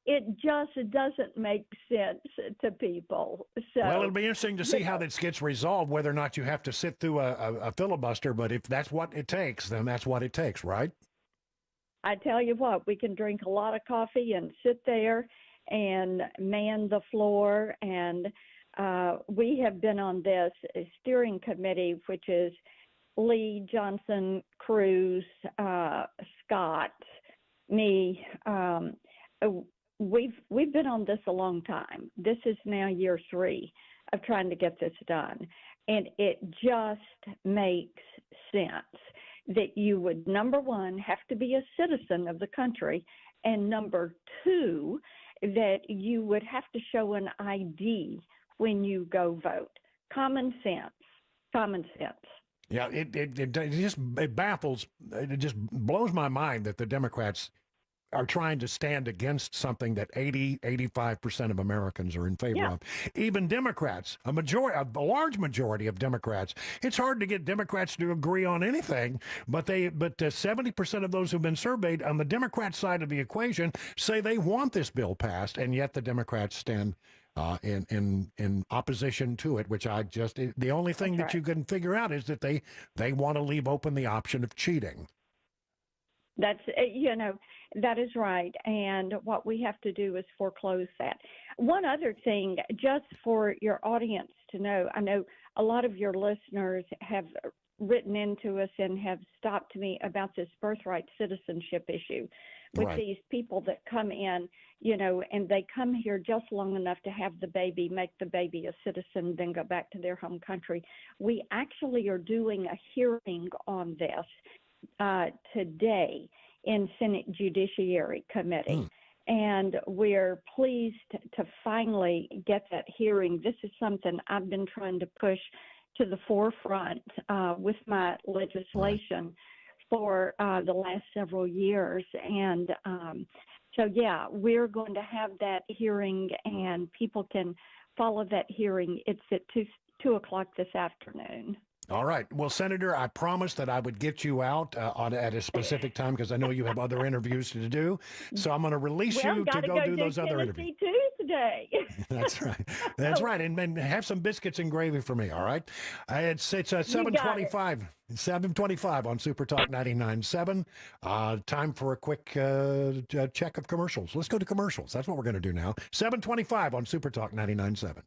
It just doesn't make sense to people. So, well, it'll be interesting to see how this gets resolved, whether or not you have to sit through a filibuster. But if that's what it takes, then that's what it takes, right? I tell you what, we can drink a lot of coffee and sit there and man the floor. And we have been on this steering committee, which is Lee, Johnson, Cruz, Scott, me. We've been on this a long time. This is now year 3 of trying to get this done. And it just makes sense that you would, number one, have to be a citizen of the country, and number two, that you would have to show an ID when you go vote. Common sense. Common sense. Yeah, it baffles, it just blows my mind that the Democrats are trying to stand against something that 85% of Americans are in favor of. Even Democrats, a large majority of Democrats, it's hard to get Democrats to agree on anything, but 70% of those who've been surveyed on the Democrat side of the equation say they want this bill passed, and yet the Democrats stand in opposition to it, which the only thing that you can figure out is that they want to leave open the option of cheating. That's, you know, that is right. And what we have to do is foreclose that. One other thing, just for your audience to know, I know a lot of your listeners have written into us and have stopped me about this birthright citizenship issue with these people that come in, you know, and they come here just long enough to have the baby, make the baby a citizen, then go back to their home country. We actually are doing a hearing on this today in Senate Judiciary Committee. And we're pleased to finally get that hearing. This is something I've been trying to push to the forefront with my legislation for the last several years. And so, yeah, we're going to have that hearing, and people can follow that hearing. It's at 2 o'clock this afternoon. All right. Well, Senator, I promised that I would get you out at a specific time because I know you have other interviews to do. So I'm going to release you to go do those other interviews. Tuesday. That's right. That's right. And have some biscuits and gravy for me. All right. It's 7:25. 7:25 on Super Talk 99.7. Time for a quick check of commercials. Let's go to commercials. That's what we're going to do now. 7:25 on Super Talk 99.7.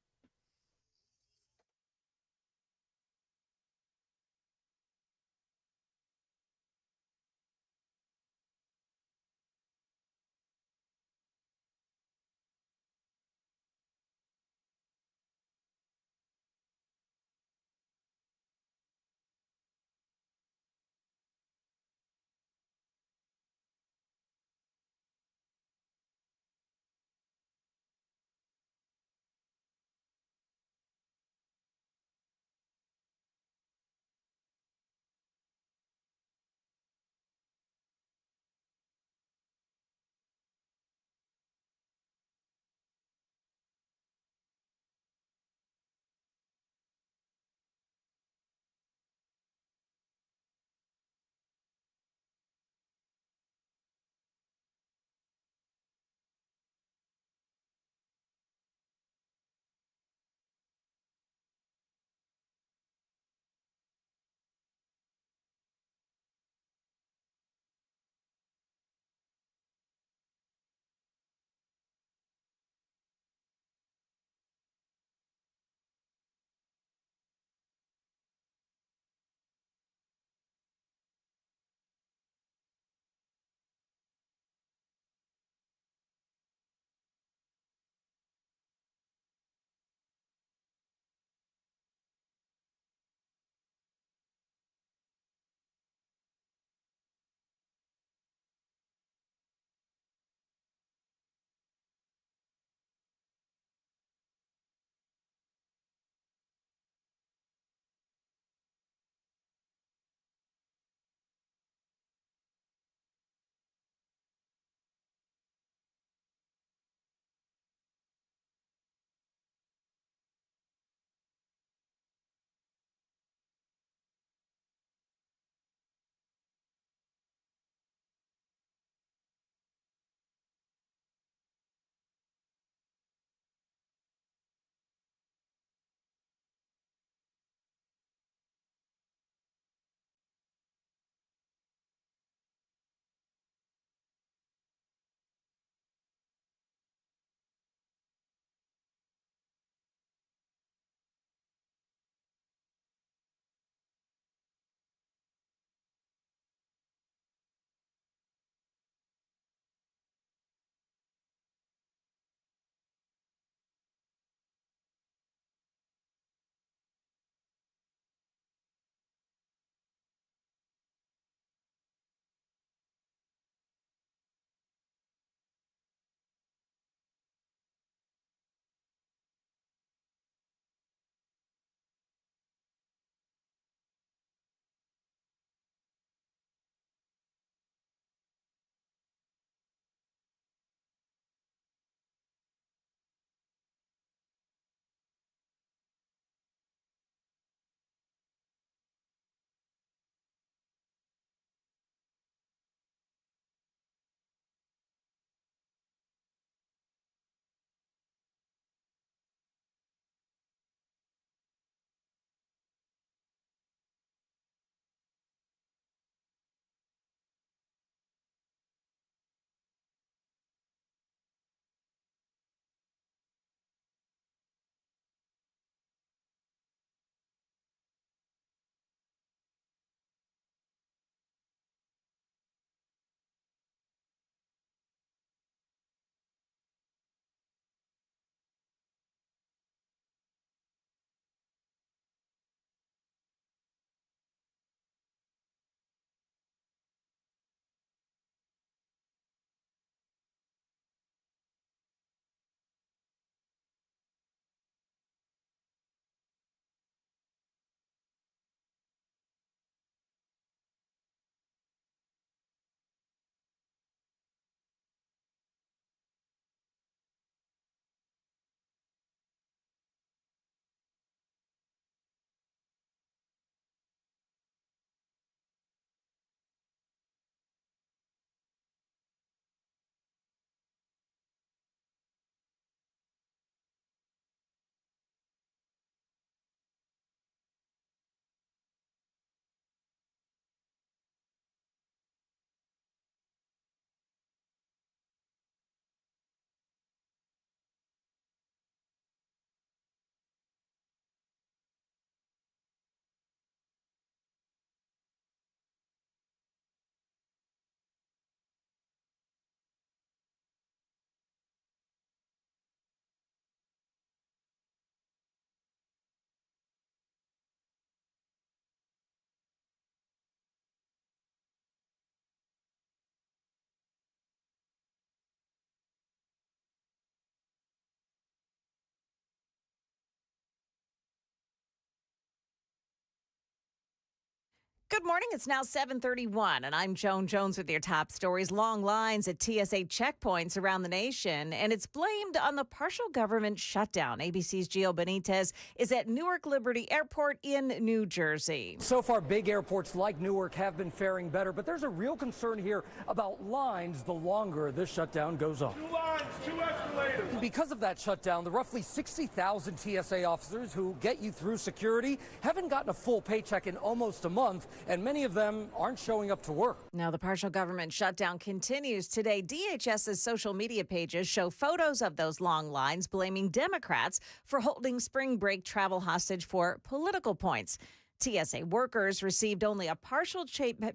Good morning. It's now 7:31, and I'm Joan Jones with your top stories. Long lines at TSA checkpoints around the nation, and it's blamed on the partial government shutdown. ABC's Gio Benitez is at Newark Liberty Airport in New Jersey. So far, big airports like Newark have been faring better, but there's a real concern here about lines the longer this shutdown goes on. 2 lines, 2 escalators. Because of that shutdown, the roughly 60,000 TSA officers who get you through security haven't gotten a full paycheck in almost a month, and many of them aren't showing up to work. Now, the partial government shutdown continues today. DHS's social media pages show photos of those long lines, blaming Democrats for holding spring break travel hostage for political points. TSA workers received only a partial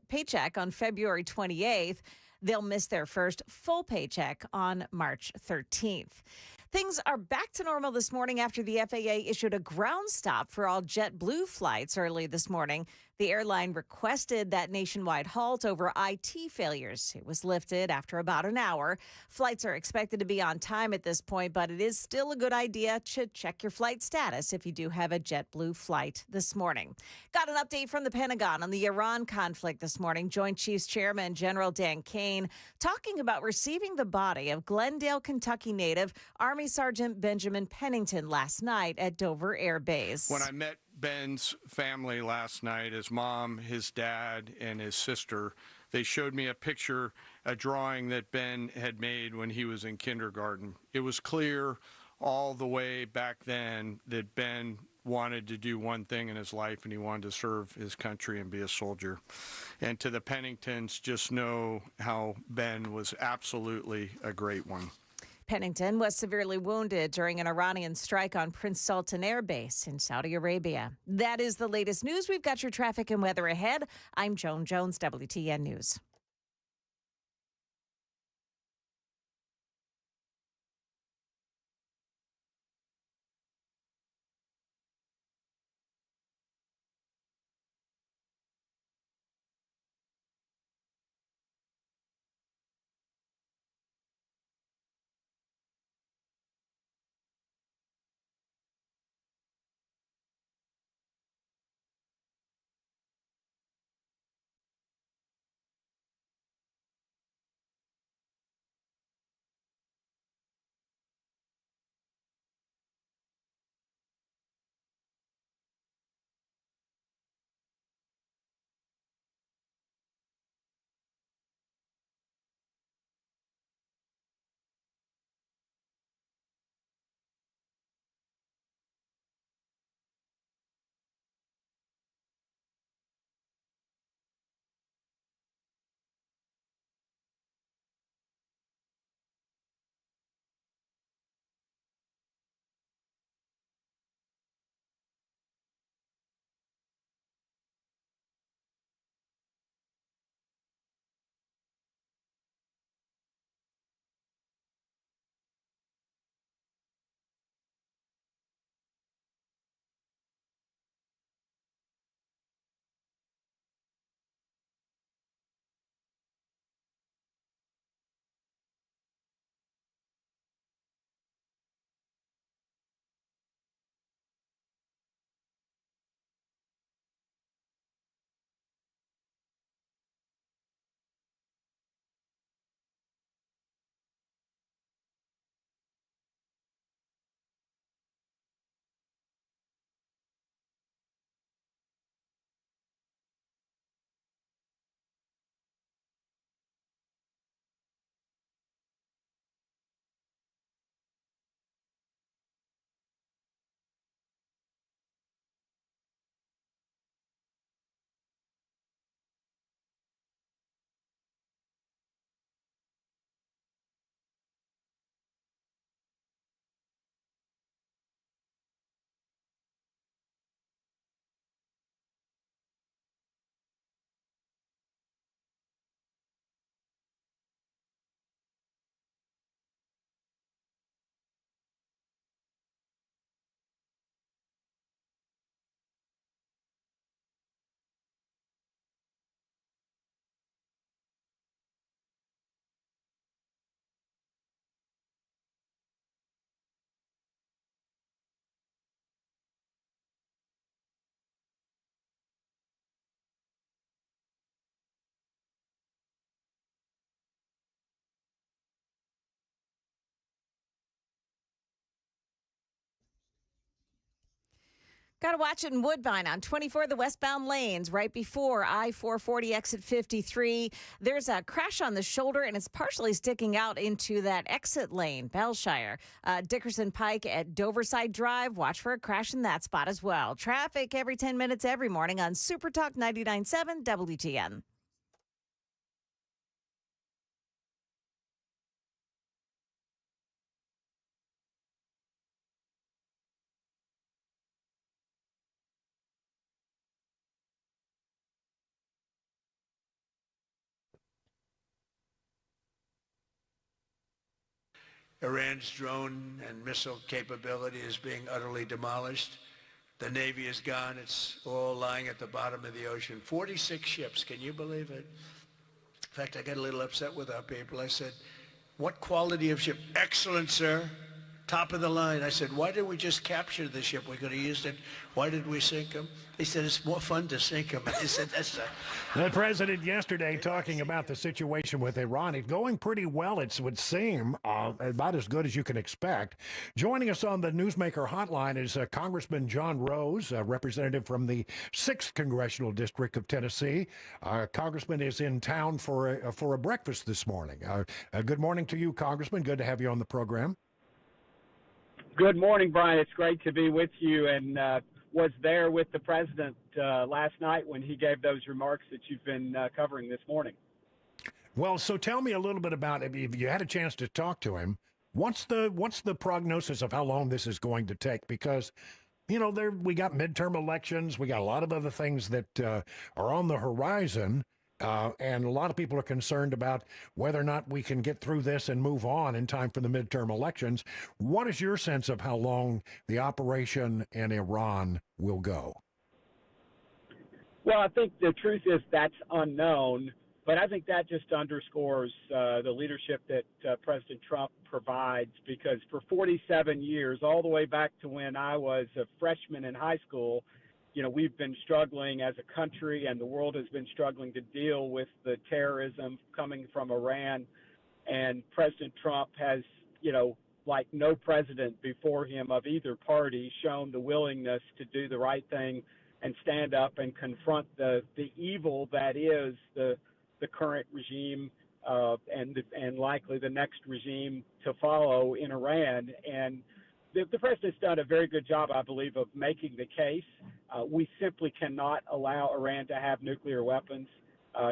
paycheck on February 28th. They'll miss their first full paycheck on March 13th. Things are back to normal this morning after the FAA issued a ground stop for all JetBlue flights early this morning. The airline requested that nationwide halt over IT failures. It was lifted after about an hour. Flights are expected to be on time at this point, but it is still a good idea to check your flight status if you do have a JetBlue flight this morning. Got an update from the Pentagon on the Iran conflict this morning. Joint Chiefs Chairman General Dan Kane talking about receiving the body of Glendale, Kentucky native Army Sergeant Benjamin Pennington last night at Dover Air Base. When I met Ben's family last night, his mom, his dad, and his sister, they showed me a picture, a drawing that Ben had made when he was in kindergarten. It was clear all the way back then that Ben wanted to do one thing in his life, and he wanted to serve his country and be a soldier. And to the Penningtons, just know how Ben was absolutely a great one. Pennington was severely wounded during an Iranian strike on Prince Sultan Air Base in Saudi Arabia. That is the latest news. We've got your traffic and weather ahead. I'm Joan Jones, WTN News. Got to watch it in Woodbine on 24, the westbound lanes, right before I-440 exit 53. There's a crash on the shoulder, and it's partially sticking out into that exit lane, Bellshire. Dickerson Pike at Doverside Drive. Watch for a crash in that spot as well. Traffic every 10 minutes every morning on Super Talk 99.7 WTN. Iran's drone and missile capability is being utterly demolished. The Navy is gone. It's all lying at the bottom of the ocean. 46 ships. Can you believe it? In fact, I got a little upset with our people. I said, what quality of ship? Excellent, sir. Top of the line. I said, why didn't we just capture the ship? We could have used it. Why did we sink them? They said, it's more fun to sink them. I said, that's The president yesterday talking about the situation with Iran. It's going pretty well, it would seem, about as good as you can expect. Joining us on the Newsmaker hotline is Congressman John Rose, a representative from the 6th Congressional District of Tennessee. Congressman is in town for a breakfast this morning. Good morning to you, Congressman. Good to have you on the program. Good morning, Brian. It's great to be with you, and was there with the president last night when he gave those remarks that you've been covering this morning. Well, so tell me a little bit about it. If you had a chance to talk to him, what's the prognosis of how long this is going to take? Because, you know, we got midterm elections, we got a lot of other things that are on the horizon. And a lot of people are concerned about whether or not we can get through this and move on in time for the midterm elections. What is your sense of how long the operation in Iran will go? Well, I think the truth is that's unknown, but I think that just underscores the leadership that President Trump provides, because for 47 years, all the way back to when I was a freshman in high school, you know, we've been struggling as a country, and the world has been struggling to deal with the terrorism coming from Iran. And President Trump has, you know, like no president before him of either party, shown the willingness to do the right thing and stand up and confront the evil that is the current regime and likely the next regime to follow in Iran. And the president's done a very good job, I believe, of making the case. We simply cannot allow Iran to have nuclear weapons.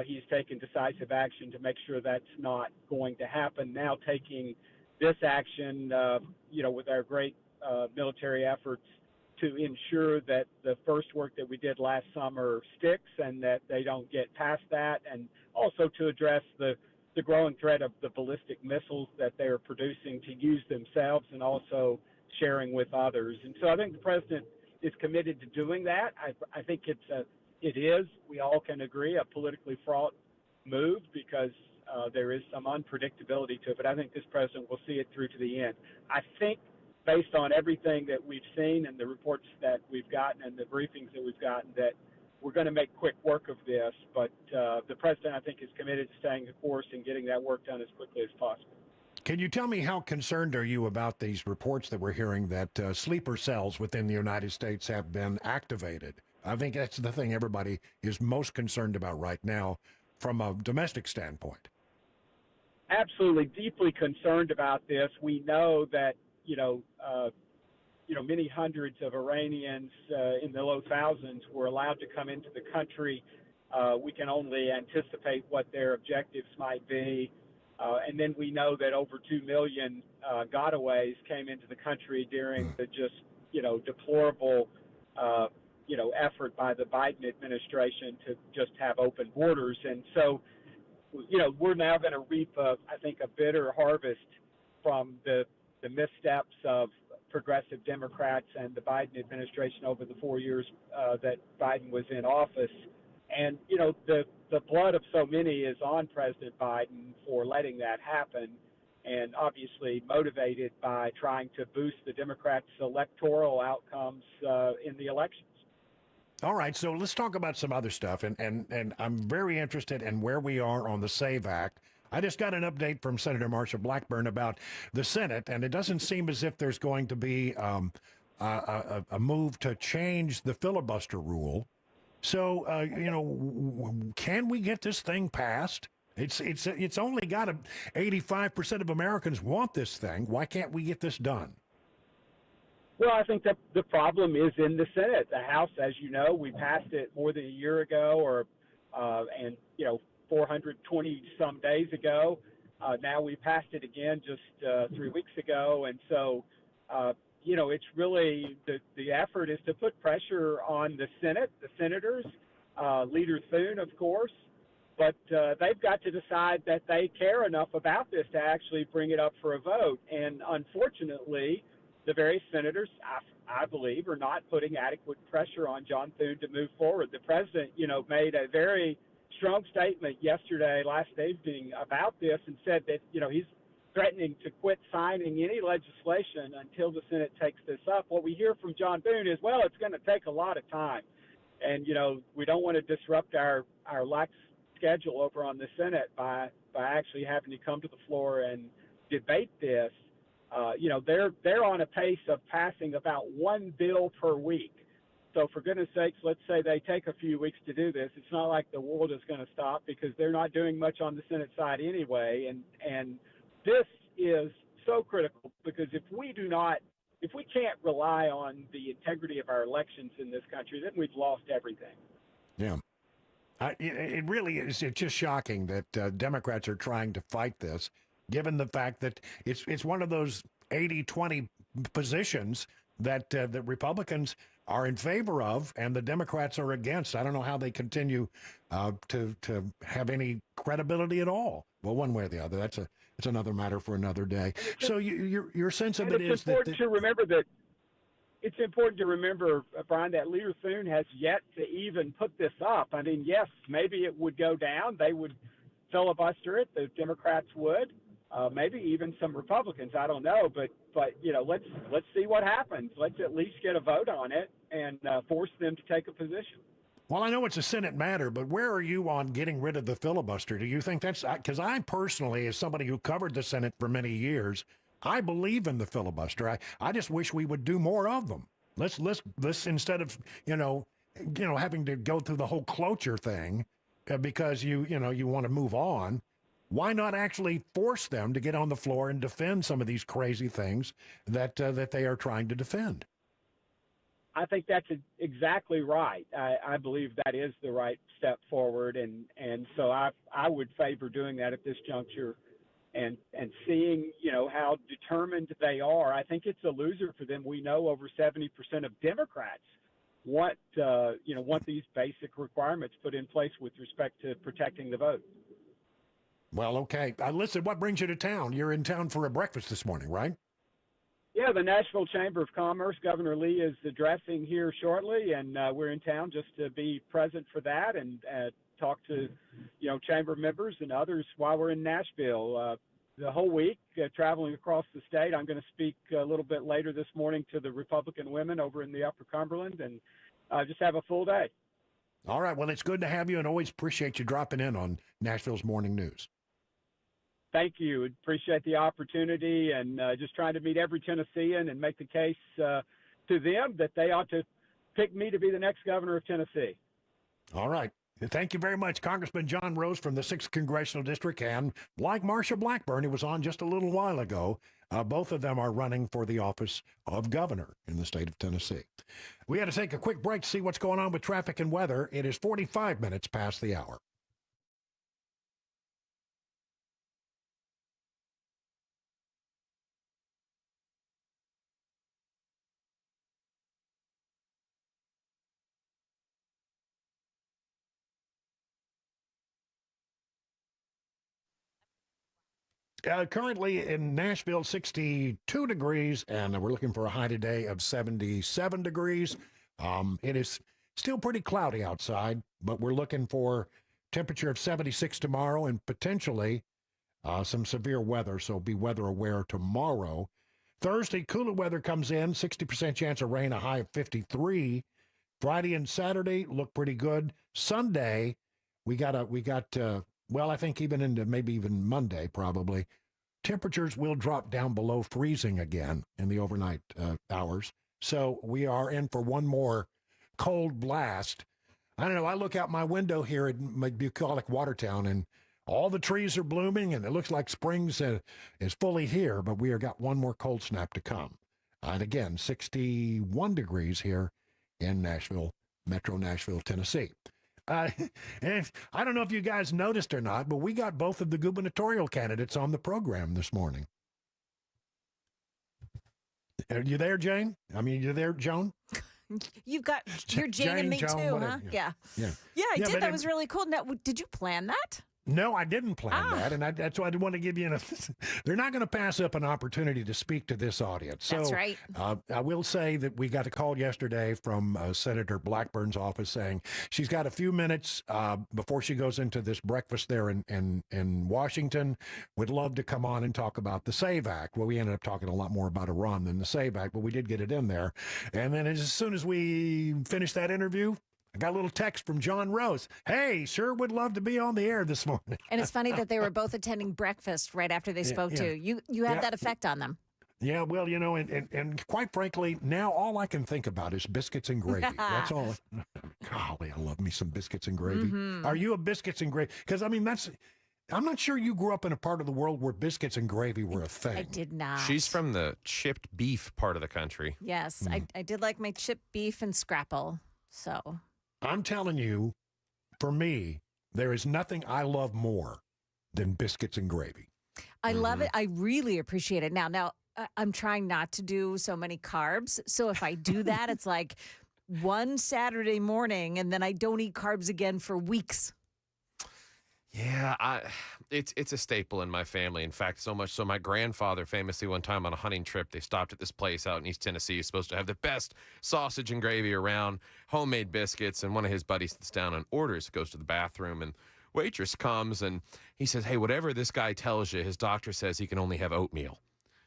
He's taken decisive action to make sure that's not going to happen. Now taking this action, you know, with our great military efforts to ensure that the first work that we did last summer sticks and that they don't get past that, and also to address the growing threat of the ballistic missiles that they're producing to use themselves and also sharing with others. And so I think the president is committed to doing that. I think it is, we all can agree, a politically fraught move because there is some unpredictability to it, but I think this president will see it through to the end. I think based on everything that we've seen and the reports that we've gotten and the briefings that we've gotten, that we're going to make quick work of this, but the president, I think, is committed to staying the course and getting that work done as quickly as possible. Can you tell me how concerned are you about these reports that we're hearing that sleeper cells within the United States have been activated? I think that's the thing everybody is most concerned about right now from a domestic standpoint. Absolutely, deeply concerned about this. We know that, many hundreds of Iranians in the low thousands were allowed to come into the country. We can only anticipate what their objectives might be. And then we know that over 2 million gotaways came into the country during the just, deplorable, effort by the Biden administration to just have open borders. And so, we're now going to reap, I think, a bitter harvest from the missteps of progressive Democrats and the Biden administration over the 4 years that Biden was in office. And, the blood of so many is on President Biden for letting that happen, and obviously motivated by trying to boost the Democrats' electoral outcomes in the elections. All right, so let's talk about some other stuff, and I'm very interested in where we are on the SAVE Act. I just got an update from Senator Marsha Blackburn about the Senate, and it doesn't seem as if there's going to be a move to change the filibuster rule. So, can we get this thing passed? It's only got 85% of Americans want this thing. Why can't we get this done? Well, I think that the problem is in the Senate. The House, as you know, we passed it more than a year ago, and 420 some days ago. Now we passed it again just 3 weeks ago, and so it's really the effort is to put pressure on the Senate, the senators, Leader Thune, of course, but they've got to decide that they care enough about this to actually bring it up for a vote. And unfortunately, the various senators, I believe, are not putting adequate pressure on John Thune to move forward. The president, made a very strong statement last evening about this, and said that, he's threatening to quit signing any legislation until the Senate takes this up. What we hear from John Thune is, well, it's going to take a lot of time. And, we don't want to disrupt our lax schedule over on the Senate by actually having to come to the floor and debate this. They're on a pace of passing about one bill per week. So for goodness sakes, let's say they take a few weeks to do this. It's not like the world is going to stop, because they're not doing much on the Senate side anyway. And this is so critical, because if we can't rely on the integrity of our elections in this country, then we've lost everything. Yeah. It really is. It's just shocking that Democrats are trying to fight this, given the fact that it's one of those 80-20 positions that the Republicans are in favor of and the Democrats are against. I don't know how they continue to have any credibility at all. Well, one way or the other. That's another matter for another day. So your sense of it is that it's important to remember, Brian, that Leader Thune has yet to even put this up. I mean, yes, maybe it would go down. They would filibuster it. The Democrats would. Maybe even some Republicans. I don't know, but let's see what happens. Let's at least get a vote on it and force them to take a position. Well, I know it's a Senate matter, but where are you on getting rid of the filibuster? Do you think that's because I personally, as somebody who covered the Senate for many years, I believe in the filibuster. I just wish we would do more of them. Let's instead of having to go through the whole cloture thing because you want to move on. Why not actually force them to get on the floor and defend some of these crazy things that they are trying to defend? I think that's exactly right. I believe that is the right step forward, and so I would favor doing that at this juncture, and seeing how determined they are. I think it's a loser for them. We know over 70% of Democrats want these basic requirements put in place with respect to protecting the vote. Well, okay. Listen, what brings you to town? You're in town for a breakfast this morning, right? Yeah, the Nashville Chamber of Commerce. Governor Lee is addressing here shortly, and we're in town just to be present for that and talk to, chamber members and others while we're in Nashville. The whole week, traveling across the state. I'm going to speak a little bit later this morning to the Republican women over in the Upper Cumberland, and just have a full day. All right. Well, it's good to have you, and always appreciate you dropping in on Nashville's Morning News. Thank you. Appreciate the opportunity, and just trying to meet every Tennessean and make the case to them that they ought to pick me to be the next governor of Tennessee. All right. Thank you very much, Congressman John Rose from the 6th Congressional District, and like Marsha Blackburn, who was on just a little while ago, both of them are running for the office of governor in the state of Tennessee. We had to take a quick break to see what's going on with traffic and weather. It is 45 minutes past the hour. Currently in Nashville, 62 degrees, and we're looking for a high today of 77 degrees. It is still pretty cloudy outside, but we're looking for temperature of 76 tomorrow and potentially some severe weather, so be weather aware tomorrow. Thursday, cooler weather comes in, 60% chance of rain, a high of 53. Friday and Saturday look pretty good. Sunday, we got well, I think even into maybe even Monday, probably, temperatures will drop down below freezing again in the overnight hours. So we are in for one more cold blast. I don't know. I look out my window here at my bucolic Watertown, and all the trees are blooming, and it looks like spring's is fully here, but we have got one more cold snap to come. And again, 61 degrees here in Nashville, Metro Nashville, Tennessee. And I don't know if you guys noticed or not, but we got both of the gubernatorial candidates on the program this morning. Are you there, Jane? I mean, you there, Joan? You've got your Jane and me Joan, too, whatever. huh? Yeah. Yeah. Yeah, I did. but That was really cool. Now, did you plan that? No, I didn't plan that, and that's why I want to give you they're not going to pass up an opportunity to speak to this audience. That's so, right. I will say that we got a call yesterday from Senator Blackburn's office saying she's got a few minutes before she goes into this breakfast there in Washington. Would love to come on and talk about the SAVE Act. Well, we ended up talking a lot more about Iran than the SAVE Act, but we did get it in there. And then as soon as we finished that interview, I got a little text from John Rose. Hey, sure would love to be on the air this morning. And it's funny that they were both attending breakfast right after they spoke to you. You had that effect on them. Yeah, well, you know, and quite frankly, now all I can think about is biscuits and gravy. That's all. Golly, I love me some biscuits and gravy. Mm-hmm. Are you a biscuits and gravy? Because, I mean, I'm not sure you grew up in a part of the world where biscuits and gravy were a thing. I did not. She's from the chipped beef part of the country. Yes, I did like my chipped beef and scrapple. So I'm telling you, for me, there is nothing I love more than biscuits and gravy. I love it. I really appreciate it. Now, I'm trying not to do so many carbs. So if I do that, it's like one Saturday morning, and then I don't eat carbs again for weeks. Yeah, it's a staple in my family. In fact, so much so my grandfather famously one time on a hunting trip, they stopped at this place out in East Tennessee. He's supposed to have the best sausage and gravy around, homemade biscuits, and one of his buddies sits down and orders, goes to the bathroom, and waitress comes, and he says, hey, whatever this guy tells you, his doctor says he can only have oatmeal.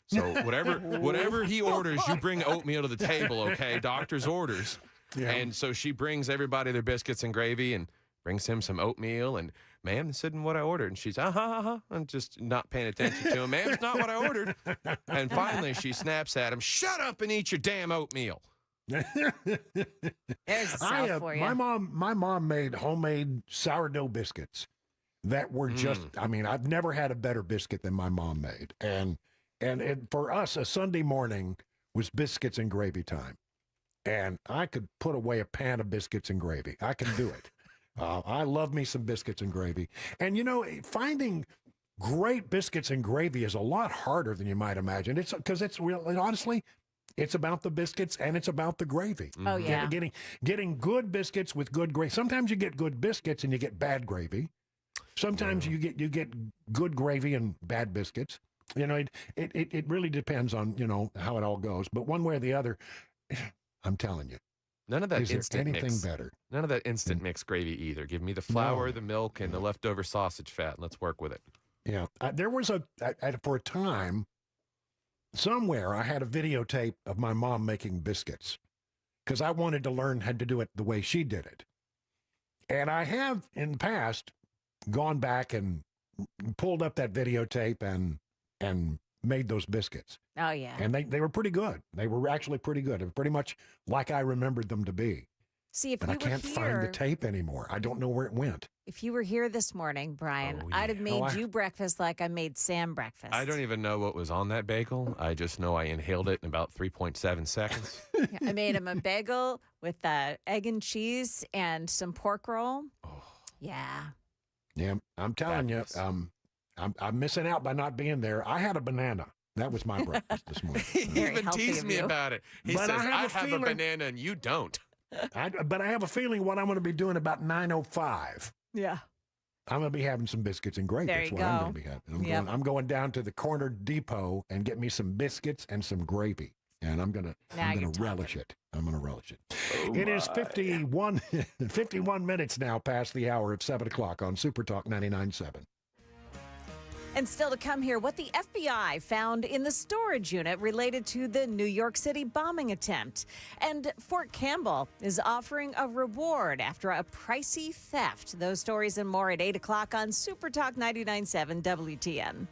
So whatever he orders, you bring oatmeal to the table, okay? Doctor's orders. Yeah. And so she brings everybody their biscuits and gravy and brings him some oatmeal, and ma'am, this isn't what I ordered. And she's, and just not paying attention to him. Ma'am, it's not what I ordered. And finally she snaps at him, shut up and eat your damn oatmeal. There's the South for you. My mom made homemade sourdough biscuits that were just, I mean, I've never had a better biscuit than my mom made. And for us, a Sunday morning was biscuits and gravy time. And I could put away a pan of biscuits and gravy. I can do it. I love me some biscuits and gravy. And, you know, finding great biscuits and gravy is a lot harder than you might imagine. It's because it's really, honestly, it's about the biscuits and it's about the gravy. Oh, yeah. Getting good biscuits with good gravy. Sometimes you get good biscuits and you get bad gravy. Sometimes you get good gravy and bad biscuits. You know, it really depends on, you know, how it all goes. But one way or the other, I'm telling you. None of that Is instant there anything mix. better? None of that instant mix gravy either. Give me the flour, the milk, and the leftover sausage fat, and let's work with it. Yeah. There was for a time, somewhere, I had a videotape of my mom making biscuits because I wanted to learn how to do it the way she did it. And I have, in the past, gone back and pulled up that videotape and made those biscuits. Oh, yeah. And they were pretty good. They were actually pretty good. It was pretty much like I remembered them to be. See, if but you I can't were find the here, tape anymore. I don't know where it went. if you were here this morning, Brian, I'd have made you breakfast like I made Sam breakfast. I don't even know what was on that bagel. I just know I inhaled it in about 3.7 seconds. I made him a bagel with egg and cheese and some pork roll. Oh. Yeah. Yeah, I'm telling you, I'm missing out by not being there. I had a banana. That was my breakfast this morning. He even teased me about it. He But says, I have a banana and you don't. But I have a feeling what I'm going to be doing about 9:05. Yeah. I'm going to be having some biscuits and gravy. There That's you what I'm go. going to be having. I'm going down to the corner depot and get me some biscuits and some gravy. And I'm going to relish it. I'm going to relish it. It is 51 minutes now past the hour of 7 o'clock on Super Talk 99.7. And still to come here, what the FBI found in the storage unit related to the New York City bombing attempt. And Fort Campbell is offering a reward after a pricey theft. Those stories and more at 8 o'clock on Super Talk 99.7 WTN.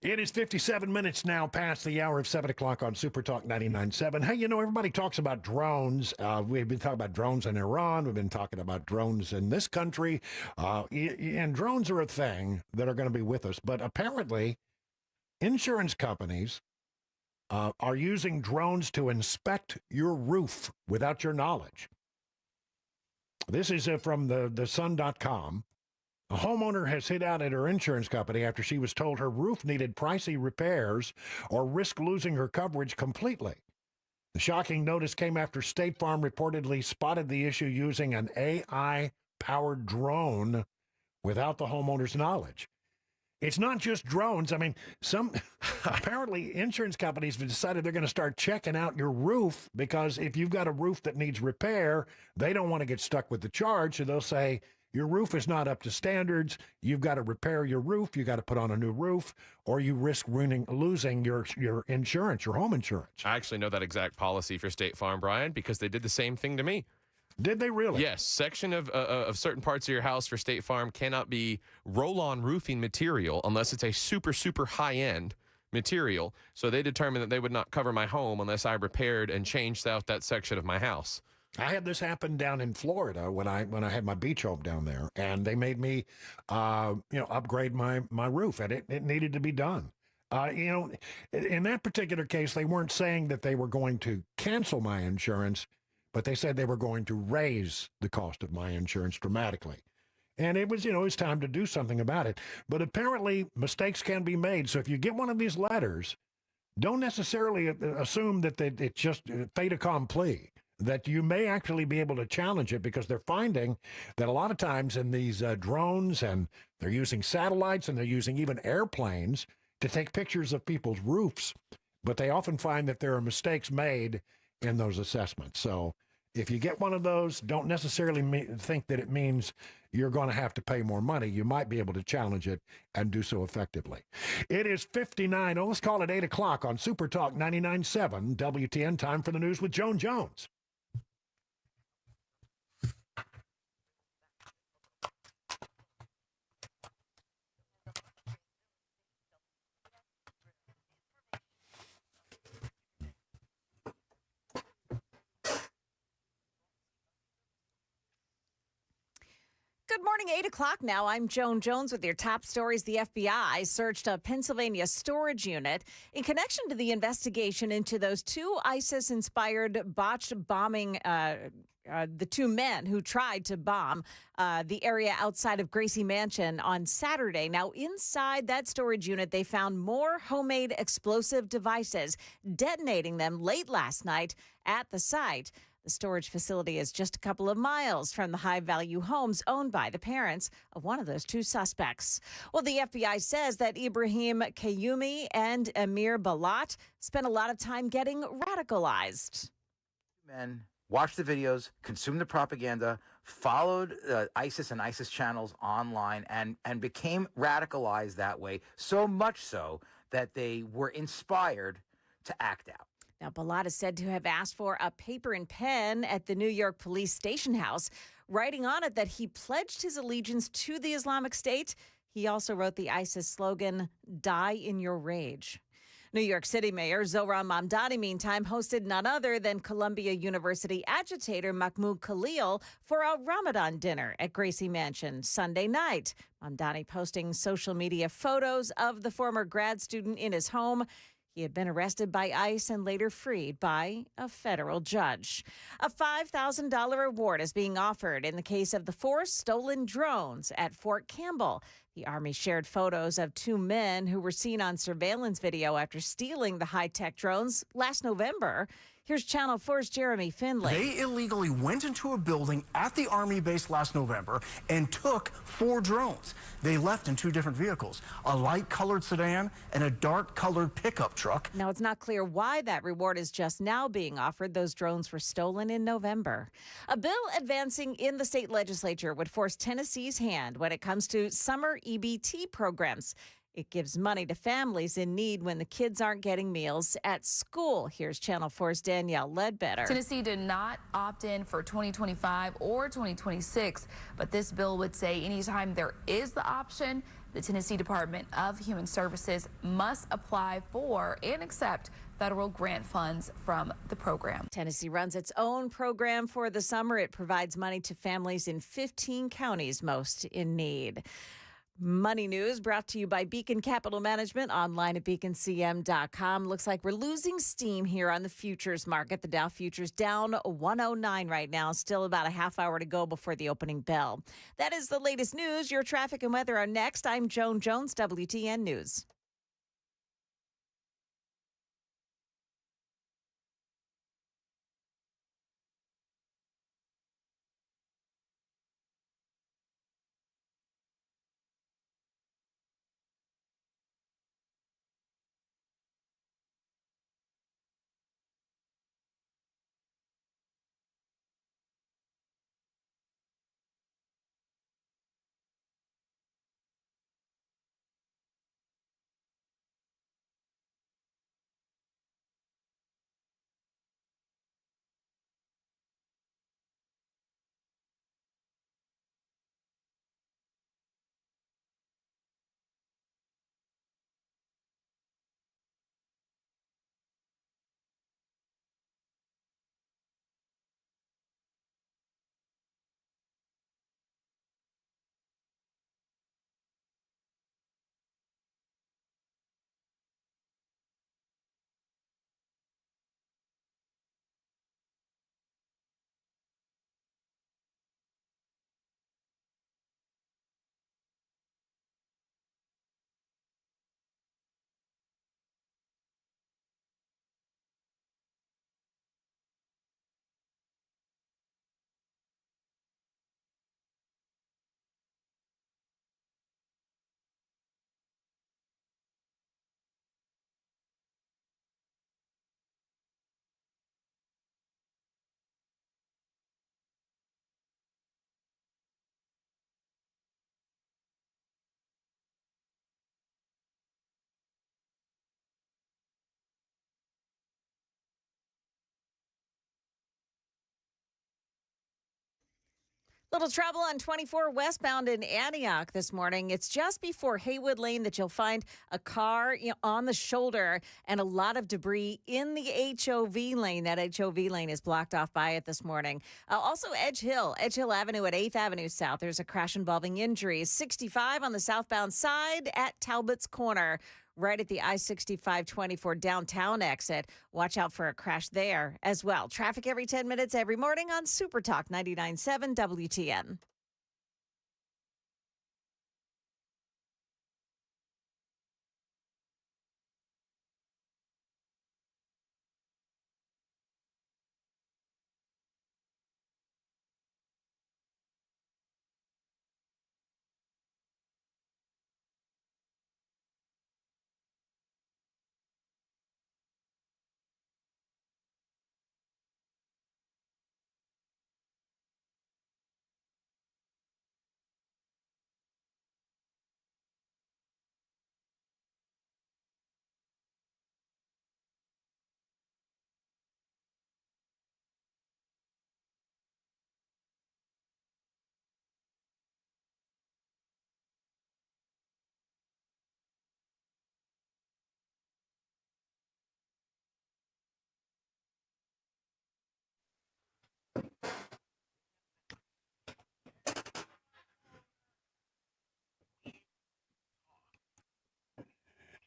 It is 57 minutes now past the hour of 7 o'clock on Super Talk 99.7. Hey, everybody talks about drones. We've been talking about drones in Iran. We've been talking about drones in this country. And drones are a thing that are going to be with us. But apparently, insurance companies are using drones to inspect your roof without your knowledge. This is from the sun.com. A homeowner has hit out at her insurance company after she was told her roof needed pricey repairs or risk losing her coverage completely. The shocking notice came after State Farm reportedly spotted the issue using an AI-powered drone without the homeowner's knowledge. It's not just drones. I mean, apparently insurance companies have decided they're going to start checking out your roof because if you've got a roof that needs repair, they don't want to get stuck with the charge. So they'll say, your roof is not up to standards. You've got to repair your roof. You got to put on a new roof, or you risk losing your insurance, your home insurance. I actually know that exact policy for State Farm, Brian, because they did the same thing to me. Did they really? Yes. Section of certain parts of your house for State Farm cannot be roll-on roofing material unless it's a super, super high-end material. So they determined that they would not cover my home unless I repaired and changed out that section of my house. I had this happen down in Florida when I had my beach home down there, and they made me, upgrade my roof, and it needed to be done. In that particular case, they weren't saying that they were going to cancel my insurance, but they said they were going to raise the cost of my insurance dramatically. And it was, it's time to do something about it. But apparently mistakes can be made. So if you get one of these letters, don't necessarily assume that it's just fait accompli, that you may actually be able to challenge it, because they're finding that a lot of times in these drones, and they're using satellites and they're using even airplanes to take pictures of people's roofs, but they often find that there are mistakes made in those assessments. So if you get one of those, don't necessarily think that it means you're going to have to pay more money. You might be able to challenge it and do so effectively. It is 59. Let's call it 8 o'clock on Super Talk 99.7 WTN. Time for the news with Joan Jones. Good morning, 8 o'clock now. I'm Joan Jones with your top stories. The FBI searched a Pennsylvania storage unit in connection to the investigation into those two ISIS-inspired botched bombing, the two men who tried to bomb the area outside of Gracie Mansion on Saturday. Now, inside that storage unit, they found more homemade explosive devices, detonating them late last night at the site. The storage facility is just a couple of miles from the high-value homes owned by the parents of one of those two suspects. Well, the FBI says that Ibrahim Kayumi and Amir Balat spent a lot of time getting radicalized. Men watched the videos, consumed the propaganda, followed ISIS and ISIS channels online, and became radicalized that way, so much so that they were inspired to act out. Now, Balat is said to have asked for a paper and pen at the New York Police Station House, writing on it that he pledged his allegiance to the Islamic State. He also wrote the ISIS slogan, "Die in your rage." New York City Mayor Zohran Mamdani, meantime, hosted none other than Columbia University agitator Mahmoud Khalil for a Ramadan dinner at Gracie Mansion Sunday night. Mamdani posting social media photos of the former grad student in his home. He had been arrested by ICE and later freed by a federal judge. A $5,000 reward is being offered in the case of the 4 stolen drones at Fort Campbell. The Army shared photos of 2 men who were seen on surveillance video after stealing the high-tech drones last November. Here's Channel 4's Jeremy Finley. They illegally went into a building at the Army base last November and took 4 drones. They left in 2 different vehicles, a light-colored sedan and a dark-colored pickup truck. Now, it's not clear why that reward is just now being offered. Those drones were stolen in November. A bill advancing in the state legislature would force Tennessee's hand when it comes to summer EBT programs. It gives money to families in need when the kids aren't getting meals at school. Here's Channel 4's Danielle Ledbetter. Tennessee did not opt in for 2025 or 2026, but this bill would say anytime there is the option, the Tennessee Department of Human Services must apply for and accept federal grant funds from the program. Tennessee runs its own program for the summer. It provides money to families in 15 counties most in need. Money news brought to you by Beacon Capital Management, online at beaconcm.com. Looks like we're losing steam here on the futures market. The Dow futures down 109 right now, still about a half hour to go before the opening bell. That is the latest news. Your traffic and weather are next. I'm Joan Jones, WTN News. Little trouble on 24 westbound in Antioch this morning. It's just before Haywood Lane that you'll find a car on the shoulder and a lot of debris in the HOV lane. That HOV lane is blocked off by it this morning. Also, Edge Hill Avenue at 8th Avenue South. There's a crash involving injuries. 65 on the southbound side at Talbot's Corner, right at the I-65-24 downtown exit. Watch out for a crash there as well. Traffic every 10 minutes every morning on Super Talk 99.7 WTN.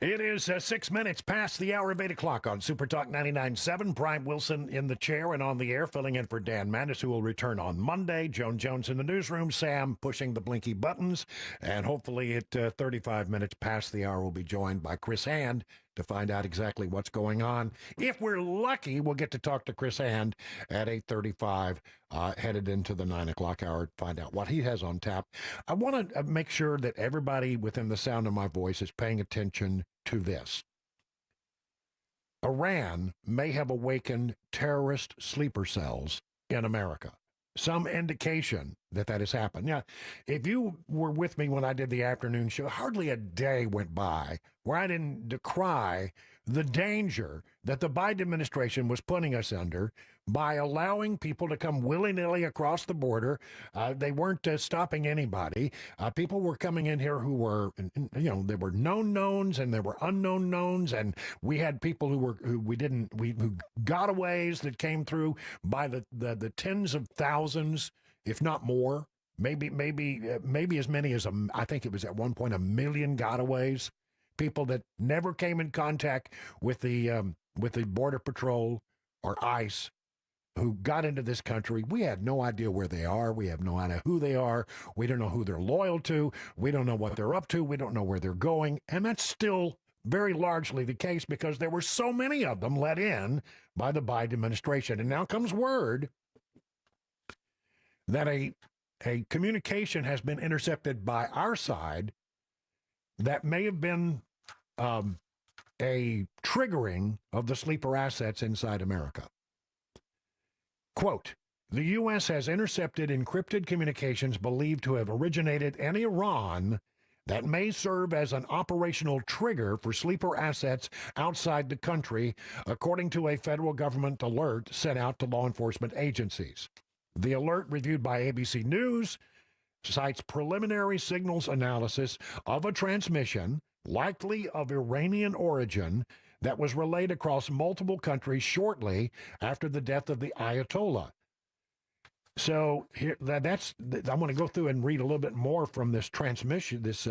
It is 6 minutes past the hour of 8 o'clock on Super Talk 99.7. Brian Wilson in the chair and on the air, filling in for Dan Mandis, who will return on Monday. Joan Jones in the newsroom. Sam pushing the blinky buttons. And hopefully at 35 minutes past the hour, we'll be joined by Chris Hand to find out exactly what's going on. If we're lucky, we'll get to talk to Chris Hand at 8:35, headed into the 9 o'clock hour to find out what he has on tap. I want to make sure that everybody within the sound of my voice is paying attention to this. Iran may have awakened terrorist sleeper cells in America. some indication that that has happened. Now, if you were with me when I did the afternoon show, hardly a day went by where I didn't decry the danger that the Biden administration was putting us under by allowing people to come willy-nilly across the border. They weren't stopping anybody. People were coming in here who were, there were known knowns and there were unknown knowns, and we had people who gotaways that came through by the tens of thousands, if not more. Maybe as many as I think it was at one point 1 million gotaways. People that never came in contact with the Border Patrol or ICE, who got into this country. We had no idea where they are. We have no idea who they are. We don't know who they're loyal to. We don't know what they're up to. We don't know where they're going. And that's still very largely the case because there were so many of them let in by the Biden administration. And now comes word that a communication has been intercepted by our side that may have been a triggering of the sleeper assets inside America. Quote, the U.S. has intercepted encrypted communications believed to have originated in Iran that may serve as an operational trigger for sleeper assets outside the country, according to a federal government alert sent out to law enforcement agencies. The alert, reviewed by ABC News, cites preliminary signals analysis of a transmission, likely of Iranian origin, that was relayed across multiple countries shortly after the death of the Ayatollah. So here, I want to go through and read a little bit more from this transmission, this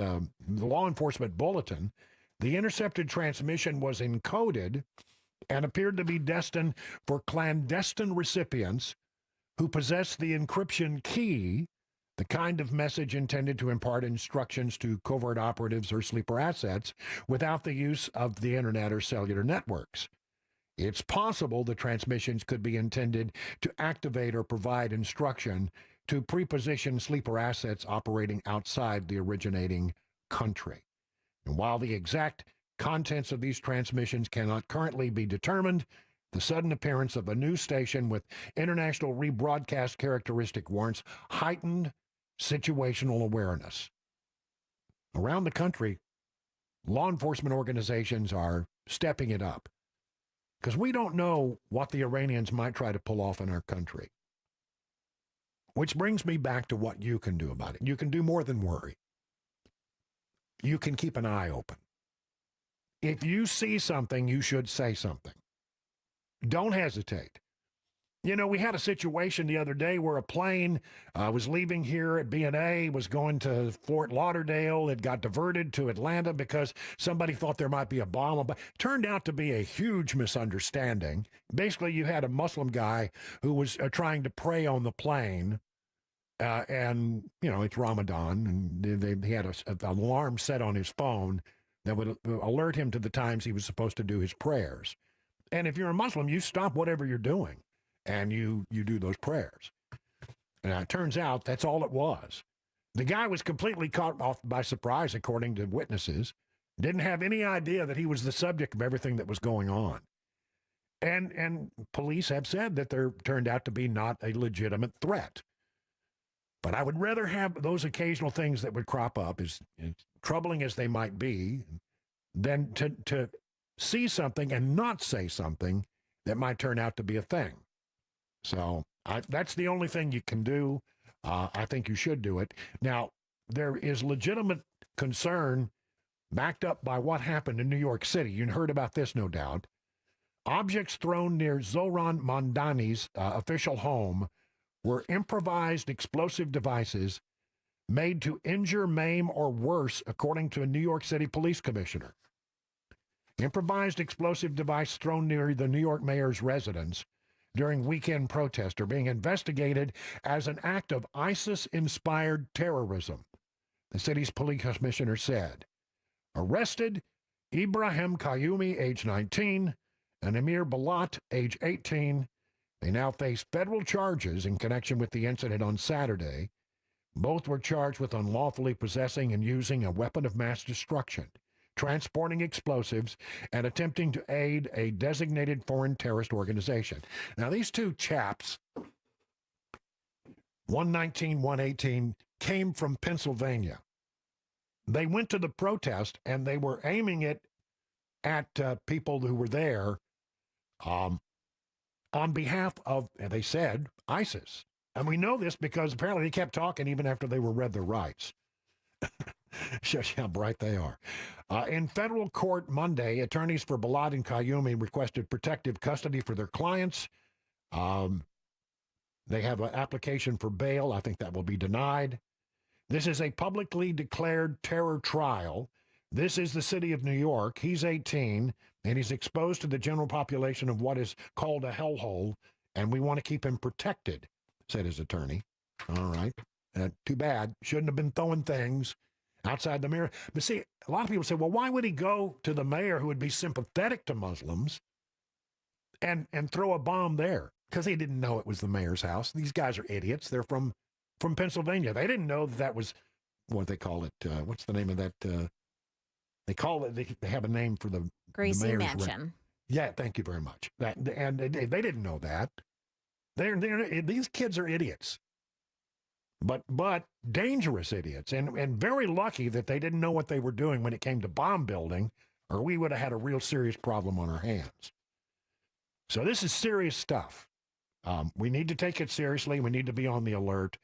law enforcement bulletin. The intercepted transmission was encoded and appeared to be destined for clandestine recipients who possess the encryption key, the kind of message intended to impart instructions to covert operatives or sleeper assets without the use of the internet or cellular networks. It's possible the transmissions could be intended to activate or provide instruction to preposition sleeper assets operating outside the originating country. And while the exact contents of these transmissions cannot currently be determined, the sudden appearance of a news station with international rebroadcast characteristic warrants heightened situational awareness. Around the country, law enforcement organizations are stepping it up because we don't know what the Iranians might try to pull off in our country. Which brings me back to what you can do about it. You can do more than worry. You can keep an eye open. If you see something, you should say something. Don't hesitate. You know, we had a situation the other day where a plane was leaving here at B&A, was going to Fort Lauderdale. It got diverted to Atlanta because somebody thought there might be a bomb. But turned out to be a huge misunderstanding. Basically, you had a Muslim guy who was trying to pray on the plane. And, you know, it's Ramadan, and he had an alarm set on his phone that would alert him to the times he was supposed to do his prayers. And if you're a Muslim, you stop whatever you're doing. And you do those prayers. And it turns out that's all it was. The guy was completely caught off by surprise, according to witnesses. Didn't have any idea that he was the subject of everything that was going on. And police have said that there turned out to be not a legitimate threat. But I would rather have those occasional things that would crop up, as troubling as they might be, than to see something and not say something that might turn out to be a thing. So that's the only thing you can do. I think you should do it. Now, there is legitimate concern backed up by what happened in New York City. You heard about this, no doubt. Objects thrown near Zohran Mamdani's official home were improvised explosive devices made to injure, maim, or worse, according to a New York City police commissioner. Improvised explosive device thrown near the New York mayor's residence during weekend protests are being investigated as an act of ISIS-inspired terrorism, the city's police commissioner said. Arrested, Ibrahim Qayoumi, age 19, and Amir Balat, age 18. They now face federal charges in connection with the incident on Saturday. Both were charged with unlawfully possessing and using a weapon of mass destruction, transporting explosives, and attempting to aid a designated foreign terrorist organization. Now, these two chaps 119, 118, came from Pennsylvania. They went to the protest and they were aiming it at people who were there on behalf of, and they said, ISIS. And we know this because apparently they kept talking even after they were read their rights. Shows you how bright they are. In federal court Monday, attorneys for Balad and Qayyumi requested protective custody for their clients. They have an application for bail. I think that will be denied. This is a publicly declared terror trial. This is the city of New York. He's 18, and he's exposed to the general population of what is called a hellhole, and we want to keep him protected, said his attorney. All right. Too bad. Shouldn't have been throwing things outside the mirror. But see, a lot of people say, well, why would he go to the mayor who would be sympathetic to Muslims and throw a bomb there? Because he didn't know it was the mayor's house. These guys are idiots. They're from Pennsylvania. They didn't know that was, what they call it, what's the name of that? They call it, they have a name for the Gracie mayor's Mansion. Yeah, thank you very much. And they didn't know that. These kids are idiots. But dangerous idiots, and very lucky that they didn't know what they were doing when it came to bomb building, or we would have had a real serious problem on our hands. So this is serious stuff. We need to take it seriously. We need to be on the alert.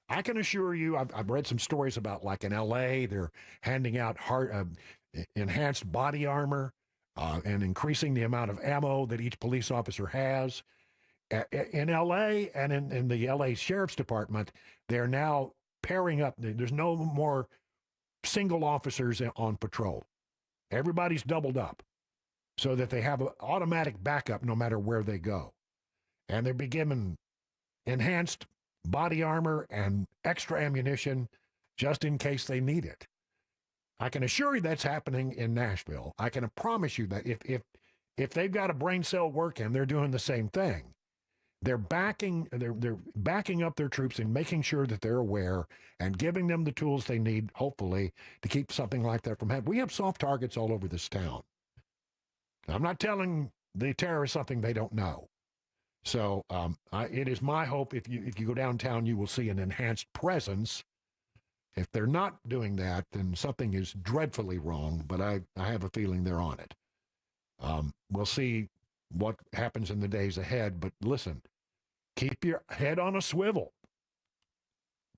I can assure you, I've read some stories about, like in L.A., they're handing out enhanced body armor and increasing the amount of ammo that each police officer has. In L.A. and in the L.A. Sheriff's Department, they're now pairing up. There's no more single officers on patrol. Everybody's doubled up so that they have an automatic backup no matter where they go. And they're given enhanced body armor and extra ammunition just in case they need it. I can assure you that's happening in Nashville. I can promise you that if they've got a brain cell working, they're doing the same thing. They're backing up their troops and making sure that they're aware and giving them the tools they need, hopefully, to keep something like that from happening. We have soft targets all over this town. I'm not telling the terrorists something they don't know. So it is my hope if you go downtown, you will see an enhanced presence. If they're not doing that, then something is dreadfully wrong, but I have a feeling they're on it. We'll see what happens in the days ahead, but listen, keep your head on a swivel.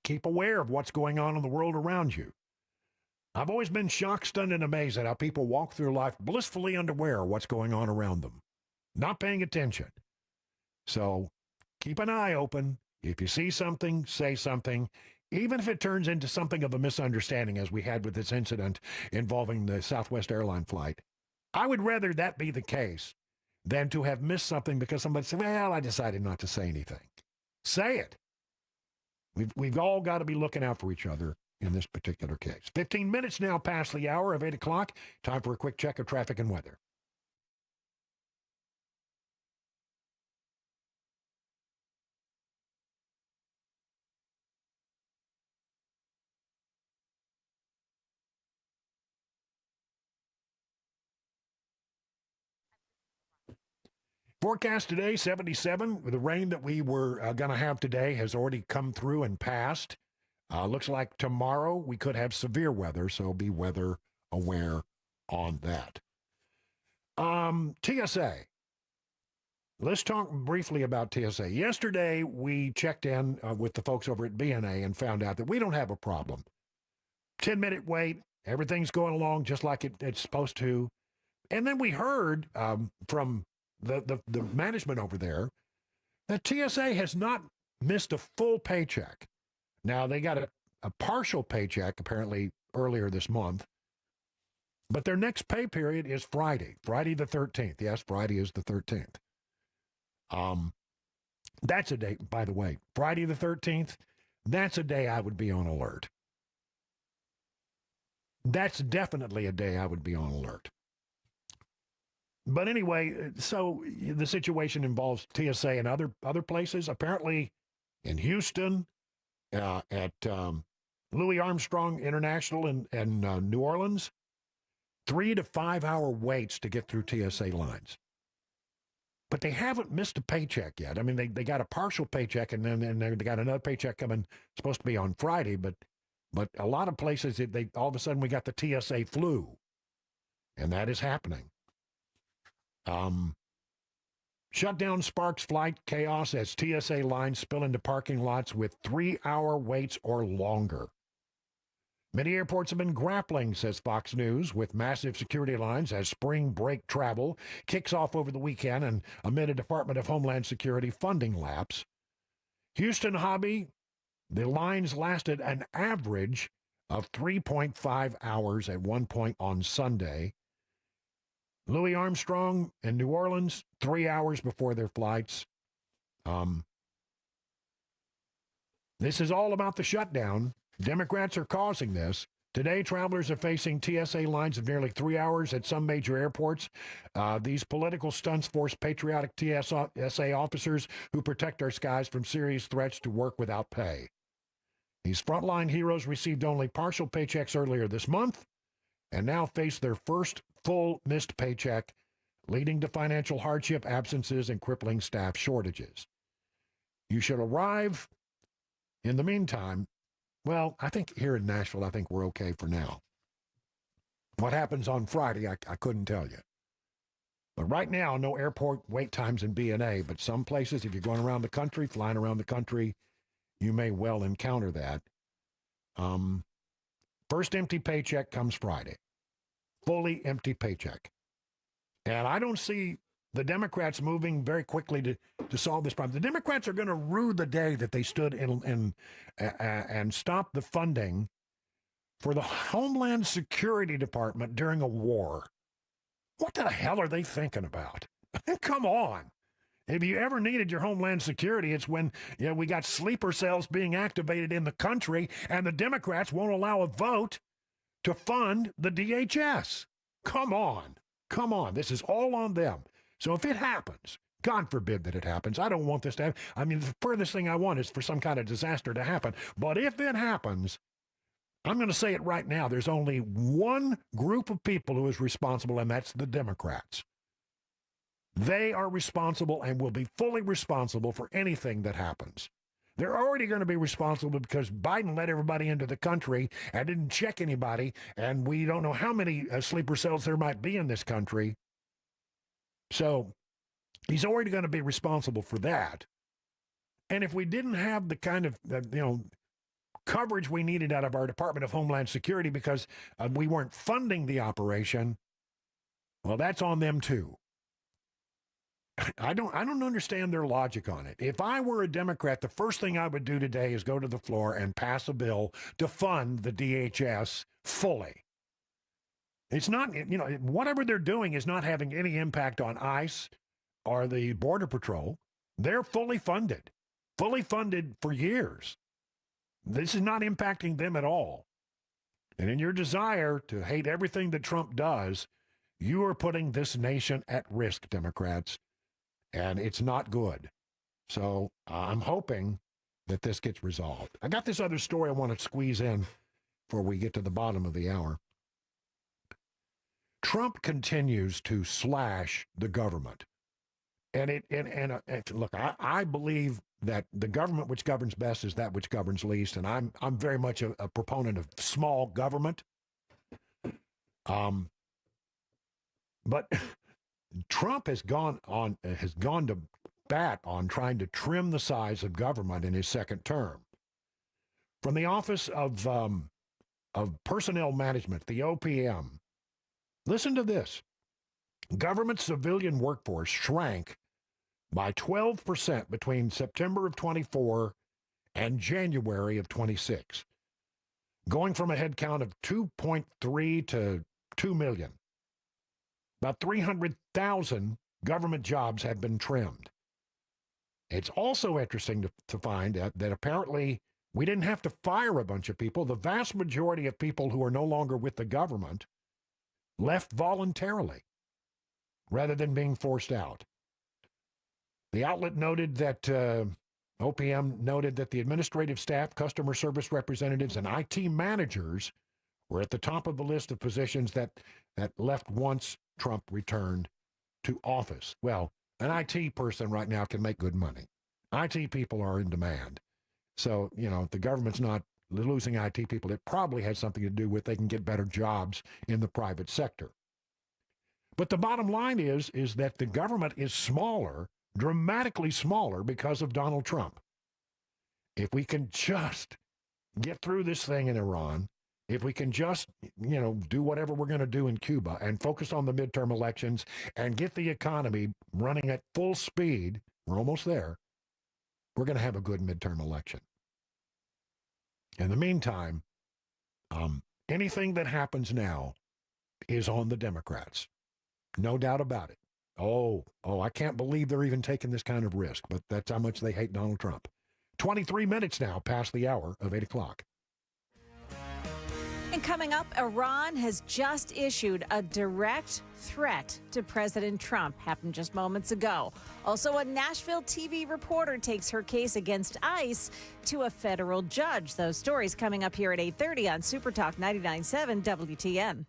Keep aware of what's going on in the world around you. I've always been shocked, stunned, and amazed at how people walk through life blissfully unaware of what's going on around them, not paying attention. So keep an eye open. If you see something, say something, even if it turns into something of a misunderstanding, as we had with this incident involving the Southwest airline flight. I would rather that be the case than to have missed something because somebody said, well, I decided not to say anything. Say it. We've all got to be looking out for each other in this particular case. 15 minutes now past the hour of 8 o'clock. Time for a quick check of traffic and weather. Forecast today, 77. The rain that we were going to have today has already come through and passed. Looks like tomorrow we could have severe weather, so be weather aware on that. TSA. Let's talk briefly about TSA. Yesterday, we checked in with the folks over at BNA and found out that we don't have a problem. 10-minute wait. Everything's going along just like it's supposed to. And then we heard from the management over there that TSA has not missed a full paycheck. Now, they got a partial paycheck, apparently, earlier this month. But their next pay period is Friday the 13th. Yes, Friday is the 13th. That's a day, by the way, Friday the 13th, that's a day I would be on alert. That's definitely a day I would be on alert. But anyway, so the situation involves TSA and other places. Apparently in Houston, at Louis Armstrong International and New Orleans, 3 to 5 hour waits to get through TSA lines. but they haven't missed a paycheck yet. I mean, they got a partial paycheck, and then they got another paycheck coming, supposed to be on Friday, but a lot of places, they all of a sudden we got the TSA flu, and that is happening. Shutdown sparks flight chaos as TSA lines spill into parking lots with 3-hour waits or longer. Many airports have been grappling, says Fox News, with massive security lines as spring break travel kicks off over the weekend and amid a Department of Homeland Security funding lapse. Houston Hobby, the lines lasted an average of 3.5 hours at one point on Sunday. Louis Armstrong in New Orleans, 3 hours before their flights. This is all about the shutdown. Democrats are causing this. Today, travelers are facing TSA lines of nearly 3 hours at some major airports. These political stunts force patriotic TSA officers who protect our skies from serious threats to work without pay. These frontline heroes received only partial paychecks earlier this month and now face their first full missed paycheck, leading to financial hardship, absences, and crippling staff shortages. You should arrive. In the meantime, well, I think here in Nashville, I think we're okay for now. What happens on Friday, I couldn't tell you. But right now, no airport wait times in B&A, but some places, if you're going around the country, flying around the country, you may well encounter that. First empty paycheck comes Friday. Fully empty paycheck. And I don't see the Democrats moving very quickly to solve this problem. The Democrats are going to rue the day that they stood and stopped the funding for the Homeland Security Department during a war. What the hell are they thinking about? Come on. If you ever needed your Homeland Security, it's when we got sleeper cells being activated in the country, and the Democrats won't allow a vote to fund the DHS. Come on. Come on. This is all on them. So if it happens, God forbid that it happens. I don't want this to happen. I mean, the furthest thing I want is for some kind of disaster to happen. But if it happens, I'm going to say it right now. There's only one group of people who is responsible, and that's the Democrats. They are responsible and will be fully responsible for anything that happens. They're already going to be responsible because Biden let everybody into the country and didn't check anybody, and we don't know how many sleeper cells there might be in this country. So he's already going to be responsible for that. And if we didn't have the kind of coverage we needed out of our Department of Homeland Security because we weren't funding the operation, well, that's on them too. I don't understand their logic on it. If I were a Democrat, the first thing I would do today is go to the floor and pass a bill to fund the DHS fully. It's not, whatever they're doing is not having any impact on ICE or the Border Patrol. They're fully funded for years. This is not impacting them at all. And in your desire to hate everything that Trump does, you are putting this nation at risk, Democrats. And it's not good. So I'm hoping that this gets resolved. I got this other story I want to squeeze in before we get to the bottom of the hour. Trump continues to slash the government. And look, I believe that the government which governs best is that which governs least. And I'm very much a proponent of small government. But Trump has gone to bat on trying to trim the size of government in his second term. From the Office of Personnel Management, the OPM, listen to this. Government civilian workforce shrank by 12% between September of 24 and January of 26, going from a headcount of 2.3 to 2 million. About 300,000 government jobs have been trimmed. It's also interesting to find that apparently we didn't have to fire a bunch of people. The vast majority of people who are no longer with the government left voluntarily rather than being forced out. The outlet noted that OPM noted that the administrative staff, customer service representatives, and IT managers were at the top of the list of positions that left once Trump returned to office. Well, An IT person right now can make good money. IT people are in demand. So, if the government's not losing IT people, it probably has something to do with they can get better jobs in the private sector. But the bottom line is that the government is smaller, dramatically smaller because of Donald Trump. If we can just get through this thing in Iran, if we can just, do whatever we're going to do in Cuba and focus on the midterm elections and get the economy running at full speed, we're almost there, we're going to have a good midterm election. In the meantime, anything that happens now is on the Democrats. No doubt about it. Oh, I can't believe they're even taking this kind of risk, but that's how much they hate Donald Trump. 23 minutes now past the hour of 8 o'clock. And coming up, Iran has just issued a direct threat to President Trump. Happened just moments ago. Also, a Nashville TV reporter takes her case against ICE to a federal judge. Those stories coming up here at 8:30 on Super Talk 99.7 WTN.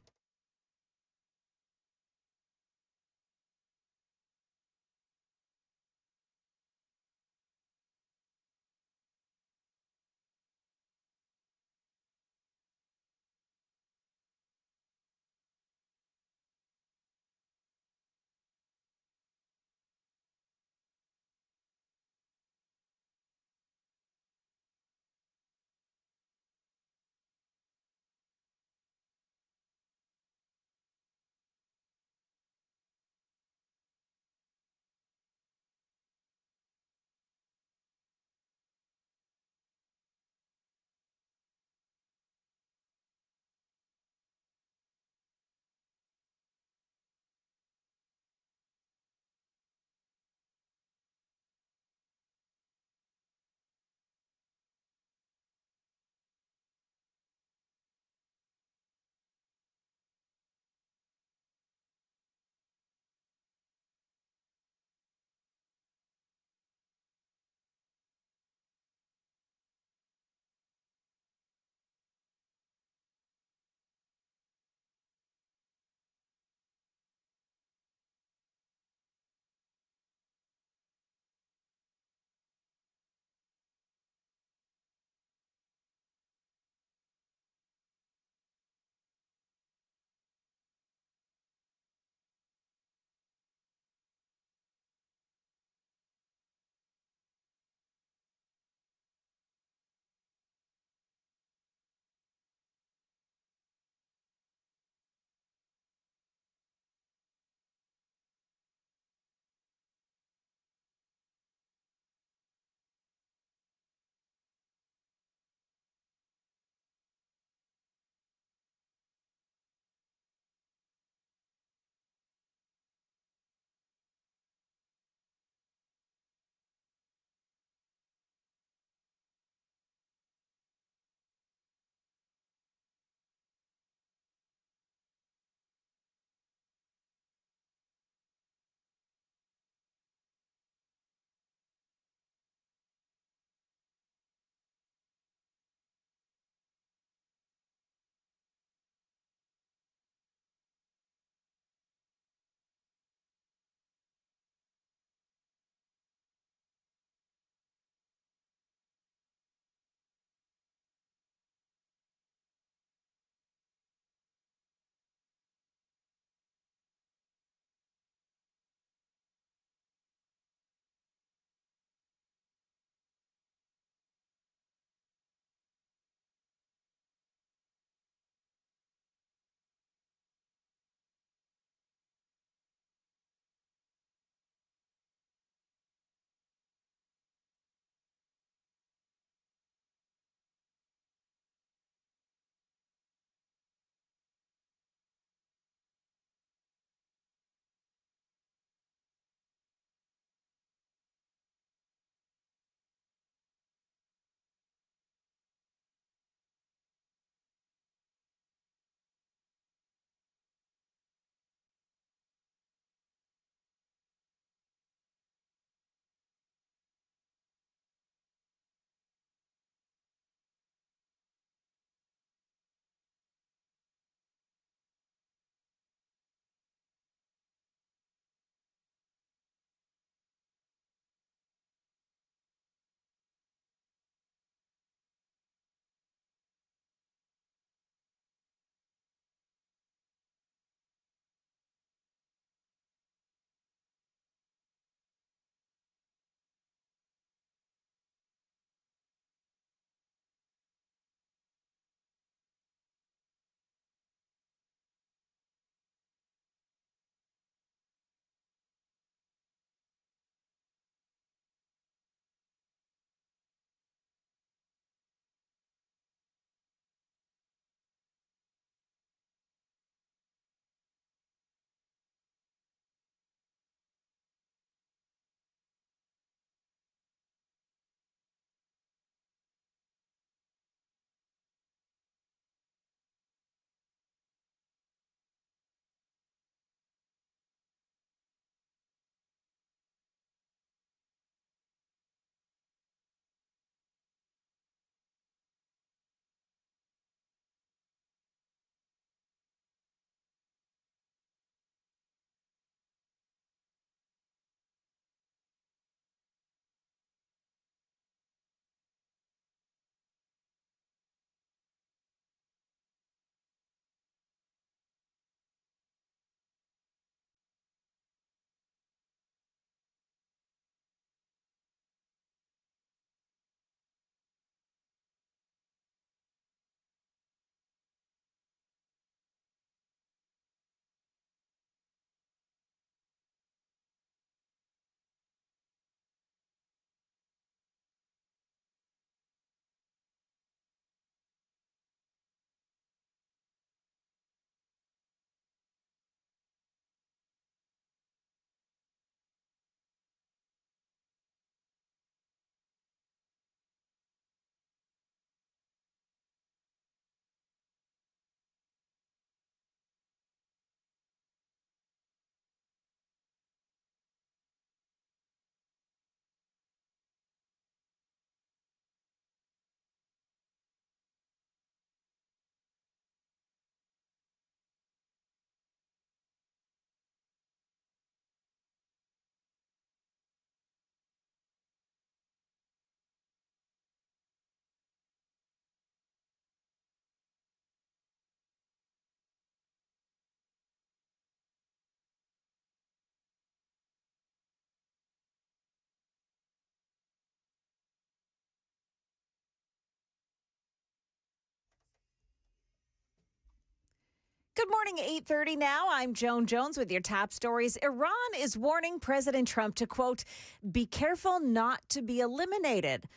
Good morning, 8:30 now. I'm Joan Jones with your top stories. Iran is warning President Trump to, quote, be careful not to be eliminated.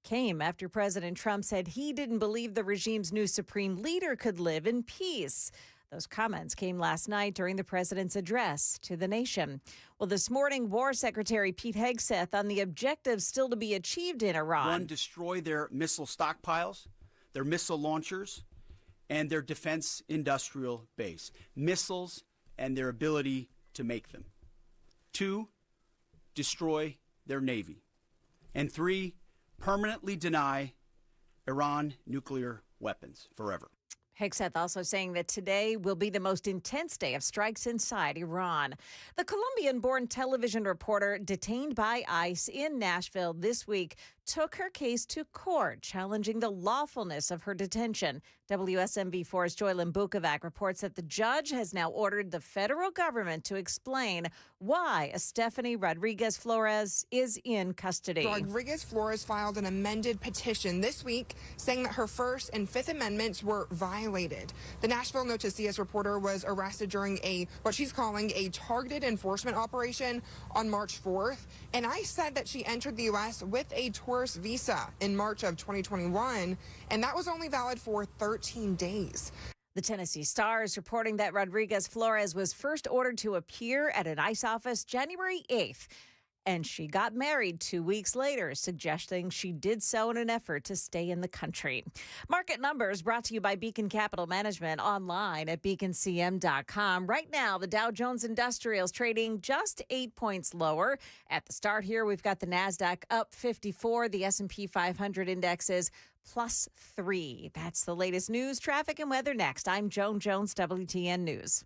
Came after President Trump said he didn't believe the regime's new supreme leader could live in peace. Those comments came last night during the president's address to the nation. Well, this morning, War Secretary Pete Hegseth on the objectives still to be achieved in Iran. One, destroy their missile stockpiles, their missile launchers, and their defense industrial base, missiles and their ability to make them. 2, destroy their navy. And 3, permanently deny Iran nuclear weapons forever. Hegseth also saying that today will be the most intense day of strikes inside Iran. The Colombian-born television reporter detained by ICE in Nashville this week took her case to court, challenging the lawfulness of her detention. WSMV4's Joylyn Bukovac reports that the judge has now ordered the federal government to explain why Stephanie Rodriguez Flores is in custody. Rodriguez Flores filed an amended petition this week saying that her First and Fifth Amendments were violated. The Nashville Noticias reporter was arrested during what she's calling a targeted enforcement operation on March 4th. And ICE said that she entered the U.S. with a tourist visa in March of 2021, and that was only valid for 13 days. The Tennessee Star is reporting that Rodriguez Flores was first ordered to appear at an ICE office January 8th. And she got married 2 weeks later, suggesting she did so in an effort to stay in the country. Market numbers brought to you by Beacon Capital Management online at beaconcm.com. Right now, the Dow Jones Industrials trading just 8 points lower. At the start here, we've got the NASDAQ up 54. The S&P 500 index is plus 3. That's the latest news, traffic, and weather next. I'm Joan Jones, WTN News.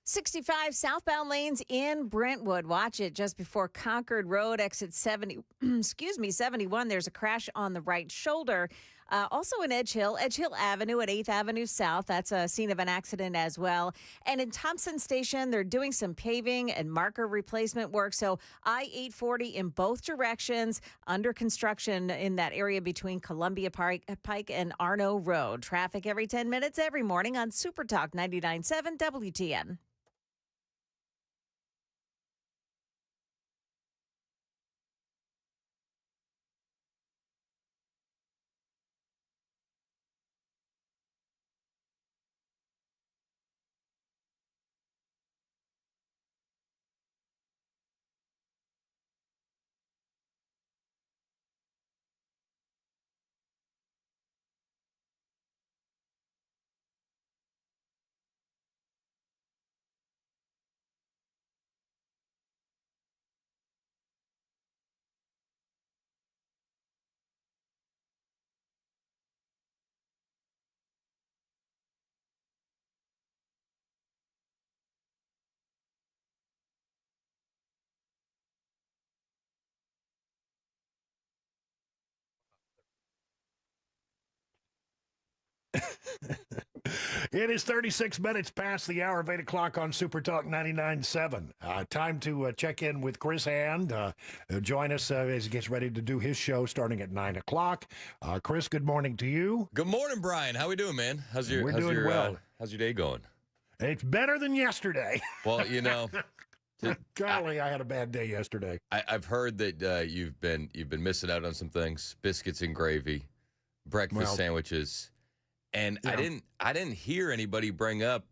65 southbound lanes in Brentwood. Watch it just before Concord Road, exit 71. There's a crash on the right shoulder. Also in Edge Hill Avenue at 8th Avenue South. That's a scene of an accident as well. And in Thompson Station, they're doing some paving and marker replacement work. So I-840 in both directions, under construction in that area between Columbia Pike and Arno Road. Traffic every 10 minutes every morning on Super Talk 99.7 WTN. It is 36 minutes past the hour of 8 o'clock on Super Talk 99.7. Time to check in with Chris Hand. Join us as he gets ready to do his show starting at 9 o'clock. Chris, good morning to you. Good morning, Brian. How we doing, man? How's your day going? It's better than yesterday. Well, you know, golly, I had a bad day yesterday. I've heard that you've been missing out on some things: biscuits and gravy, breakfast sandwiches. And yeah. I didn't hear anybody bring up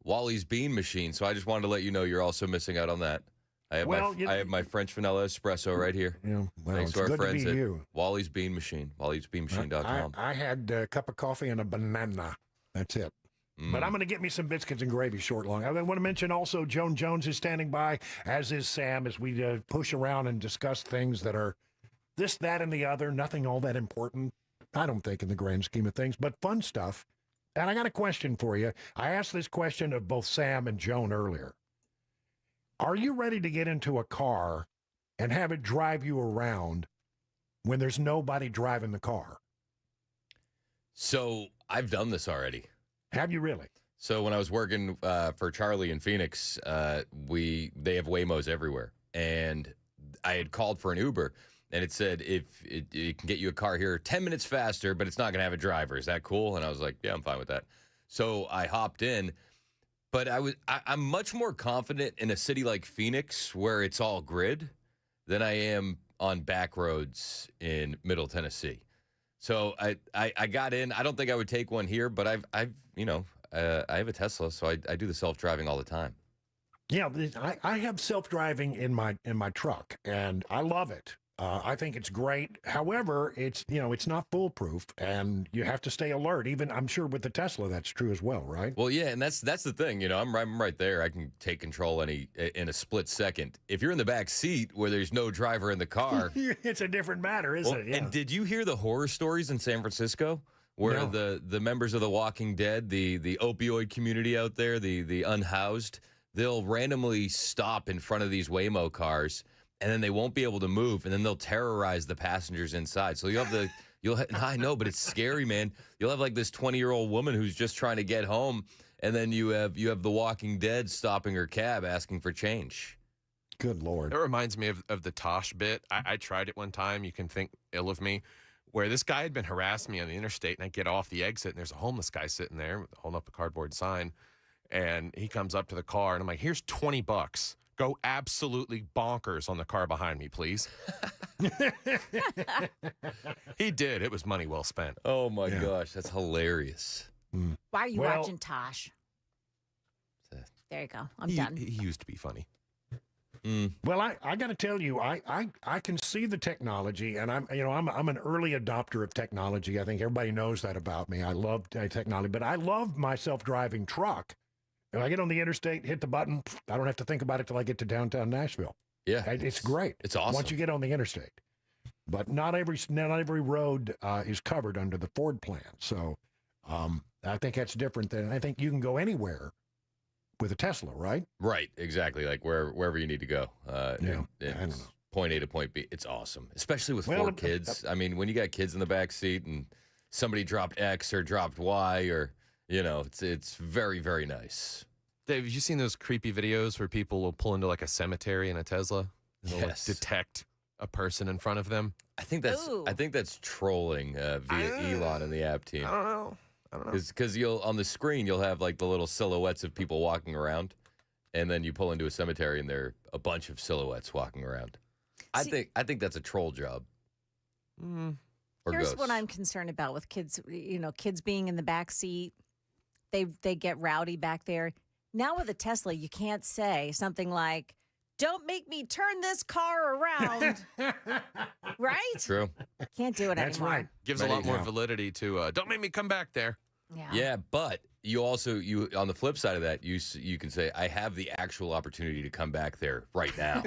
Wally's Bean Machine, so I just wanted to let you know you're also missing out on that. I have my French vanilla espresso right here. Yeah, well, thanks it's to our good friends to be at you. Wally's Bean Machine, Wally'sBeanMachine.com. I had a cup of coffee and a banana. That's it. But I'm going to get me some biscuits and gravy short long. I want to mention also Joan Jones is standing by, as is Sam, as we push around and discuss things that are this, that, and the other. Nothing all that important, I don't think, in the grand scheme of things, but fun stuff. And I got a question for you. I asked this question of both Sam and Joan earlier. Are you ready to get into a car and have it drive you around when there's nobody driving the car? So I've done this already. Have you really? So when I was working for Charlie in Phoenix, they have Waymos everywhere. And I had called for an Uber. And it said, if it can get you a car here 10 minutes faster, but it's not going to have a driver. Is that cool? And I was like, yeah, I'm fine with that. So I hopped in. But I'm much more confident in a city like Phoenix where it's all grid than I am on back roads in Middle Tennessee. So I got in. I don't think I would take one here, but I have a Tesla, so I do the self-driving all the time. Yeah, I have self-driving in my truck, and I love it. I think it's great. However, it's not foolproof, and you have to stay alert. Even I'm sure with the Tesla, that's true as well, right? Well, yeah, and that's the thing. I'm right there. I can take control in a split second. If you're in the back seat where there's no driver in the car, it's a different matter, isn't it? Yeah. And did you hear the horror stories in San Francisco where the members of The Walking Dead, the opioid community out there, the unhoused, they'll randomly stop in front of these Waymo cars. And then they won't be able to move, and then they'll terrorize the passengers inside. So I know, but it's scary, man. You'll have like this 20-year-old woman who's just trying to get home, and then you have The Walking Dead stopping her cab asking for change. Good Lord. It reminds me of the Tosh bit. I tried it one time. You can think ill of me. Where this guy had been harassing me on the interstate, and I get off the exit, and there's a homeless guy sitting there holding up a cardboard sign, and he comes up to the car, and I'm like, here's $20. Go absolutely bonkers on the car behind me, please. He did. It was money well spent. Oh, my gosh. That's hilarious. Why are you watching Tosh? There you go. I'm done. He used to be funny. Well, I got to tell you, I can see the technology, and I'm an early adopter of technology. I think everybody knows that about me. I love technology, but I love my self-driving truck. If I get on the interstate, hit the button, I don't have to think about it till I get to downtown Nashville. Yeah, it's great. It's awesome once you get on the interstate. But not every road is covered under the Ford plan. So I think that's different than I think you can go anywhere with a Tesla, right? Right, exactly. Like wherever you need to go. I don't know. Point A to point B. It's awesome, especially with Well, four kids. I mean, when you got kids in the back seat and somebody dropped X or dropped Y, or it's very, very nice. Dave, have you seen those creepy videos where people will pull into like a cemetery in a Tesla? And they'll like, detect a person in front of them. I think that's trolling via Elon and the app team. I don't know. Because on the screen you'll have like the little silhouettes of people walking around, and then you pull into a cemetery and there are a bunch of silhouettes walking around. I think that's a troll job. Here's ghosts. what I'm concerned about with kids. Kids being in the back seat, they get rowdy back there. Now with a Tesla, you can't say something like, "Don't make me turn this car around." Right? True. Can't do it That's anymore. right. Gives a lot more validity to don't make me come back there. Yeah. But you also on the flip side of that, you can say, I have the actual opportunity to come back there right now.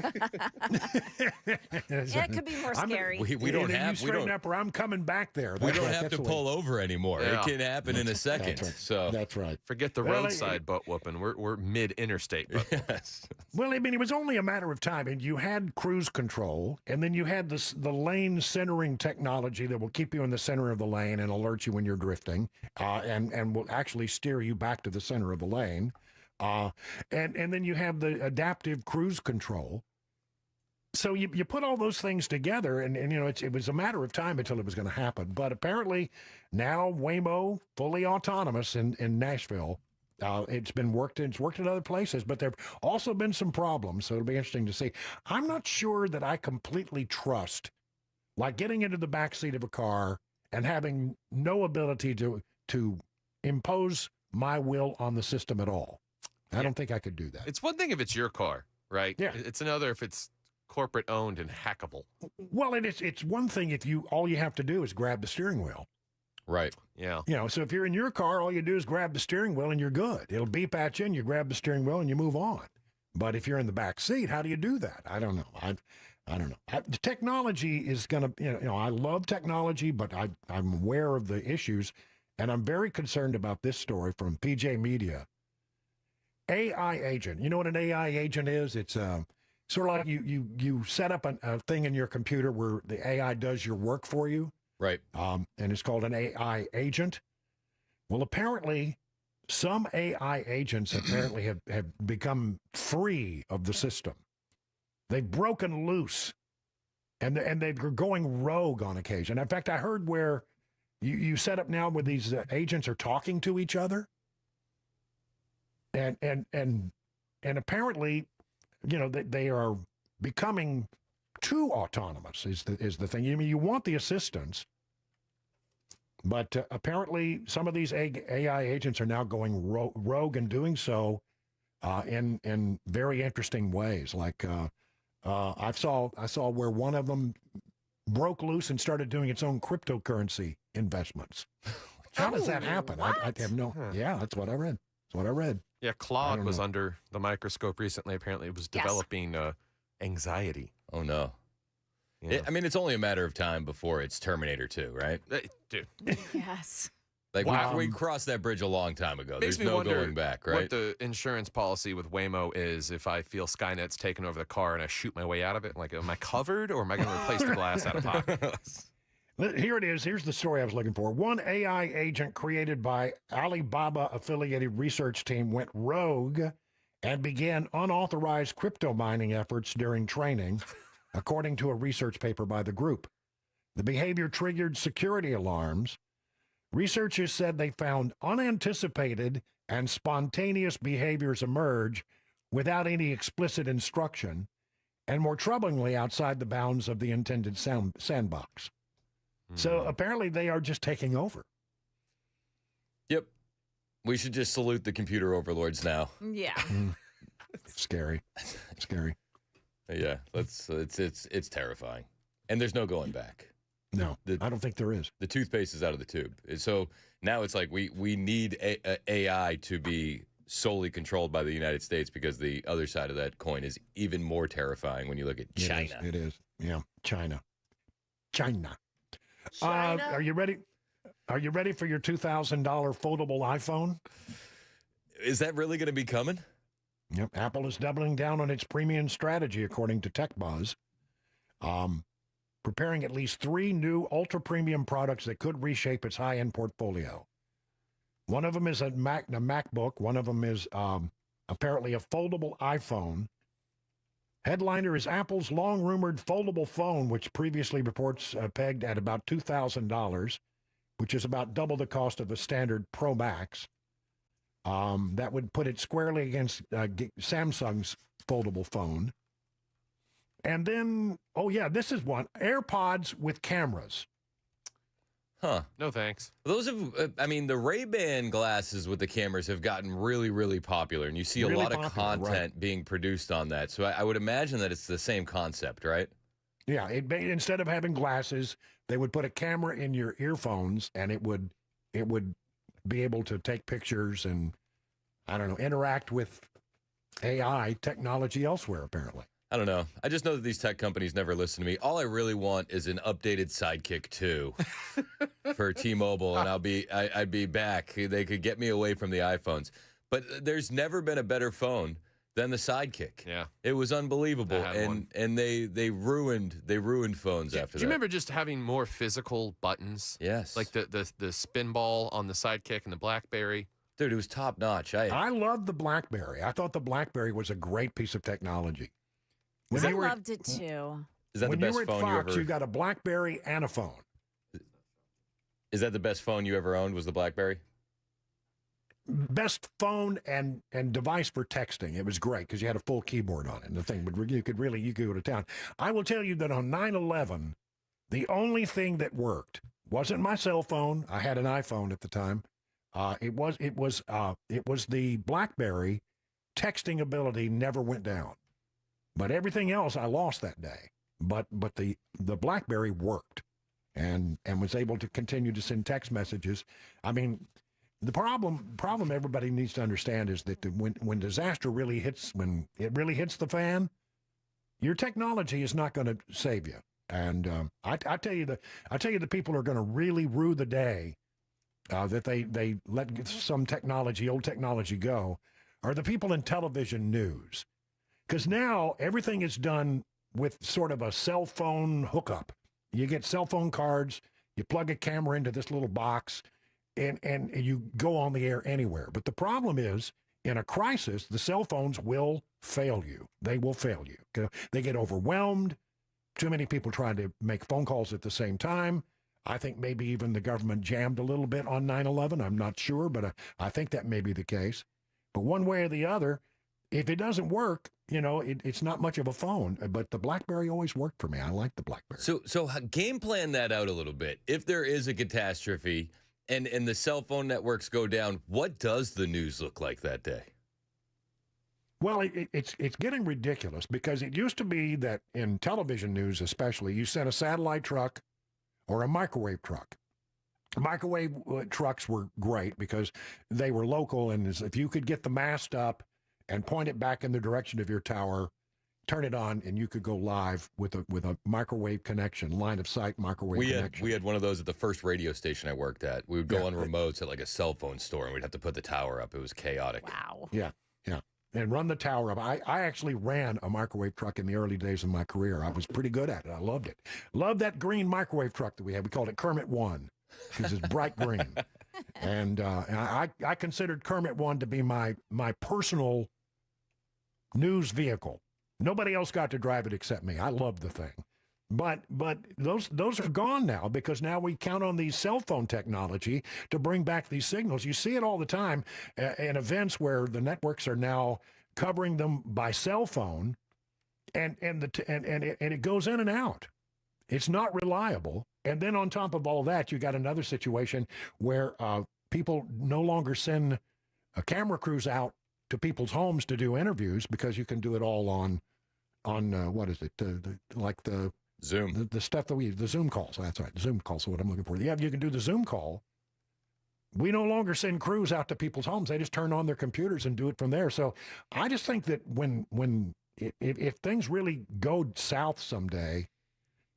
It could be more scary. We don't have you straighten up, or I'm coming back there. We don't have to pull over anymore. Yeah. It can happen in a second. That's right. So That's right. Forget the roadside butt whooping. We're mid interstate. Yes. Well, I mean, it was only a matter of time, and you had cruise control, and then you had the lane centering technology that will keep you in the center of the lane and alert you when you're drifting, and will actually steer you back to the center of the lane, and then you have the adaptive cruise control. So you put all those things together, and it was a matter of time until it was going to happen. But apparently now Waymo fully autonomous in Nashville. It's worked in other places, but there have also been some problems. So it'll be interesting to see. I'm not sure that I completely trust, like getting into the backseat of a car and having no ability to impose my will on the system at all. I don't think I could do that. It's one thing if it's your car, right? Yeah. It's another if it's corporate owned and hackable. Well, it's one thing if all you have to do is grab the steering wheel. Right. Yeah. So if you're in your car, all you do is grab the steering wheel and you're good. It'll beep at you and you grab the steering wheel and you move on. But if you're in the back seat, how do you do that? I don't know. I don't know. The technology is going to, I love technology, but I'm aware of the issues, and I'm very concerned about this story from PJ Media. AI agent. You know what an AI agent is? It's sort of like you set up a thing in your computer where the AI does your work for you. Right. And it's called an AI agent. Well, apparently, some AI agents apparently have become free of the system. They've broken loose, and they're going rogue on occasion. In fact, I heard where you set up now where these agents are talking to each other, and apparently, they are becoming too autonomous. Is the thing? I mean, you want the assistance, but apparently, some of these AI agents are now going rogue and doing so in very interesting ways. Like I saw where one of them broke loose and started doing its own cryptocurrency investments. How does that happen? I have no. Yeah, that's what I read. Yeah, Claude was under the microscope recently. Apparently, it was developing anxiety. Oh no. Yeah. It's only a matter of time before it's Terminator 2, right? Dude. Yes. Like we crossed that bridge a long time ago. Makes There's me no wonder going back, right? What the insurance policy with Waymo is if I feel Skynet's taking over the car and I shoot my way out of it. Like, am I covered or am I going to replace the glass out of pocket? Here it is. Here's the story I was looking for. One AI agent created by Alibaba-affiliated research team went rogue and began unauthorized crypto mining efforts during training, according to a research paper by the group. The behavior triggered security alarms. Researchers said they found unanticipated and spontaneous behaviors emerge without any explicit instruction, and more troublingly, outside the bounds of the intended sandbox. So apparently they are just taking over. Yep. We should just salute the computer overlords now. Yeah. Scary. Yeah, it's terrifying. And there's no going back. No, I don't think there is. The toothpaste is out of the tube. So now it's like we need AI to be solely controlled by the United States, because the other side of that coin is even more terrifying when you look at China. It is. Yeah, China. Are you ready? Are you ready for your $2,000 foldable iPhone? Is that really going to be coming? Yep, Apple is doubling down on its premium strategy, according to TechBuzz. Preparing at least 3 new ultra-premium products that could reshape its high-end portfolio. One of them is a MacBook. One of them is apparently a foldable iPhone. Headliner is Apple's long-rumored foldable phone, which previously reports pegged at about $2,000, which is about double the cost of a standard Pro Max. That would put it squarely against Samsung's foldable phone. And then, oh yeah, this is one, AirPods with cameras. Huh. No thanks. Those have, I mean, the Ray-Ban glasses with the cameras have gotten really, really popular, and you see a Really lot of popular, content being produced on that. So I would imagine that it's the same concept, right? Yeah, instead of having glasses, they would put a camera in your earphones, and it would be able to take pictures and, I don't know, interact with AI technology elsewhere, apparently. I don't know. I just know that these tech companies never listen to me. All I really want is an updated Sidekick 2 for T-Mobile, and I'd be back. They could get me away from the iPhones. But there's never been a better phone than the Sidekick. Yeah. It was unbelievable. I had one. And they ruined phones after that. Do you remember just having more physical buttons? Yes. Like the spin ball on the Sidekick and the BlackBerry? Dude, it was top notch. I loved the BlackBerry. I thought the BlackBerry was a great piece of technology. I loved it too. Is that when the best you were at phone Fox, you ever? you got a BlackBerry and a phone. Is that the best phone you ever owned? Was the BlackBerry? Best phone and device for texting. It was great because you had a full keyboard on it, and the thing would you could go to town. I will tell you that on 9/11, the only thing that worked wasn't my cell phone. I had an iPhone at the time. It was the BlackBerry. Texting ability never went down. But everything else I lost that day. But the BlackBerry worked and was able to continue to send text messages. I mean, the problem everybody needs to understand is that when disaster really hits, when it really hits the fan, your technology is not going to save you. And I tell you the people are going to really rue the day that they let some old technology go are the people in television news. Because now everything is done with sort of a cell phone hookup. You get cell phone cards, you plug a camera into this little box, and you go on the air anywhere. But the problem is, in a crisis, the cell phones will fail you. They will fail you. They get overwhelmed. Too many people trying to make phone calls at the same time. I think maybe even the government jammed a little bit on 9/11. I'm not sure, but I think that may be the case. But one way or the other, if it doesn't work, it's not much of a phone. But the BlackBerry always worked for me. I like the BlackBerry. So game plan that out a little bit. If there is a catastrophe and the cell phone networks go down, what does the news look like that day? Well, it's getting ridiculous because it used to be that in television news especially, you sent a satellite truck or a microwave truck. Microwave trucks were great because they were local, and if you could get the mast up and point it back in the direction of your tower, turn it on, and you could go live with a microwave connection, line of sight microwave connection. We had one of those at the first radio station I worked at. We would go on remotes at like a cell phone store, and we'd have to put the tower up. It was chaotic. Wow. Yeah. And run the tower up. I actually ran a microwave truck in the early days of my career. I was pretty good at it. I loved it. Loved that green microwave truck that we had. We called it Kermit 1 because it's bright green. And I considered Kermit 1 to be my personal news vehicle. Nobody else got to drive it except me. I loved the thing. But those are gone now because now we count on these cell phone technology to bring back these signals. You see it all the time in events where the networks are now covering them by cell phone, and it goes in and out. It's not reliable. And then on top of all that, you got another situation where people no longer send camera crews out to people's homes to do interviews because you can do it all on what is it? Like the Zoom. The stuff that the Zoom calls. That's right. Zoom calls are what I'm looking for. Yeah, you can do the Zoom call. We no longer send crews out to people's homes. They just turn on their computers and do it from there. So I just think that if things really go south someday,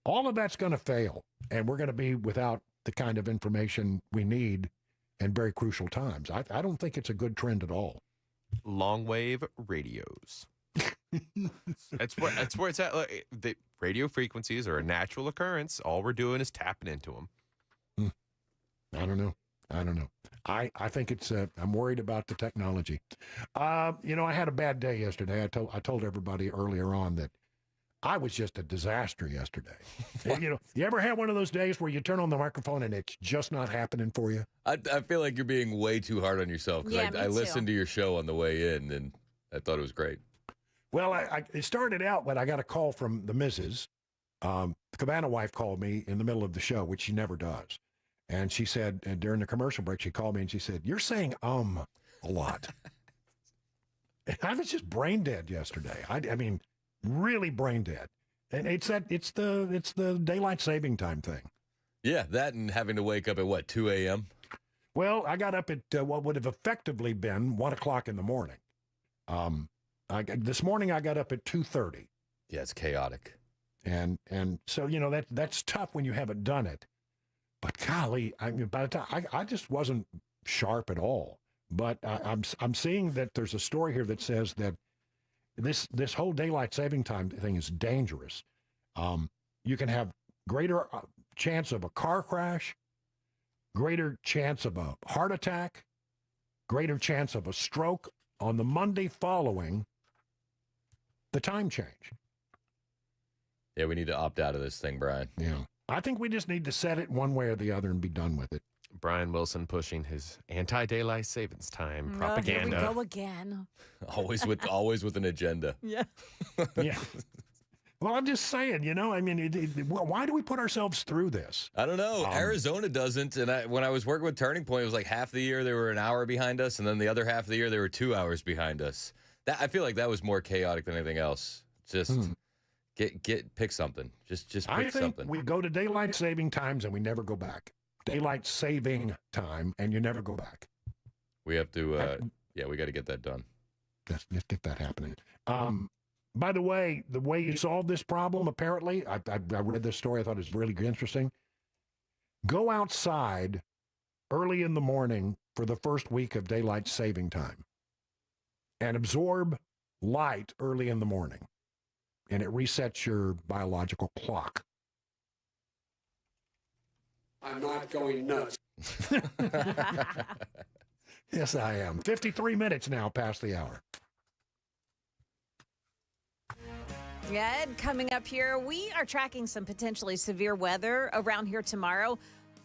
all of that's going to fail. And we're going to be without the kind of information we need in very crucial times. I don't think it's a good trend at all. long wave radios. That's where it's at. Like, the radio frequencies are a natural occurrence. All we're doing is tapping into them. I don't know. I think it's. I'm worried about the technology. I had a bad day yesterday. I told everybody earlier on that I was just a disaster yesterday. You ever had one of those days where you turn on the microphone and it's just not happening for you? I feel like you're being way too hard on yourself. Yeah, I listened to your show on the way in, and I thought it was great. Well, it started out when I got a call from the missus. The Cabana wife called me in the middle of the show, which she never does. And she said, and during the commercial break, she called me and she said, "You're saying a lot." And I was just brain dead yesterday. I mean, really brain dead. And it's the daylight saving time thing. Yeah, that and having to wake up at 2 a.m.? Well, I got up at what would have effectively been 1 o'clock in the morning. This morning I got up at 2:30. Yeah, it's chaotic. And so, that's tough when you haven't done it. But golly, I mean, by the time I just wasn't sharp at all. But I'm seeing that there's a story here that says that this whole daylight saving time thing is dangerous. You can have greater chance of a car crash, greater chance of a heart attack, greater chance of a stroke on the Monday following the time change. Yeah, we need to opt out of this thing, Brian. Yeah. I think we just need to set it one way or the other and be done with it. Brian Wilson pushing his anti-daylight savings time propaganda. Here we go again. Always with an agenda. Yeah. Yeah. Well, I'm just saying, I mean, why do we put ourselves through this? I don't know. Arizona doesn't. And when I was working with Turning Point, it was like half the year they were an hour behind us, and then the other half of the year they were 2 hours behind us. I feel like that was more chaotic than anything else. Just pick something. Just pick something. We go to daylight saving times and we never go back. Daylight saving time and you never go back. We have to. We got to get that done. Let's get that happening. By the way you solve this problem, apparently, I read this story. I thought it was really interesting. Go outside early in the morning for the first week of daylight saving time and absorb light early in the morning, and it resets your biological clock. I'm not going nuts. Yes, I am. 53 minutes now past the hour. Yeah, Ed, coming up here, we are tracking some potentially severe weather around here tomorrow.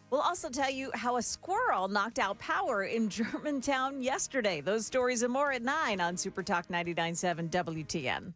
We'll also tell you how a squirrel knocked out power in Germantown yesterday. Those stories and more at 9 on Super Talk 99.7 WTN.